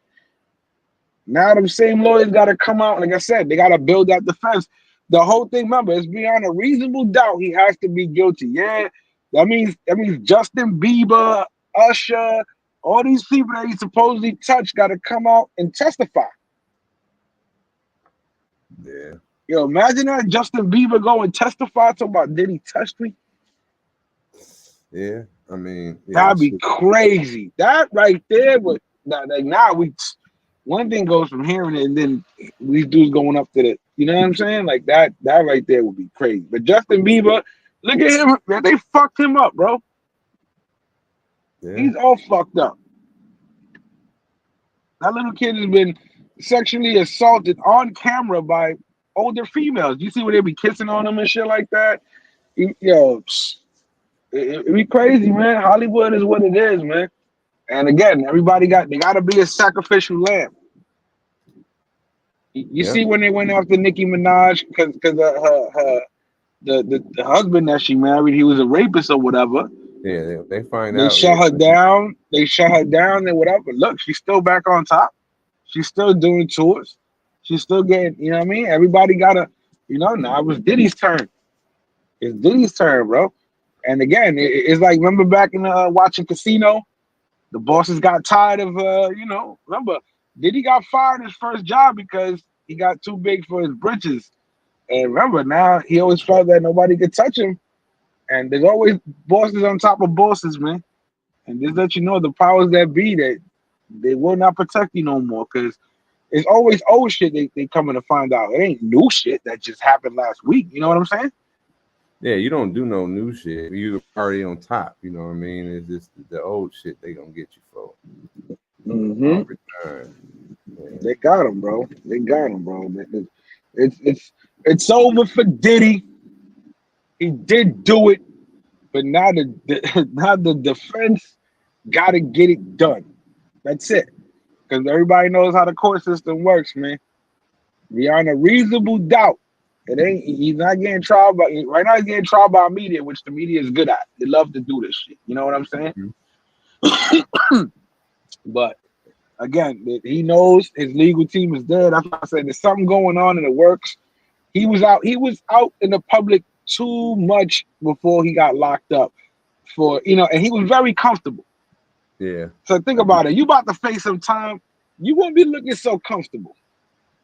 Now them same lawyers got to come out. Like I said, they got to build that defense. The whole thing, remember, it's beyond a reasonable doubt he has to be guilty. Yeah, that means Justin Bieber, Usher, all these people that he supposedly touched got to come out and testify. Yeah. Yo, imagine that Justin Bieber go and testify to about did he touch me? Yeah, I mean, that'd be crazy. That right there would like now one thing goes from hearing it and then these dudes going up to the, you know what I'm saying? Like that right there would be crazy. But Justin Bieber, look at him, man, they fucked him up, bro. Yeah. He's all fucked up. That little kid has been sexually assaulted on camera by older females. You see where they be kissing on them and shit like that? Yo, it be crazy, man. Hollywood is what it is, man. And again, they gotta be a sacrificial lamb. You see when they went after Nicki Minaj because the husband that she married, he was a rapist or whatever. Yeah, they find out. They shut her down. They shut her down and whatever. Look, she's still back on top. She's still doing tours. She's still getting, you know what I mean? Everybody gotta, now it was Diddy's turn. It's Diddy's turn, bro. And again, it's like, remember back in watching Casino? The bosses got tired of, remember, Diddy got fired his first job because he got too big for his britches. And remember, now he always felt that nobody could touch him. And there's always bosses on top of bosses, man. And just let you know, the powers that be, that they will not protect you no more, because it's always old shit they coming to find out. It ain't new shit that just happened last week. You know what I'm saying? Yeah, you don't do no new shit. You're already on top. You know what I mean? It's just the old shit they gonna get you for. Mm-hmm. They got him, bro. They got him, bro. It's over for Diddy. He did do it, but now the defense got to get it done. That's it. Because everybody knows how the court system works, man. Beyond a reasonable doubt, he's not getting tried by, right now he's getting tried by media, which the media is good at. They love to do this shit. You know what I'm saying? Mm-hmm. But again, he knows his legal team is there. That's why I said there's something going on in the works. He was out in the public too much before he got locked up and he was very comfortable. Yeah. So think about it. You about to face some time. You won't be looking so comfortable.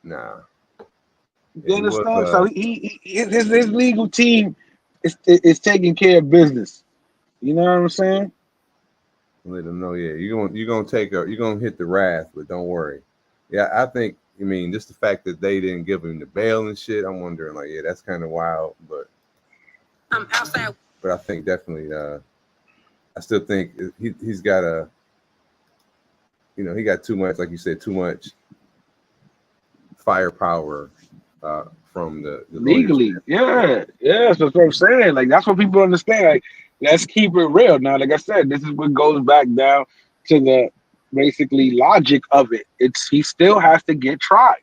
Nah. You understand? So his legal team is taking care of business. You know what I'm saying? Let them know. Yeah, you're gonna hit the wrath, but don't worry. Yeah, I think. I mean, just the fact that they didn't give him the bail and shit. I'm wondering, like, yeah, that's kind of wild, but I'm outside. But I think definitely. I still think he's got he got too much, like you said, too much firepower from the legally. Yeah. That's what I'm saying. Like, that's what people understand. Like, let's keep it real. Now, like I said, this is what goes back down to the basically logic of it. He still has to get tried.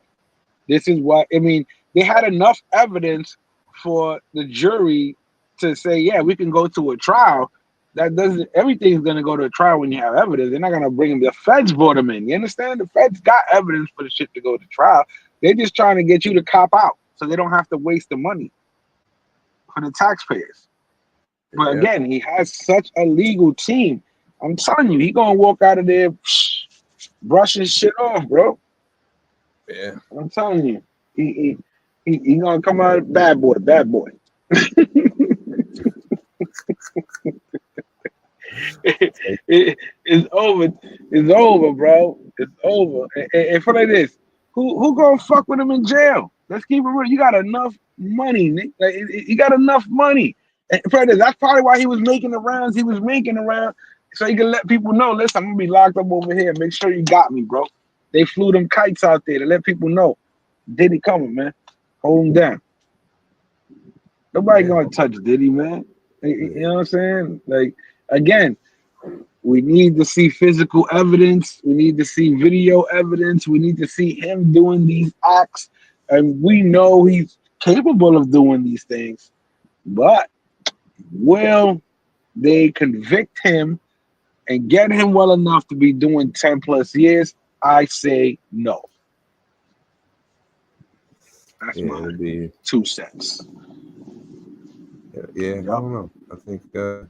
This is what I mean. They had enough evidence for the jury to say, yeah, we can go to a trial. That doesn't. Everything's gonna go to a trial when you have evidence. They're not gonna bring him. The feds brought him in. You understand? The feds got evidence for the shit to go to trial. They're just trying to get you to cop out, so they don't have to waste the money for the taxpayers. But again, he has such a legal team. I'm telling you, he gonna walk out of there brushing shit off, bro. Yeah, I'm telling you, he gonna come out bad boy. It's over. It's over, bro. It's over. And for like this, who gonna fuck with him in jail? Let's keep it real. You got enough money, Nick. Like, you got enough money. And Predator, that's probably why he was making the rounds he was making around, so he can let people know, listen, I'm gonna be locked up over here. Make sure you got me, bro. They flew them kites out there to let people know. Diddy coming, man. Hold him down. Nobody gonna touch Diddy, man. You know what I'm saying? Like, again, we need to see physical evidence. We need to see video evidence. We need to see him doing these acts. And we know he's capable of doing these things. But will they convict him and get him well enough to be doing 10 plus years? I say no. That's my 2 cents. Yeah, I don't know. I think because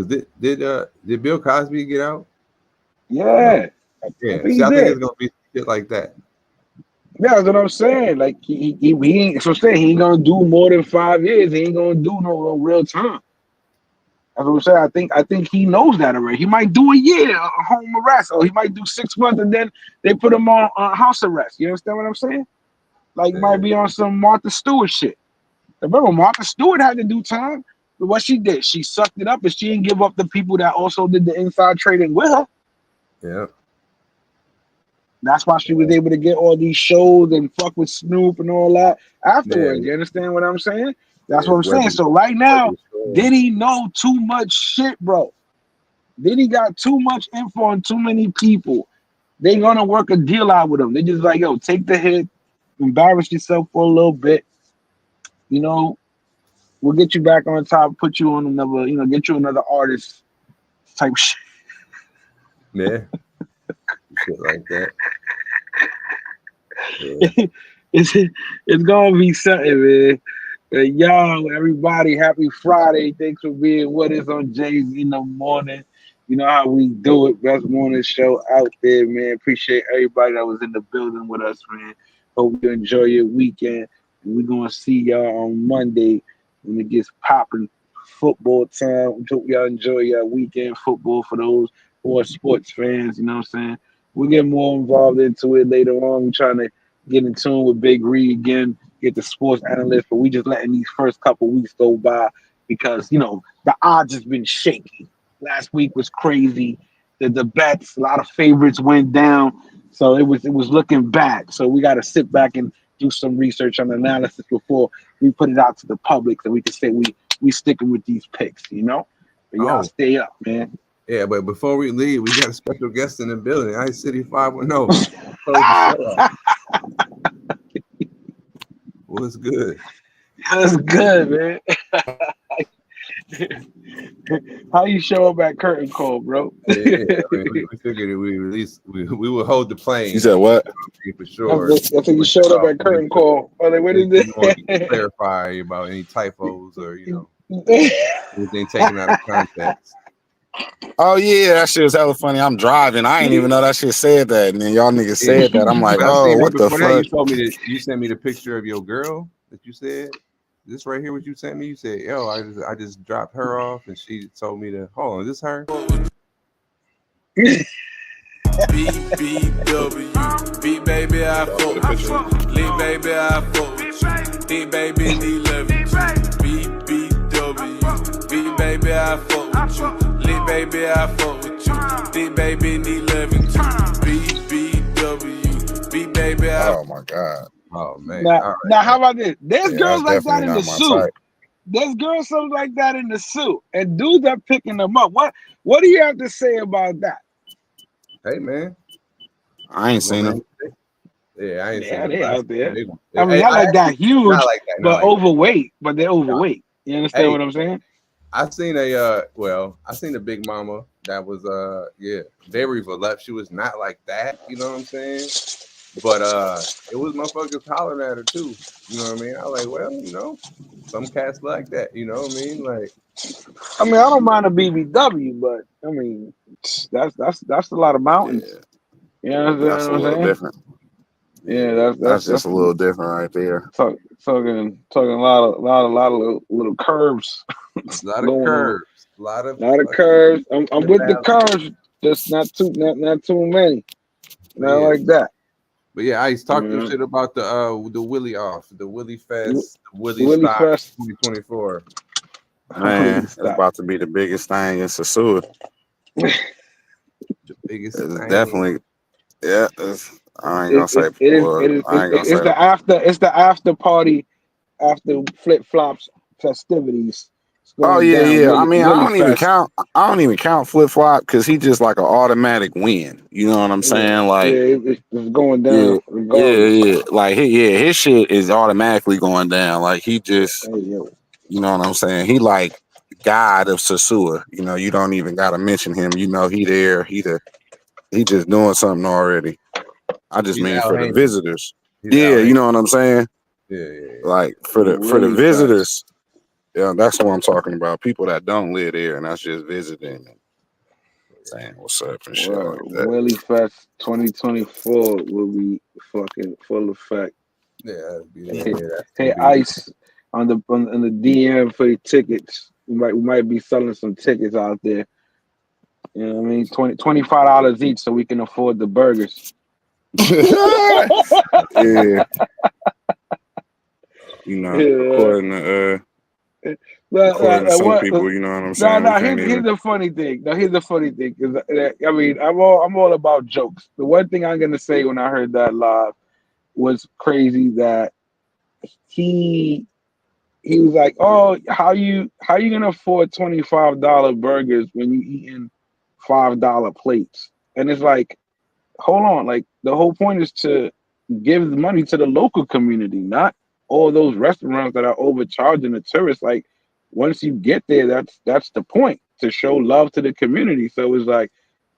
did Bill Cosby get out? Yeah. Yeah. I think See, I he think did. it's gonna be shit like that. Yeah, that's what I'm saying. Like he ain't, so saying he ain't gonna do more than 5 years. He ain't gonna do no real time. That's what I'm saying. I think he knows that already. He might do a year of home arrest, or he might do 6 months and then they put him on house arrest. You understand what I'm saying? Like might be on some Martha Stewart shit. Remember, Martha Stewart had to do time, but what she did, she sucked it up, and she didn't give up the people that also did the inside trading with her. Yeah. That's why she was able to get all these shows and fuck with Snoop and all that afterwards. Man. You understand what I'm saying? That's what I'm Weather- saying. So right now, Weather Storm. Diddy know too much shit, bro. Diddy got too much info on too many people. They gonna work a deal out with him. They just like, yo, take the hit, embarrass yourself for a little bit. You know, we'll get you back on top, put you on another, get you another artist type shit. Yeah. Shit like that. Yeah. It's gonna be something, man. Y'all, everybody, happy Friday. Thanks for being with us on Jay's in the morning. You know how we do it. Best morning show out there, man. Appreciate everybody that was in the building with us, man. Hope you enjoy your weekend. And we're gonna see y'all on Monday when it gets popping football time. Hope y'all enjoy your weekend football for those who are sports fans. You know what I'm saying? We'll get more involved into it later on. We're trying to get in tune with Big Reed again, get the sports analyst, but we just letting these first couple weeks go by because, the odds has been shaky. Last week was crazy. The bets, a lot of favorites went down. So it was looking bad. So we got to sit back and do some research and analysis before we put it out to the public so we can say we sticking with these picks, But y'all stay up, man. Yeah, but before we leave, we got a special guest in the building. Ice City 510. What's good? That's good, man. How you show up at Curtain Call, bro? Yeah, we figured we would hold the plane. You said what? For sure. I think you showed up at Curtain Call. Oh, what is this? Clarify about any typos or anything taken out of context. Oh yeah, that shit was hella funny. I'm driving. I ain't even know that shit said that, and then y'all niggas said that. I'm like, oh, what the fuck? You sent me the picture of your girl that you said. This right here, what you sent me? You said, yo, I just dropped her off, and she told me to hold on. Is this her? BBW, B baby, I fuck with you. Lee baby, I fuck with you. D baby, need love you. BBW, B baby, I fuck with you. Lee baby, I fuck with you. D baby, need love you too. BBW, B baby, I. Oh my god. Oh man. Now how about this? There's girls like that in the suit. Type. There's girls something like that in the suit, and dudes are picking them up. What do you have to say about that? Hey man, I ain't seen them. Yeah, I ain't seen they them. out there. I mean, not like that huge, not like that, but overweight. But they're overweight. You understand what I'm saying? I seen a Big Mama that was very voluptuous. She was not like that, you know what I'm saying? But it was motherfuckers hollering at her too. You know what I mean? I was like, well, some cats like that, you know what I mean? Like, I don't mind a BBW, but I mean, that's a lot of mountains. Yeah. You know what That's a I'm little saying? different. Yeah, that's just a little different right there. Talking a lot of little curves. a lot of curves. A lot of curves. I'm with the curves, just not too many. Not like that. But yeah, I talked to shit about the Willie off, the Willie Fest, the Willie Willie Stock Fest 2024. Man, it's about to be the biggest thing in Sasua. The biggest It's thing. definitely, yeah. I ain't gonna say. It's the after party after flip flops festivities. It's Oh going yeah, down yeah. I mean, I really don't even count flip flop because he just like an automatic win. You know what I'm saying? Like, it's going yeah, down. yeah. Like, his shit is automatically going down. Like, he just, you know what I'm saying? He like God of Sasua. You know, you don't even gotta mention him. You know, he there. He just doing something already. I just He's mean Al for the Haymon. visitors. He's Yeah, Al you know what I'm saying? Yeah. Like for the Really visitors. Yeah, that's what I'm talking about. People that don't live there and that's just visiting and saying what's up and shit like that. Willie Fest 2024 will be fucking full effect. Yeah, Hey, Ice on the DM for the tickets. We might be selling some tickets out there. You know what I mean? $25 each so we can afford the burgers. Yeah. You know, according to some people, you know what I'm saying? Here's the funny thing. Here's the funny thing. I mean, I'm all about jokes. The one thing I'm gonna say when I heard that live was crazy that he was like, "Oh, how you gonna afford $25 burgers when you eating $5 plates?" And it's like, hold on, like the whole point is to give the money to the local community, not all those restaurants that are overcharging the tourists. Like once you get there, that's the point, to show love to the community. So it's like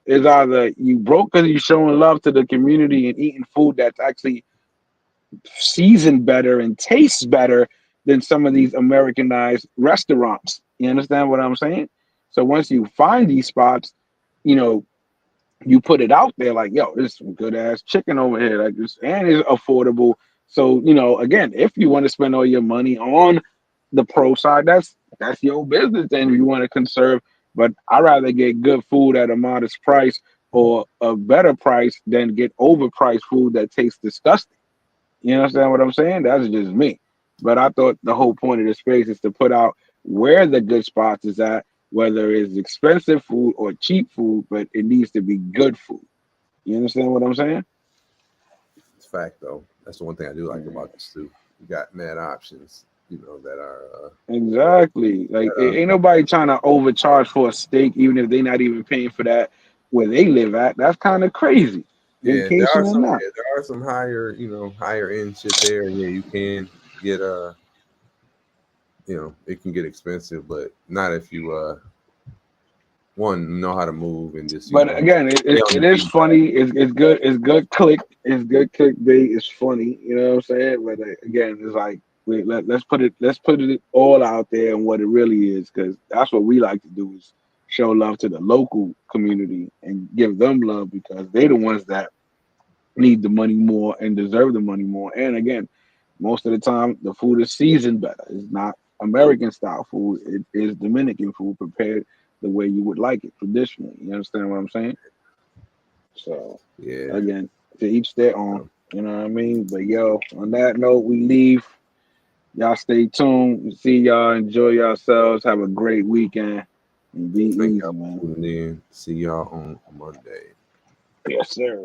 it's either you broke because you're showing love to the community and eating food that's actually seasoned better and tastes better than some of these Americanized restaurants. You understand what I'm saying? So once you find these spots, you know, you put it out there like, yo, this is some good ass chicken over here, like this, and it's affordable. So, you know, again, if you want to spend all your money on the pro side, that's your business. Then if you want to conserve, but I'd rather get good food at a modest price or a better price than get overpriced food that tastes disgusting. You understand what I'm saying? That's just me. But I thought the whole point of the space is to put out where the good spots is at, whether it's expensive food or cheap food, but it needs to be good food. You understand what I'm saying? It's fact though. That's the one thing I do like about this too. You got mad options, you know, that are exactly like ain't nobody trying to overcharge for a steak, even if they're not even paying for that where they live at. That's kind of crazy. Yeah, there are some higher, you know, higher end shit there. Yeah, you can get you know, it can get expensive, but not if you know how to move and just. But again, it is funny. It's good. It's good click. It's good clickbait. It's funny. You know what I'm saying? But again, it's like let's put it all out there and what it really is, because that's what we like to do, is show love to the local community and give them love, because they're the ones that need the money more and deserve the money more. And again, most of the time the food is seasoned better. It's not American style food. It is Dominican food prepared the way you would like it traditionally. You understand what I'm saying? So yeah, again, to each their own. You know what I mean? But yo, on that note, we leave. Y'all stay tuned. See y'all. Enjoy yourselves. Have a great weekend. And be easy, man. And then see y'all on Monday. Yes, sir.